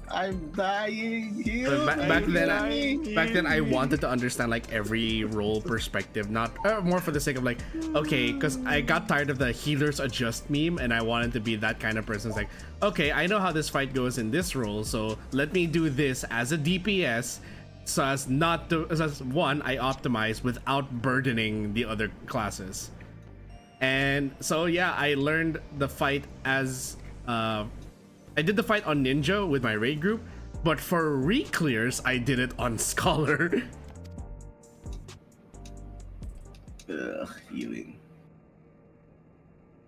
I'm dying. Heal back me, then I'm back then I dying. wanted to understand like every role perspective, not more for the sake of like, okay, because I got tired of the healers adjust meme and I wanted to be that kind of person. It's like, okay, I know how this fight goes in this role, so let me do this as a DPS so as not to, as one, I optimize without burdening the other classes. And so yeah, I learned the fight as I did the fight on Ninja with my raid group, but for re-clears I did it on Scholar. Healing.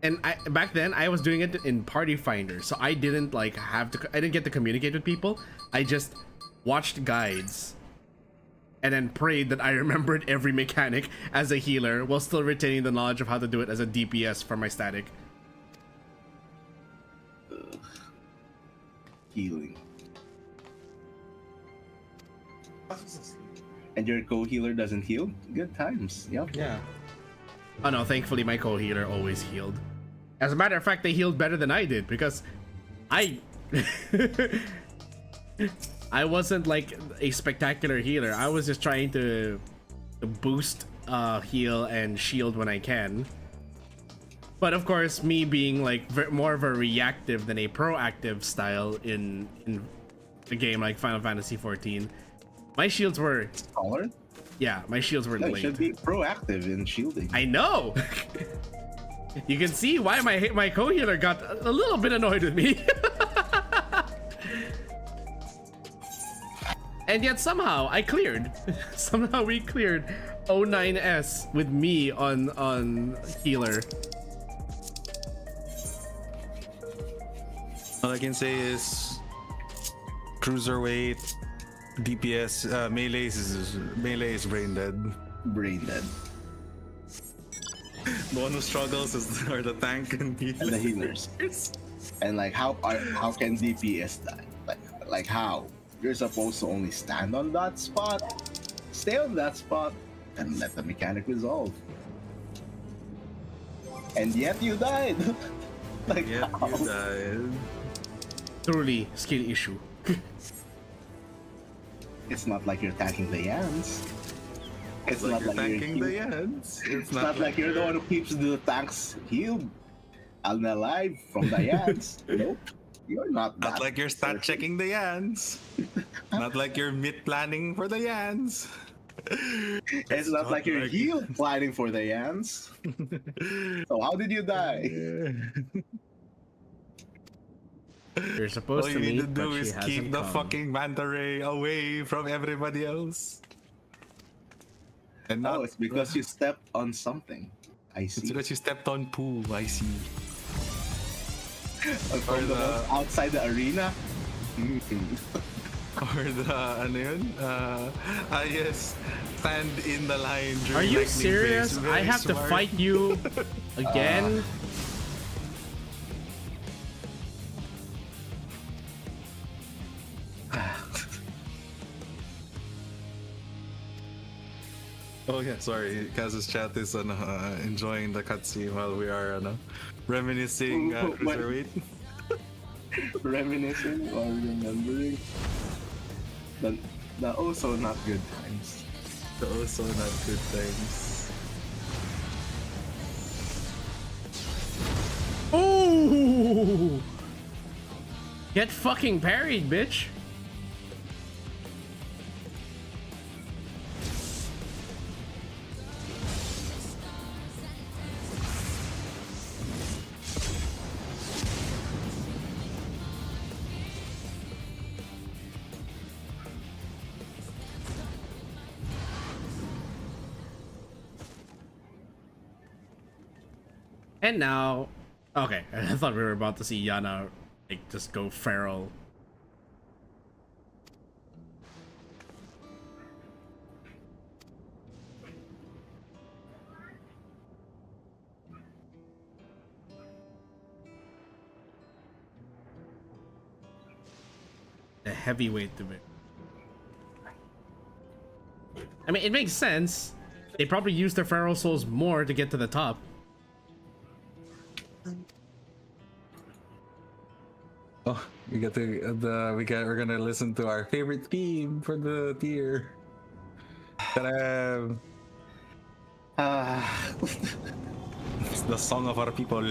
And back then I was doing it in Party Finder, so I didn't like I didn't get to communicate with people. I just watched guides and then prayed that I remembered every mechanic as a healer while still retaining the knowledge of how to do it as a DPS for my static. Healing. And your co-healer doesn't heal? Good times. Yep. Yeah. Oh no, thankfully my co-healer always healed. As a matter of fact, they healed better than I did because I I wasn't like a spectacular healer. I was just trying to boost heal and shield when I can. But of course, me being like more of a reactive than a proactive style in a game like Final Fantasy XIV, my shields were Scholar? yeah, my shields were No, you delayed. should be proactive in shielding. I know. You can see why my co-healer got a little bit annoyed with me. And yet somehow I cleared. Somehow we cleared 09S with me on healer. All I can say is cruiserweight, DPS, melee is brain dead. Brain dead. The one who struggles are the tank and And the healers. And like how can DPS die? Like how? You're supposed to only stand on that spot, stay on that spot, and let the mechanic resolve. And yet you died. Like Yep, how? you died. Truly skill issue. It's not like you're tanking the Yans. It's Like not you're like tanking you're the ends. It's not like you're the one who keeps the tanks healed and alive from the Yans. Nope. You're not that. Not like you're stat checking the Yans. Not like you're mid planning for the Yans. It's not like you're like- heal planning for the Yans. So how did you die? You're supposed All to you need to meet, do but she is hasn't keep the come. fucking manta ray away from everybody else. And not Oh, it's because you stepped on something. I it's see. because you stepped on poo. I see. From the the- outside the arena. Or the ano yun? Yes, stand in the line during Are you lightning serious? phase. I Very have to smart. fight you again? Oh yeah, sorry. Kaz's chat is enjoying the cutscene while we are reminiscing What? cruiserweight. Reminiscing or remembering the also not good times. Also not good times. Ooh! Get fucking parried, bitch. And now, okay, I thought we were about to see Yana like just go feral. The heavyweight division. I mean, it makes sense. They probably use their feral souls more to get to the top. Oh, we got we're gonna listen to our favorite theme for the tier. Ta-da! It's the song of our people.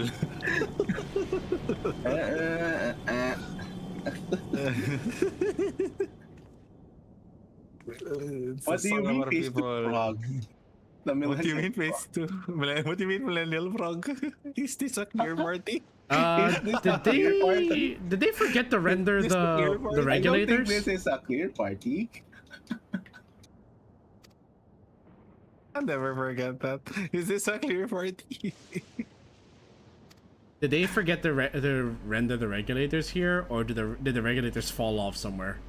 What do you mean phase 2 frog? The What do you millennial mean phase 2? What do you mean millennial frog? Is this a clear party? Did they forget to render This the clear the part? I don't I don't think regulators? this is a clear party. I'll never forget that. Is this a clear party? Did they forget to render the regulators here, or did the regulators fall off somewhere?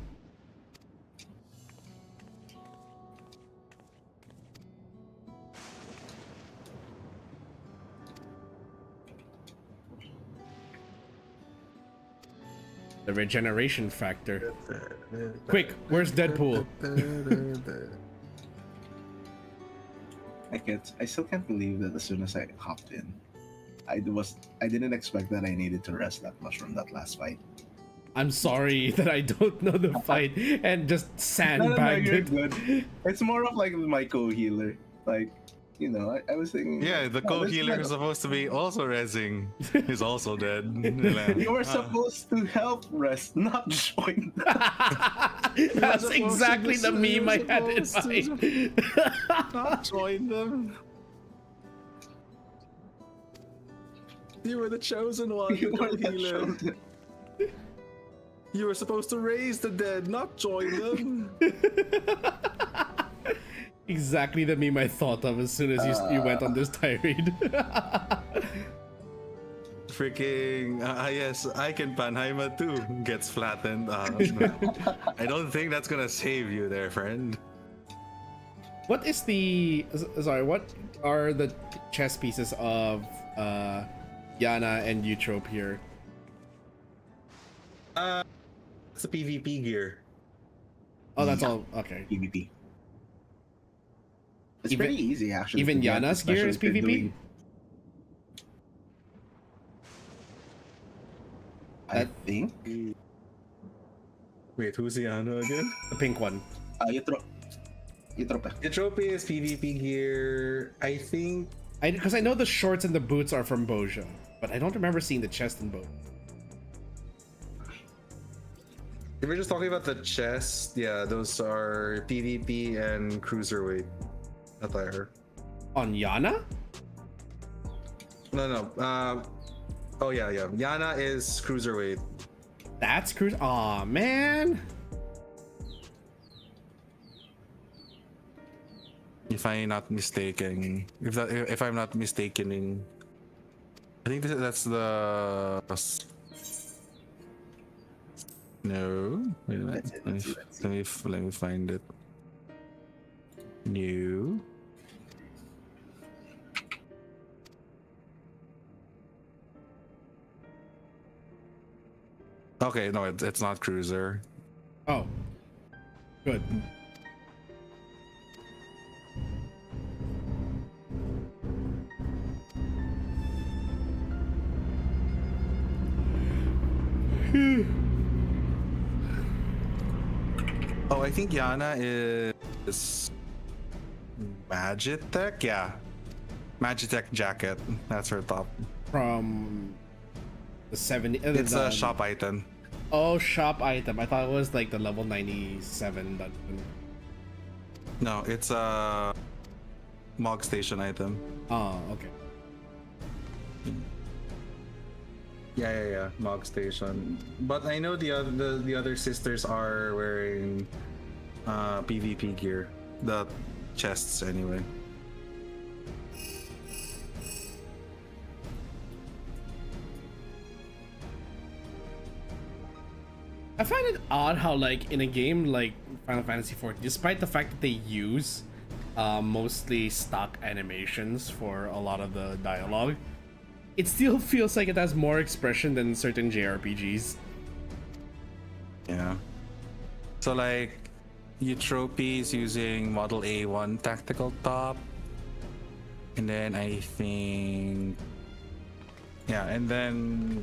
The regeneration factor. Quick, where's Deadpool? I still can't believe that as soon as I hopped in, I didn't expect that I needed to rest that much from that last fight. I'm sorry that I don't know the fight and just No, sandbagged you're it. good. It's more of like my co-healer. Like, you know, I was thinking. Yeah, the "Oh, this co-healer guy- is supposed to be also rezzing. He's also dead. You were supposed to help rest, not join. That's exactly the meme I had in mind. Not join them. You were the chosen one, You the were the co-healer. chosen- You were supposed to raise the dead, not join them. Exactly the meme I thought of as soon as you went on this tirade. Freaking yes, I can Panheima too. Gets flattened. I don't think that's gonna save you there, friend. What is the what are the chess pieces of Yana and Eutrope here? It's a PvP gear. Oh, that's all. Okay. PvP. It's Even- pretty easy actually. Even to get, Yana's gear especially is if you're PvP? doing- I That- think. Wait, who's Yana again? The pink one. Eutrope. Eutrope is PvP gear. I think. Because I know the shorts and the boots are from Boja, but I don't remember seeing the chest and boot. If we're just talking about the chest, yeah, those are PvP and cruiserweight attire. On Yana? No. Oh yeah. Yana is cruiserweight. That's cruise. Aw, man. If I'm not mistaken, if I'm not mistaken, I think that's the. No, wait a minute. Let me find it. New. Okay, no, it's not cruiser. Oh. Good. Oh, I think Yana is Magitech. Yeah, Magitech jacket. That's her top. From the 70. It's a shop item. Oh, shop item. I thought it was like the level 97 dungeon. No, it's a Mog Station item. Oh, okay. Yeah. Mog Station. But I know the other sisters are wearing PvP gear. The chests anyway. I find it odd how, like, in a game like Final Fantasy XIV, despite the fact that they use mostly stock animations for a lot of the dialogue, it still feels like it has more expression than certain JRPGs. Yeah. So like, Eutrope is using Model A1 tactical top, and then I think, yeah, and then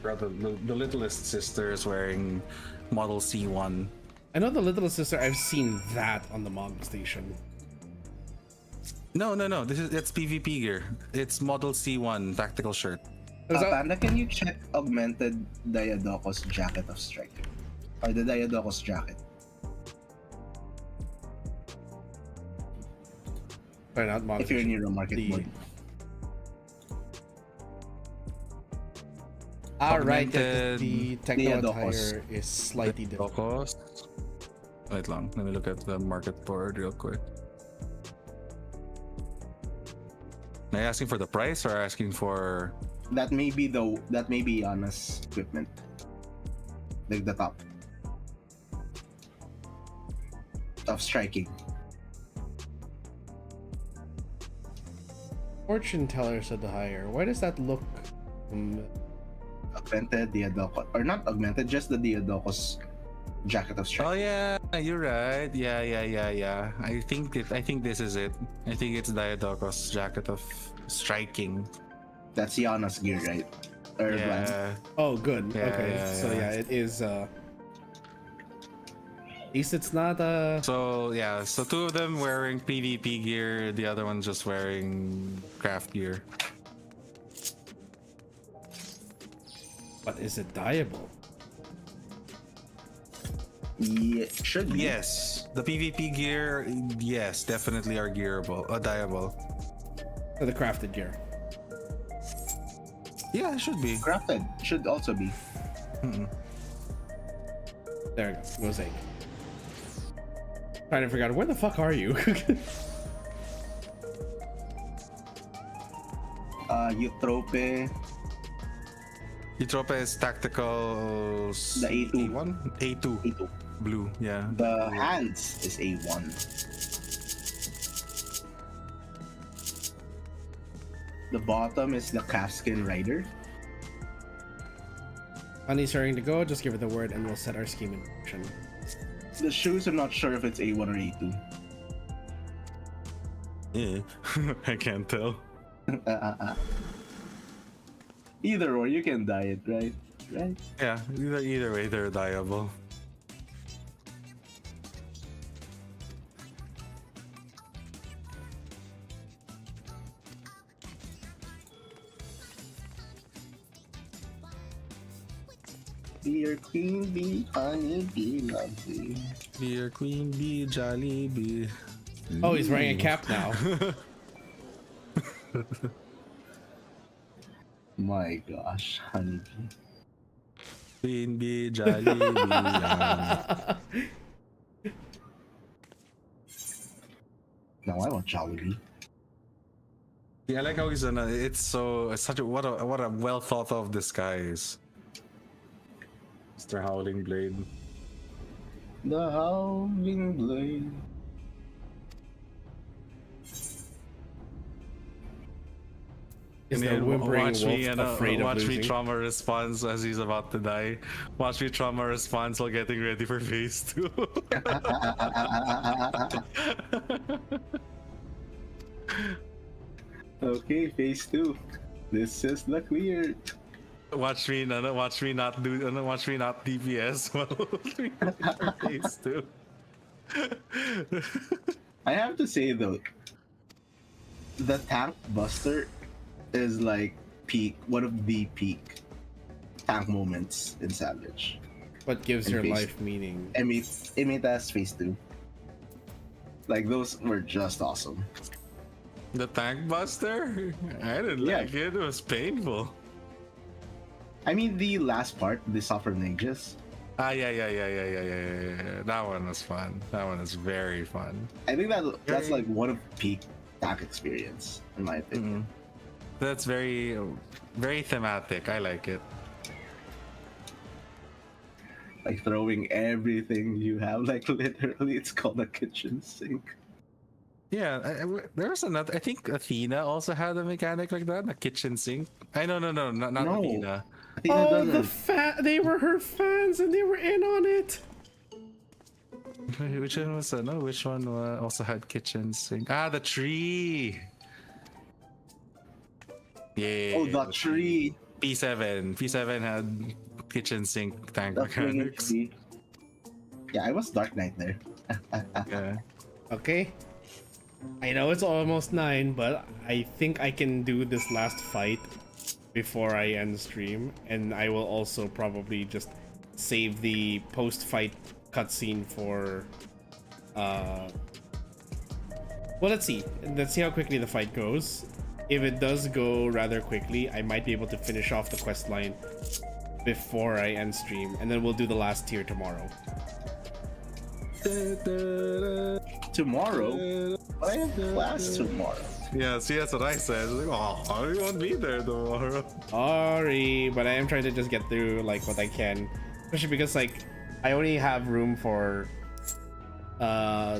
the littlest sister is wearing Model C1. I know the little sister, I've seen that on the Mog Station. No. It's PvP gear. It's Model C1 tactical shirt. Panda, can you check augmented Diadoco's jacket of strike? Or the Diadoco's jacket? Sorry, not model if you're edition. near a market The- board. Right, Augmented the techno Diadocos. attire is slightly different. Locos. Wait long. Let me look at the market board real quick. Are you asking for the price or asking for? That may be Yana's equipment. Like the top of striking. Fortune teller said the higher. Why does that look? Augmented Diadocos, or not augmented, just the Diadocos jacket of strike. Oh yeah, you're right. Yeah. I think this is it. I think it's Diadocos jacket of striking. That's Yana's gear, right? Or brand. Yeah. Oh, good. Yeah, Okay, yeah, so yeah. yeah, it is. At least it's not. So yeah, so two of them wearing PvP gear, the other one just wearing craft gear. But is it dyeable? Yeah, should be. Yes, the PvP gear, yes, definitely are gearable, dyeable. Or the crafted gear? Yeah, it should be. Crafted should also be. There we go. Mosaic. Trying to figure out where the fuck are you? Eutrope, Eutrope is tactical. The A2. A1? A2. A2. Blue, yeah. The hands is A1. The bottom is the calfskin rider. Honey's starting to go. Just give it the word, and we'll set our scheme in motion. The shoes, I'm not sure if it's A1 or A2. Yeah. I can't tell. Either or, you can dye it, right? Right? Yeah, either way, they're dyeable. Be your queen bee, honey bee, lovely. Be your queen bee, jolly bee. Oh, he's wearing a cap now. My gosh, honey bee. Queen bee, jolly bee. Yeah. Now I want Jollibee. Yeah, I like how he's it's such a what a well thought of disguise. Mr. Howling Blade. The howling blade. Is And the then whimpering watch me wolf and afraid of watch me losing? trauma response as he's about to die. Watch me trauma response while getting ready for phase 2. Okay, phase 2. This is the clear. watch me not DPS while for phase 2. I have to say though, the tank buster is like one of the peak tank moments in Savage. What gives And her face- life meaning? Emita's phase 2. Like those were just awesome. The tank buster? I didn't Yeah. like it. It was painful. I mean the last part, the Suffer Ninjas. Yeah. That one was fun. That one is very fun. I think that's like one of peak tank experience in my opinion. That's very, very thematic. I like it. Like throwing everything you have, like literally, it's called a kitchen sink. Yeah, there was another. I think Athena also had a mechanic like that, a kitchen sink. No, not No. Athena. Athena Oh, doesn't. they were her fans and they were in on it. Which one was that? No, which one also had kitchen sink? Ah, the tree. Yeah. Oh, the tree. P7 had kitchen sink tank The swinging mechanics. tree. Yeah, I was Dark Knight there. Yeah. Okay. I know it's almost 9, but I think I can do this last fight before I end stream, and I will also probably just save the post-fight cutscene for Well, let's see. Let's see how quickly the fight goes. If it does go rather quickly, I might be able to finish off the quest line before I end stream, and then we'll do the last tier tomorrow. Tomorrow? I have class tomorrow. Yeah, see, that's what I said. Like, oh, you won't be there tomorrow. Sorry, but I am trying to just get through like what I can, especially because like I only have room for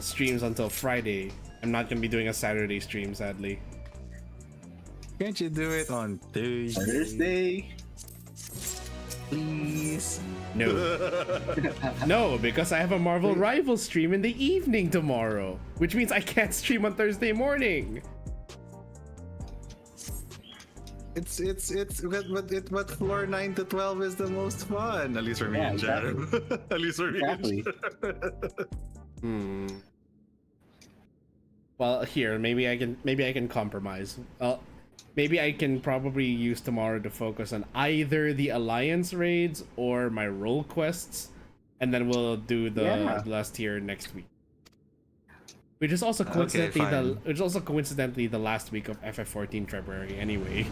streams until Friday. I'm not gonna be doing a Saturday stream, sadly. Can't you do it on Thursday? Thursday? Please. No. No, because I have a Marvel Rival stream in the evening tomorrow, which means I can't stream on Thursday morning. But floor 9 to 12 is the most fun. At least for me and Jared. At least for me. Exactly. Well, here, maybe I can compromise. Maybe I can probably use tomorrow to focus on either the Alliance raids or my role quests, and then we'll do the last tier next week. Which is also coincidentally the last week of FF14 February anyway.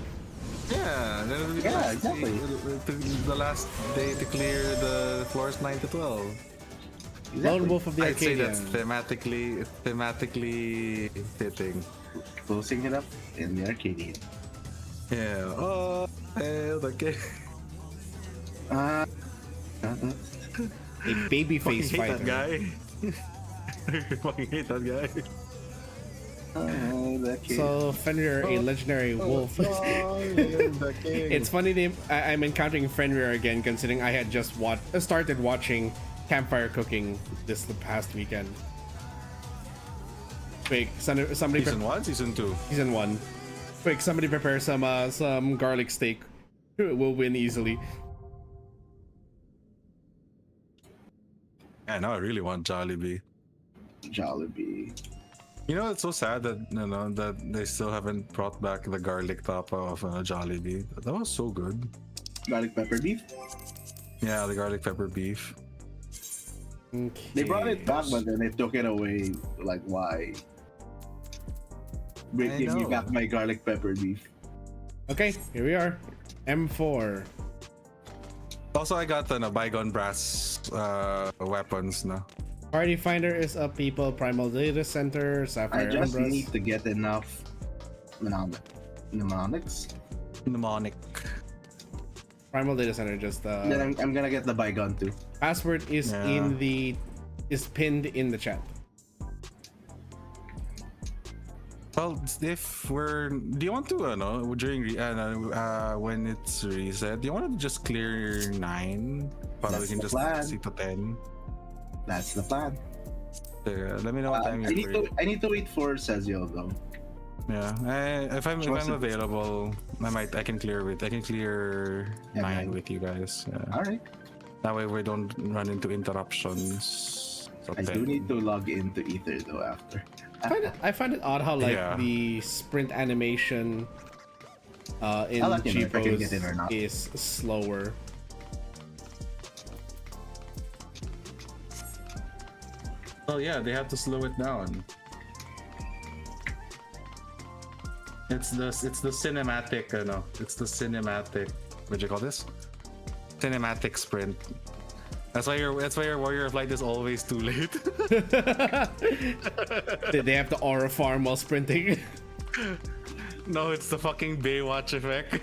Yeah, exactly. The last day to clear the floors 9 to 12. Lone Wolf of the I'd say that's Arcadion. thematically fitting. Closing it up in the Arcadion. Yeah. Oh, okay. A babyface Fucking hate fighter. that guy. Fucking hate that guy. So Fenrir, a legendary wolf. It's funny I'm encountering Fenrir again, considering I had just started watching Campfire Cooking this the past weekend. Quick, somebody Season 1, Season 2? Season 1. Quick, somebody prepare some garlic steak. We'll win easily. Yeah, now I really want Jollibee. Jollibee. You know, it's so sad that that they still haven't brought back the garlic tapa of Jollibee. That was so good. Garlic pepper beef? Yeah, the garlic pepper beef. Okay. They brought it back, but then they took it away. Like, why? Give me back my garlic pepper beef. Okay, here we are. M4. Also, I got bygone brass weapons now. Party Finder is up, people. Primal Data Center, Sapphire I just Umbras. need to get enough mnemonics. Mnemonic. Primal Data Center just Then I'm gonna get the bygone too. password is is pinned in the chat. Well, if do you want to during when it's reset, do you want to just clear 9? But we can just see to 10. That's the plan. Let me know what time you're free. I need to wait for Sezio though. Yeah, if I'm available, I can clear 9 with you guys. Yeah. All right. That way we don't run into interruptions. So I do need to log into Ether though after. I find it odd how the sprint animation in GPOs is slower. Oh yeah, they have to slow it down. It's the cinematic, it's the cinematic. What do you call this? Cinematic sprint. That's why your Warrior of Light is always too late. They have to aura farm while sprinting. No, it's the fucking Baywatch effect.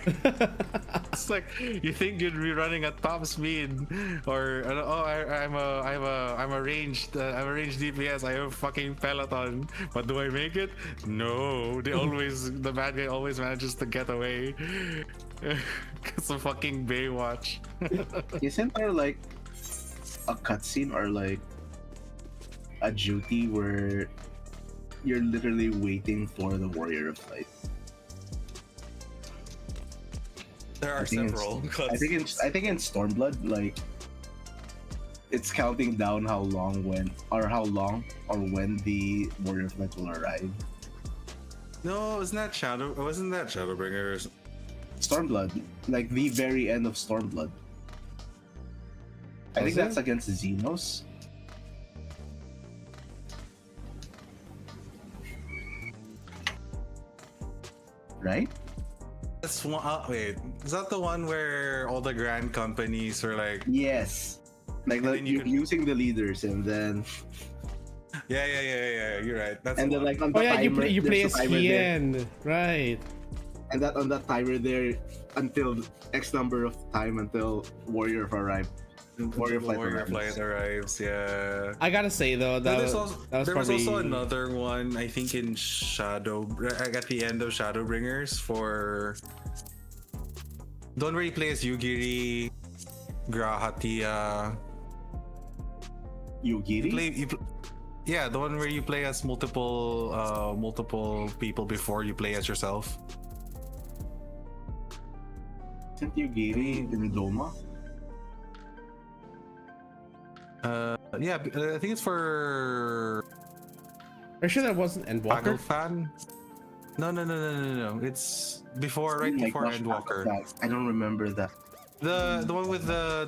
It's like you think you'd be running at top speed, or I'm a ranged DPS. I have a fucking peloton, but do I make it? No, the bad guy always manages to get away. It's a fucking Baywatch. Isn't there like a cutscene or like a duty where you're literally waiting for the Warrior of Light? There are several. I think in Stormblood, like it's counting down how long when the Warrior of Light will arrive. No, wasn't that Shadowbringers? Stormblood, like the very end of Stormblood. I think that's against Xenos. right? That's one. Wait, is that the one where all the grand companies are like? Yes. Like And then you you're could- using the leaders, and then Yeah. You're right. That's and the then one. like on the Oh yeah, timer, you play there's as a timer there, Hien, right? and that on that timer there until X number of time until Warrior arrive. Warrior Flight arrives. Yeah. I gotta say though, that was, that was there was probably also another one, I think, in at the end of Shadowbringers for the one where you play as Yugiri, Grahatia. Yugiri. Yeah, the one where you play as multiple people before you play as yourself. Isn't Yugiri in Doma? Yeah, I think it's for Are you sure that wasn't Endwalker? Fan. No. It's before, right Oh my before gosh, Endwalker. I don't remember that. The one with the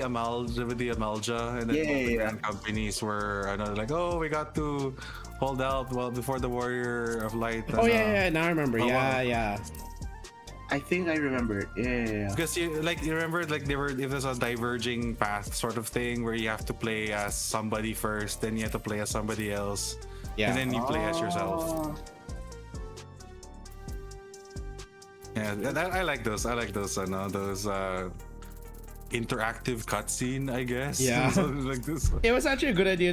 Amalja and then all the grand companies were like, oh, we got to hold out before the Warrior of Light. Oh yeah, now I remember. Oh, wow. Yeah. I think I remember it. Yeah. Because you remember like if there's a diverging path sort of thing where you have to play as somebody first, then you have to play as somebody else, Yeah. and then you play as yourself. Oh. Yeah, I like those. I like those. Those interactive cutscene, I guess. Yeah. Something like this. It was actually a good idea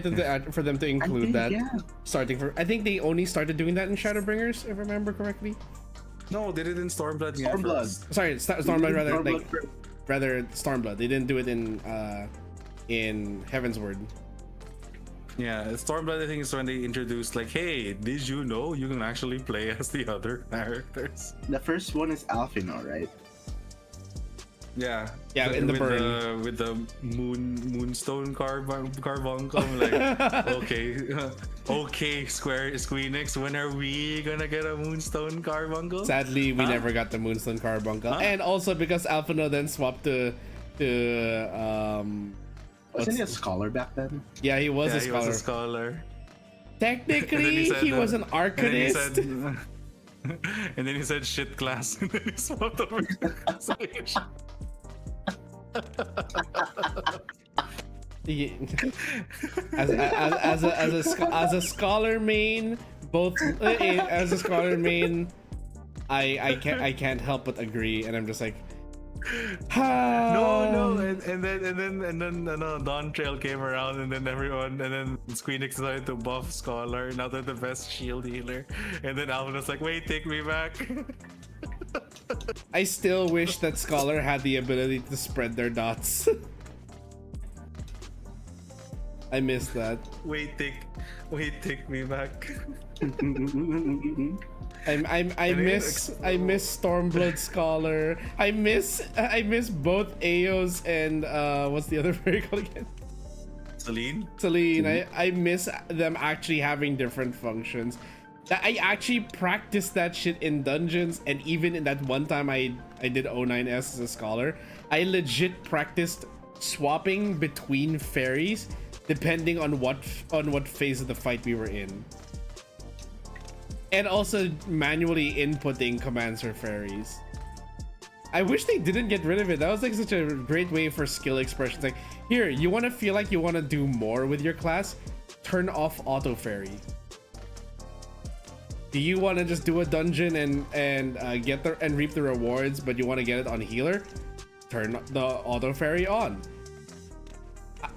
for them to include that. Yeah. I think they only started doing that in Shadowbringers, if I remember correctly. No, they did it in Stormblood. Stormblood. Sorry, Stormblood rather Stormblood. rather Stormblood. They didn't do it in Heavensward. Yeah, Stormblood, I think, is when they introduced like, hey, did you know you can actually play as the other characters? The first one is Alphino, right? Yeah. Yeah, in the with burn. with the moonstone carbuncle. I'm like, okay, Squeenix, when are we gonna get a moonstone carbuncle? Sadly, we never got the Moonstone Carbuncle, and also because Alphino then swapped to Wasn't he a scholar back then? yeah, he was a He scholar. was a scholar. Technically, said, he was an arcanist. And then he said shit class, and then he swapped over to consolation. As a scholar main, as a scholar main, I can't help but agree, and I'm just like, No, and then DAWNTRAIL came around, and then Squeenix decided to buff Scholar. Now they're the best shield healer, and then Alvin was like, "Wait, take me back." I still wish that Scholar had the ability to spread their dots. I miss that. wait, take me back. I miss Stormblood Scholar. I miss both Aeos and what's the other fairy called again? Celine. I miss them actually having different functions. I actually practiced that shit in dungeons, and even in that one time I did O9S as a scholar, I legit practiced swapping between fairies depending on what phase of the fight we were in. And also manually inputting commands for fairies. I wish they didn't get rid of it. That was like such a great way for skill expressions. Like, here, you want to feel like you want to do more with your class? Turn off auto fairy. Do you want to just do a dungeon and reap the rewards, but you want to get it on healer? Turn the auto fairy on.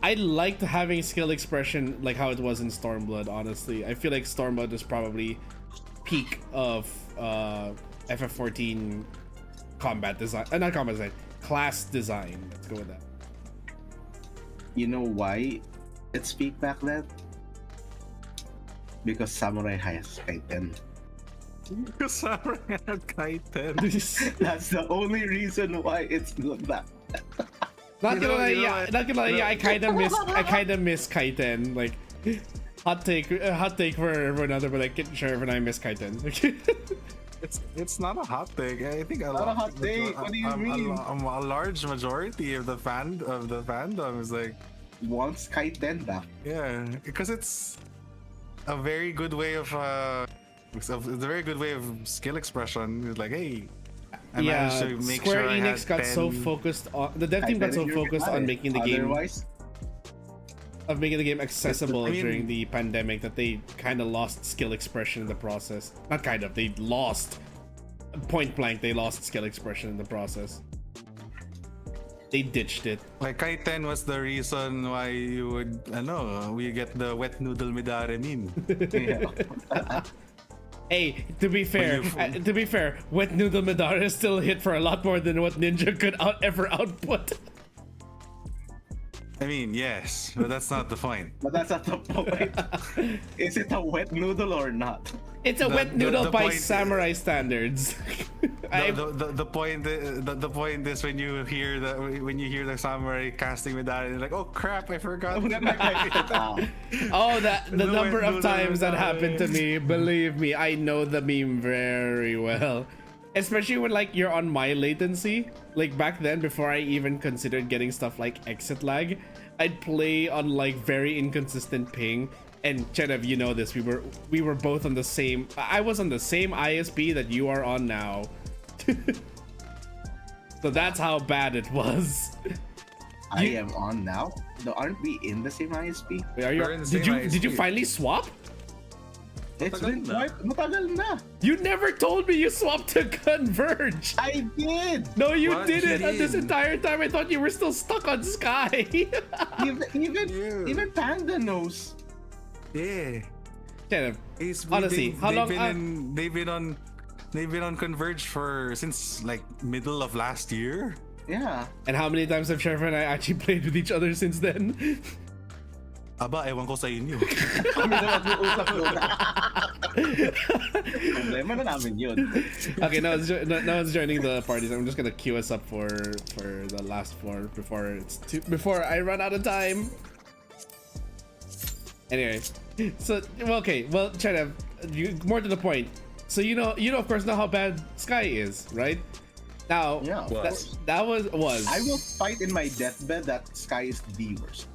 I liked having skill expression like how it was in Stormblood. Honestly, I feel like Stormblood is probably peak of FF14 combat design, not combat design, class design. Let's go with that. You know why it's peak back then? Because Samurai has Kaiten. Samurai had Kaiten. That's the only reason why it's good back. Not gonna lie, what? I kind of miss Kaiten. Like, hot take for another, but like, sure, when I miss Kaiten. It's not a hot take. I think Not a hot take. What do you mean? A large majority of the fandom is like, Wants Kaiten back. yeah, because it's a very good way of It's a very good way of skill expression. It's like, hey, I Yeah, managed to make Square sure I Enix had got so 10 focused on the dev team got so focused on making the game Otherwise, accessible I mean- during the pandemic that they kind of lost skill expression in the process. Not kind of, they lost point blank. They lost skill expression in the process. They ditched it. Like Kaiten was the reason why you would, I know, we get the wet noodle midare meme. Hey, to be fair, Wet Noodle Madara still hit for a lot more than what Ninja could ever output. I mean, yes, but that's not the point. but that's not the point. Is it a wet noodle or not? It's a The- wet noodle the by point- samurai standards. The point is when you hear the samurai casting Midari, you're like, oh crap, I forgot. Oh, the The number wet of noodle times that Madara. happened to me, believe me, I know the meme very well. Especially when like you're on my latency. Like back then, before I even considered getting stuff like exit lag, I'd play on like very inconsistent ping. And Chenev, you know this. We were both on the same. I was on the same ISP that you are on now. So that's how bad it was. I am on now. No, aren't we in the same ISP? Are you, We're in the did same you did you ISP. finally swap? It's Matagal been na. quite matagal na. You never told me you swapped to Converge. I did. No, you What? didn't. You And this did. entire time, I thought you were still stuck on Sky. Even Panda knows. Yeah. Chenev, He's- honestly, they've- how long? They've been on Converge since like middle of last year. Yeah. And how many times have Sheriff and I actually played with each other since then? Aba, ewan ko sa inyo. Kami na mag-uusap doon. Problema na namin yun. Okay, now it's joining the parties. I'm just gonna queue us up for the last floor before I run out of time. Anyway, so okay, well, Chenev, more to the point. So you know, of course, know how bad Sky is, right? Now, Yeah, of course. that was. I will fight in my deathbed that Sky is the worst.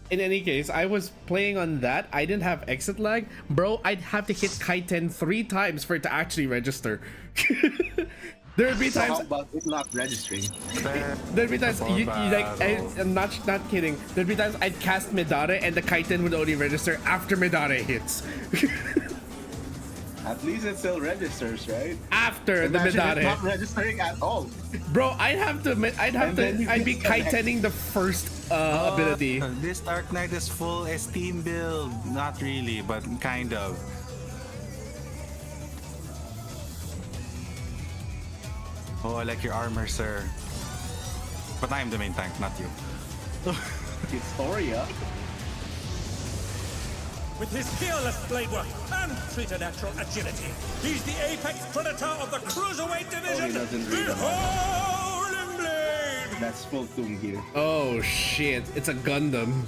In any case, I was playing on that. I didn't have exit lag, bro. I'd have to hit Kaiten 3 times for it to actually register. There'd be So how times. about it not registering? There'd be times you like. I'm not kidding. There'd be times I'd cast Midare and the Kaiten would only register after Midare hits. At least it still registers, right? After the Imagine it Midare, not registering at all. bro. I'd then you be disconnect. Kaitening the first ability. This Dark Knight is full Esteem build. Not really, but kind of. Oh, I like your armor, sir. But I am the main tank, not you. Historia. With his fearless blade work and preternatural agility, he's the apex predator of the cruiserweight division. doesn't The read a lot. Howling Blade. That's full tomb here. Oh shit! It's a Gundam.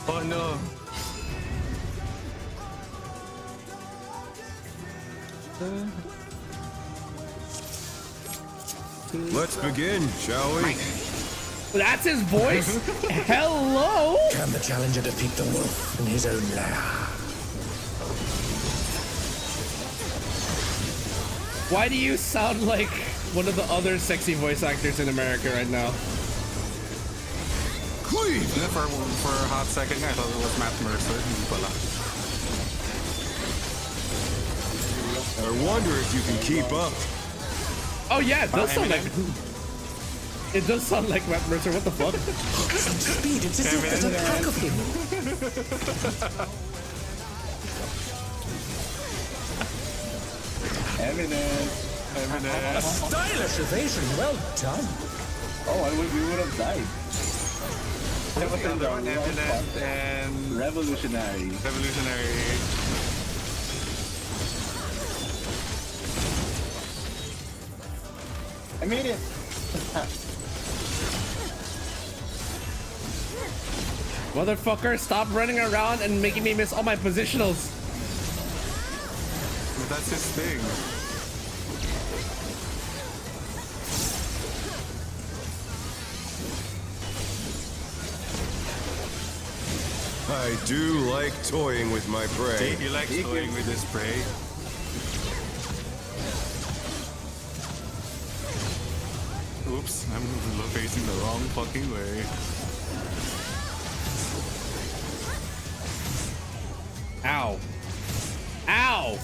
Oh no. Let's begin, shall we? That's his voice. Hello. Can the challenger defeat the wolf in his own lair? Why do you sound like one of the other sexy voice actors in America right now? Cleave! For a hot second, I thought it was Matt Mercer. Hindi pala. I wonder if you can keep up. Oh yeah, it does sound like. Eminem. It does sound like Matt Mercer. What the fuck? Speed, it's as if there's a pack of him. Eminem. A stylish evasion, well done. Oh, we would have died. That was The other in one, the Eminem and Revolutionary. Revolutionary. I made it. Motherfucker, stop running around and making me miss all my positionals. That's his thing. I do like toying with my prey. He likes toying with his prey. Oops, I'm facing the wrong fucking way. Ow. Ow!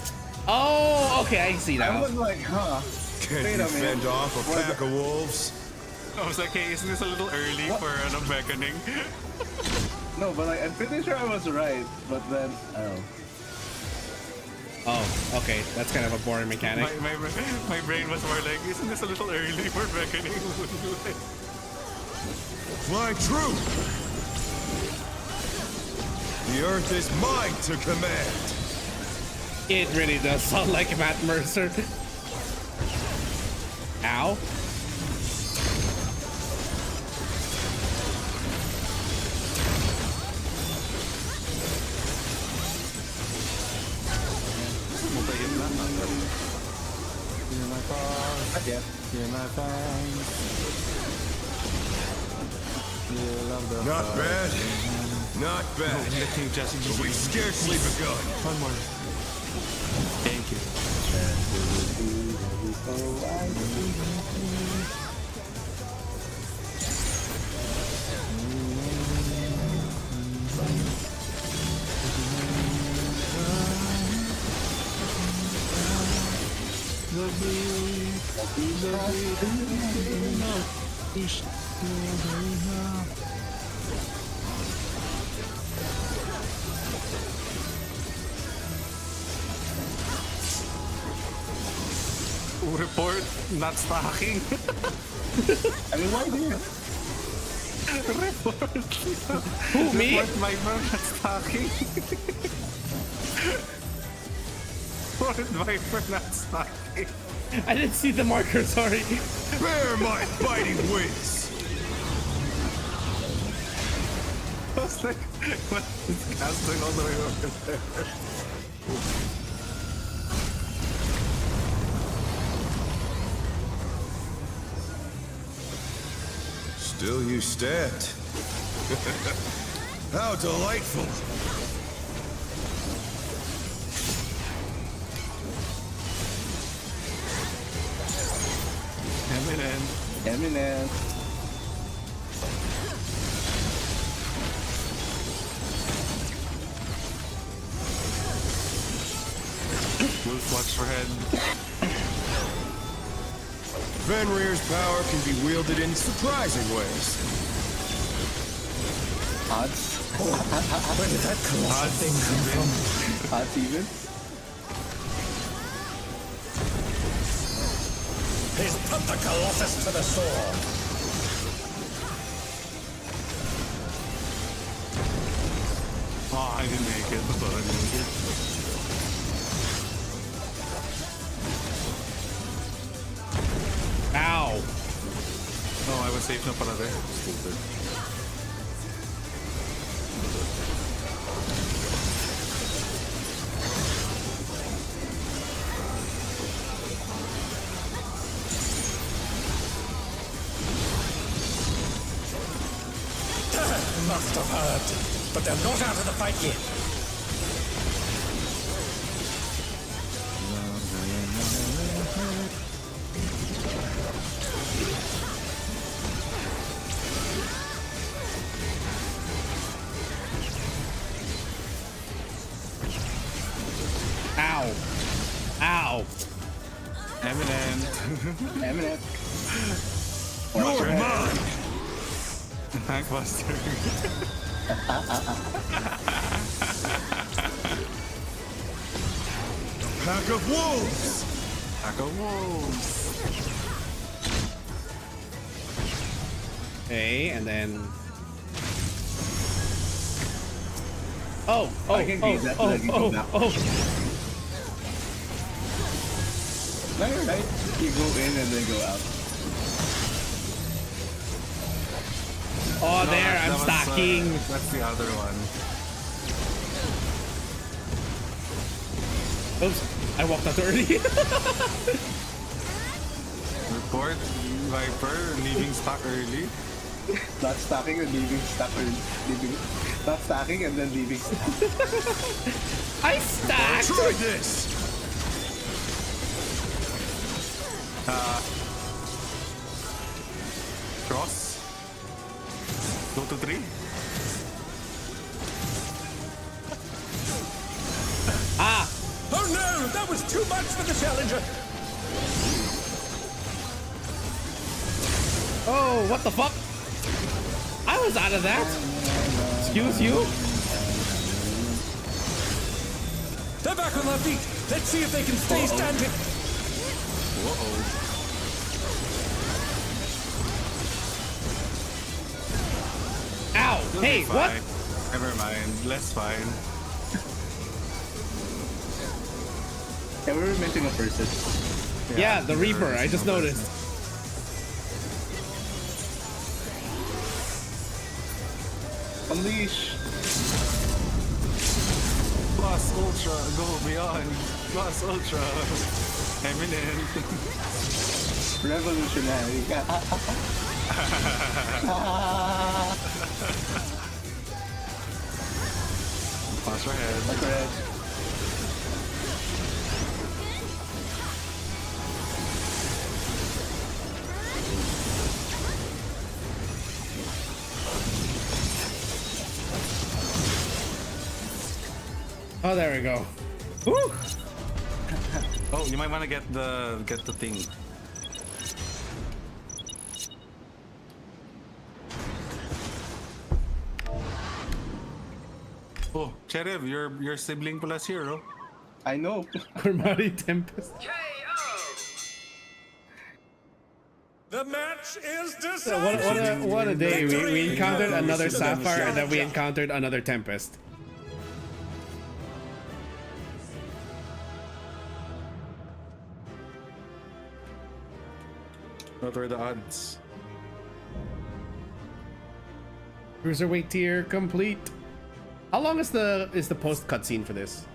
Oh, okay, I see I now. was like, huh? Can Wait you a minute. fend off a pack of wolves? I was like, hey, isn't this a little early for a beckoning? No, but like, I'm pretty sure I was right. But then, oh. Oh, okay, that's kind of a boring mechanic. My brain was more like, isn't this a little early for beckoning? Fly true! The earth is mine to command. It really does sound like Matt Mercer. Ow. Not bad. Not bad. But we've scarcely begun. One more. Thank you. Report not stocking. I mean, why did? Report. Who, me? Report my firm not stocking. Report my firm not stocking. I didn't see the marker, sorry. Bear my biting wings. I was like, what is casting all the way over there? Still you stand. How delightful. Eminem. Wolf watch for head. Fenrir's power can be wielded in surprising ways. Odds. Where did that colossal thing come from? Odds even. He's put the Colossus to the sword. Oh, I didn't make it. I thought I didn't make it. Ow. Oh, I was safe na pala there. Stupid. Must have heard. But they're not out of the fight yet. Ow. Ow. Eminem. Eminem. You're mine. Hackbuster. Pack of wolves. Pack of wolves. Okay, and then. Oh, I can do that, oh, I can do oh, that. oh. No, you're right. You go in and then go out. Oh, No, there, that I'm was, stocking. That's the other one. Oops, I walked out early. Report Viper leaving stock early. Not stacking and leaving stack or leaving. Not stacking and then leaving stack. I stacked. Try this! Cross. Go to 3. Ah. Oh no, that was too much for the challenger. Oh, what the fuck? I was out of that. Excuse you? They're back on their feet. Let's see if they can stay standing. Ow! Hey, what? Never mind. Less fine. Yeah, we were missing a person. Yeah, the Reaper. I just noticed. Unleash. Plus Ultra. Go beyond. Plus Ultra. Eminent. Revolutionary. Pass your head. Correct. Oh, there we go. Woo! Oh, you might want to get the thing. Oh, Cherev, your sibling pala's here, oh. I know. Armari Tempest. The match is decided. What a day. We encountered another Sapphire and then we encountered another Tempest. What were the odds? Cruiserweight tier complete. How long is the post cutscene for this?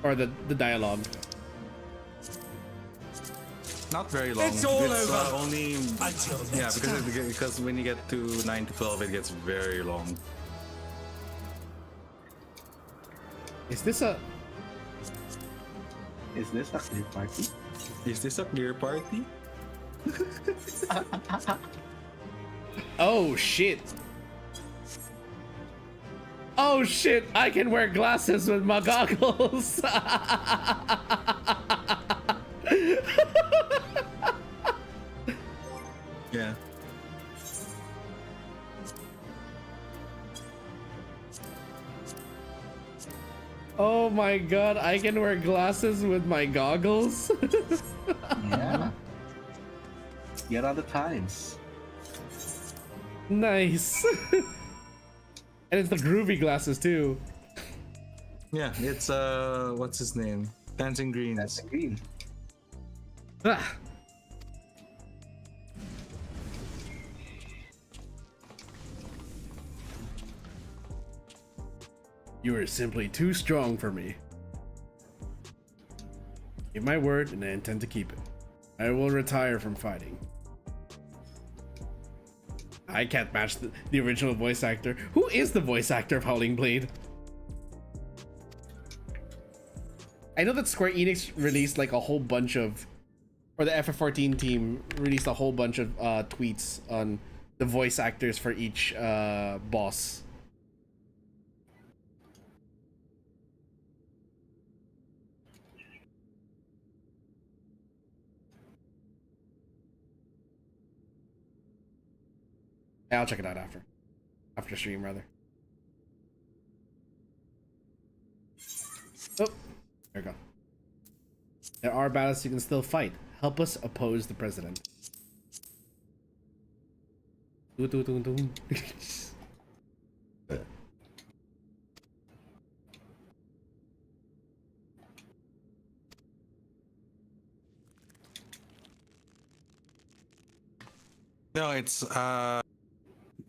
Or the dialogue? Not very long. It's all over. Only Until next because when you get to 9 to 12, it gets very long. Is this a clear party? Is this a clear party? Oh shit. Oh shit, I can wear glasses with my goggles. Yeah. Oh my god, I can wear glasses with my goggles. Yeah. Get on the times. Nice. And it's the groovy glasses too. Yeah, it's what's his name? Dancing Greens. That's green. Ah. You are simply too strong for me. Give my word and I intend to keep it. I will retire from fighting. I can't match the original voice actor. Who is the voice actor of Howling Blade? I know that Square Enix released like a whole bunch of, or the FF14 team released a whole bunch of tweets on the voice actors for each boss. I'll check it out after stream rather. Oh, there we go. There are battles you can still fight. Help us oppose the president. Doo doo doo doo. No, it's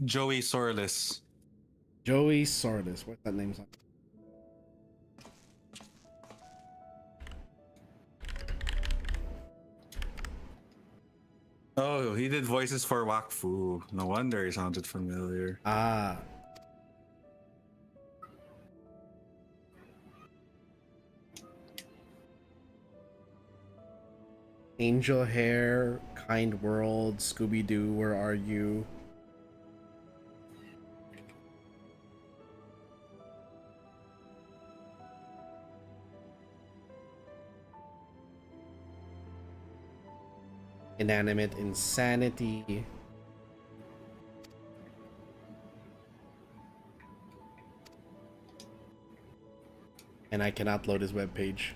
Joey Sorless. Joey Sordis. What's that name's on? Oh, he did voices for Wakfu. No wonder he sounded familiar. Ah. Angel Hair, Kind World, Scooby Doo, Where Are You? Inanimate Insanity. And I cannot load his webpage.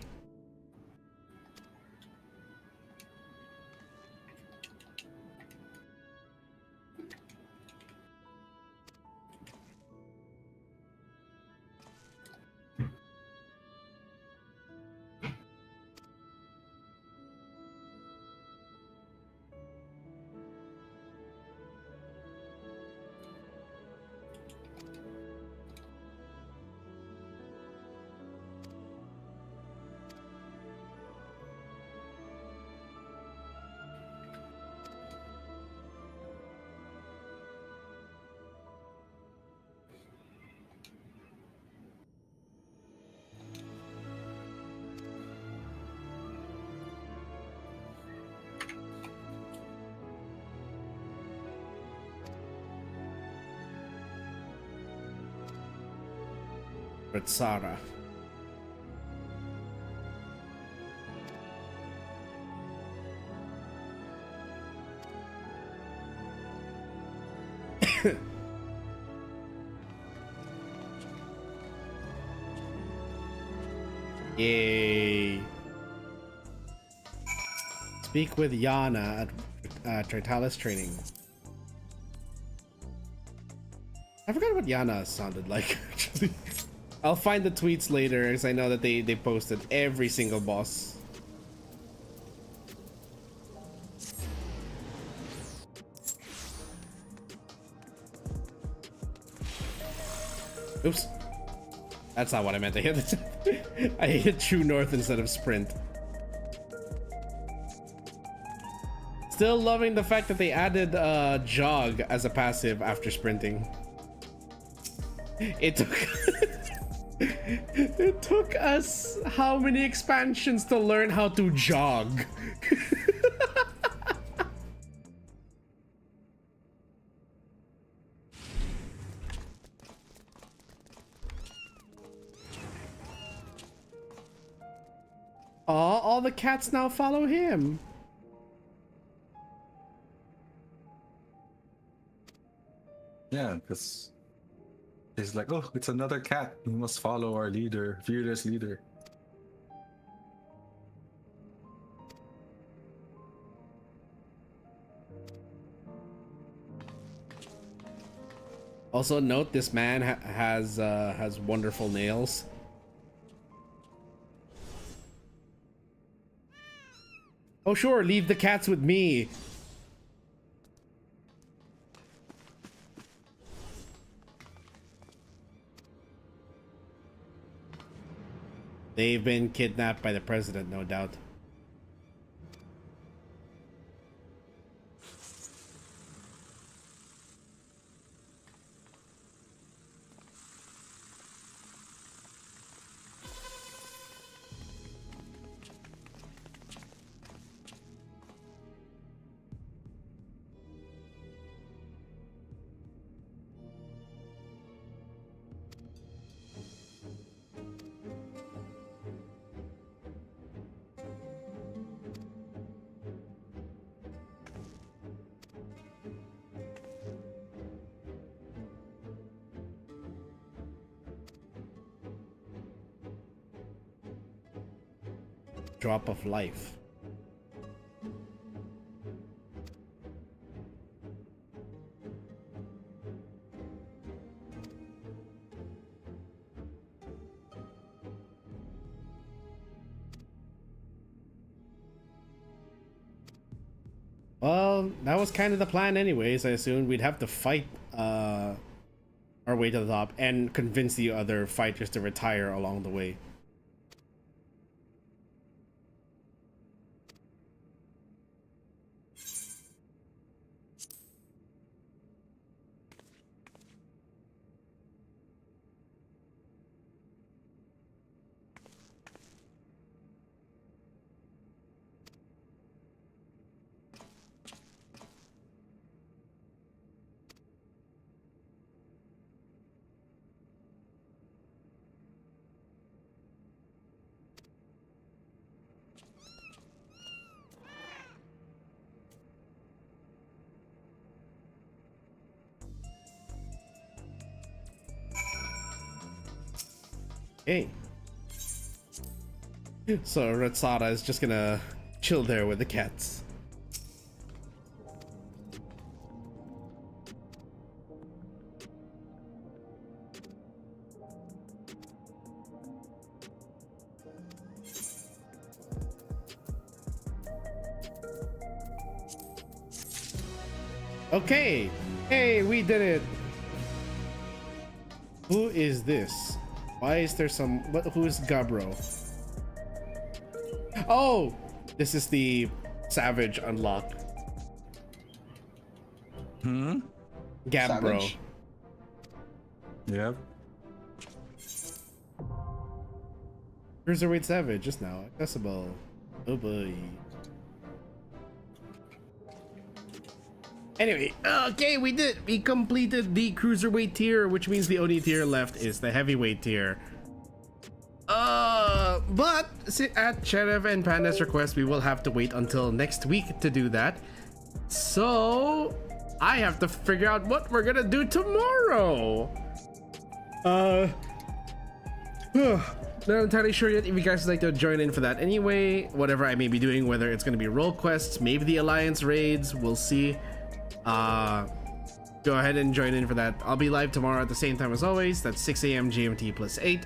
Ritsara. Yay. Speak with Yana at Tritalis training. I forgot what Yana sounded like, actually. I'll find the tweets later, as I know that they posted every single boss. Oops. That's not what I meant. I hit True North instead of Sprint. Still loving the fact that they added Jog as a passive after sprinting. It took it took us how many expansions to learn how to jog? Aw, all the cats now follow him. Yeah, because he's like, oh, it's another cat. We must follow our leader, fearless leader. Also note, this man has wonderful nails. Oh sure, leave the cats with me. They've been kidnapped by the president, no doubt. Drop of life. Well, that was kind of the plan anyways. I assumed we'd have to fight our way to the top and convince the other fighters to retire along the way. Okay. So Ratsada is just gonna chill there with the cats. Okay. Hey, we did it. Who is this? Why is there some... Who is Gabro? Oh! This is the Savage unlock. Gabbro. Savage. Yep. Cruiserweight Savage just now. Accessible. Oh boy. Anyway, okay, we did. We completed the cruiserweight tier, which means the only tier left is the heavyweight tier. But at Sheriff and Panda's request, we will have to wait until next week to do that. So I have to figure out what we're gonna do tomorrow. Not entirely sure yet if you guys would like to join in for that anyway. Whatever I may be doing, whether it's gonna be role quests, maybe the Alliance raids, we'll see. Go ahead and join in for that. I'll be live tomorrow at the same time as always. That's 6 a.m. GMT plus 8.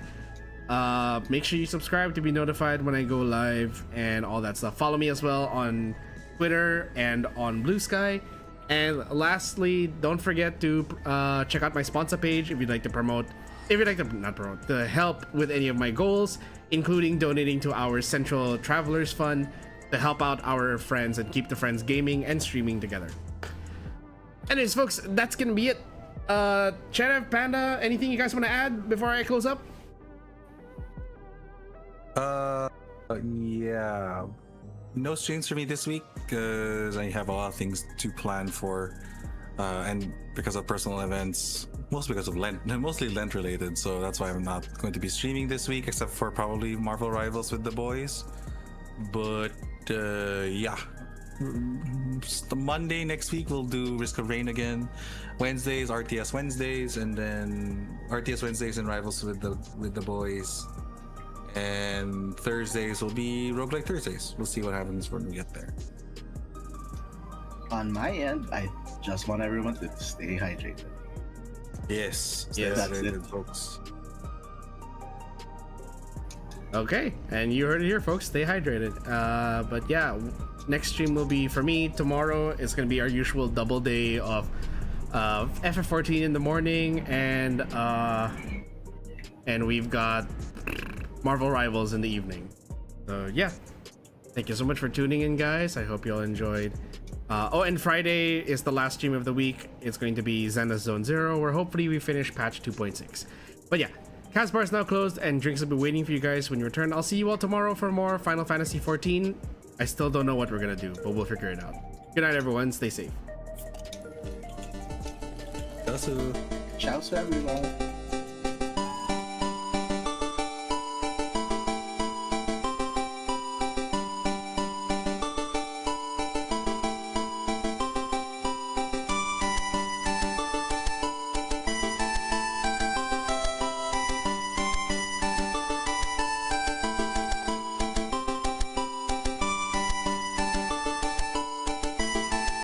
Make sure you subscribe to be notified when I go live and all that stuff. Follow me as well on Twitter and on Blue Sky. And lastly, don't forget to check out my sponsor page if you'd like to promote, to help with any of my goals, including donating to our Central Travelers Fund to help out our friends and keep the friends gaming and streaming together. Anyways, folks, that's gonna be it. Sheriff, Panda, anything you guys want to add before I close up? Yeah. No streams for me this week because I have a lot of things to plan for, and because of personal events, mostly because of Lent, mostly Lent related. So that's why I'm not going to be streaming this week, except for probably Marvel Rivals with the boys. But yeah. The Monday next week we'll do Risk of Rain again. Wednesdays RTS Wednesdays, and then RTS Wednesdays and Rivals with the boys. And Thursdays will be Roguelike Thursdays. We'll see what happens when we get there. On my end, I just want everyone to stay hydrated. Yes, Yes. That's it. folks. Okay, and you heard it here, folks. Stay hydrated. But yeah, next stream will be for me tomorrow. It's gonna be our usual double day of FF14 in the morning, and we've got Marvel Rivals in the evening. So yeah, thank you so much for tuning in, guys. I hope you all enjoyed. Oh, and Friday is the last stream of the week. It's going to be Xana's Zone Zero, where hopefully we finish patch 2.6. But yeah, Kaz Bar is now closed, and drinks will be waiting for you guys when you return. I'll see you all tomorrow for more Final Fantasy 14. I still don't know what we're gonna do, but we'll figure it out. Good night, everyone. Stay safe. Ciao. Ciao to everyone.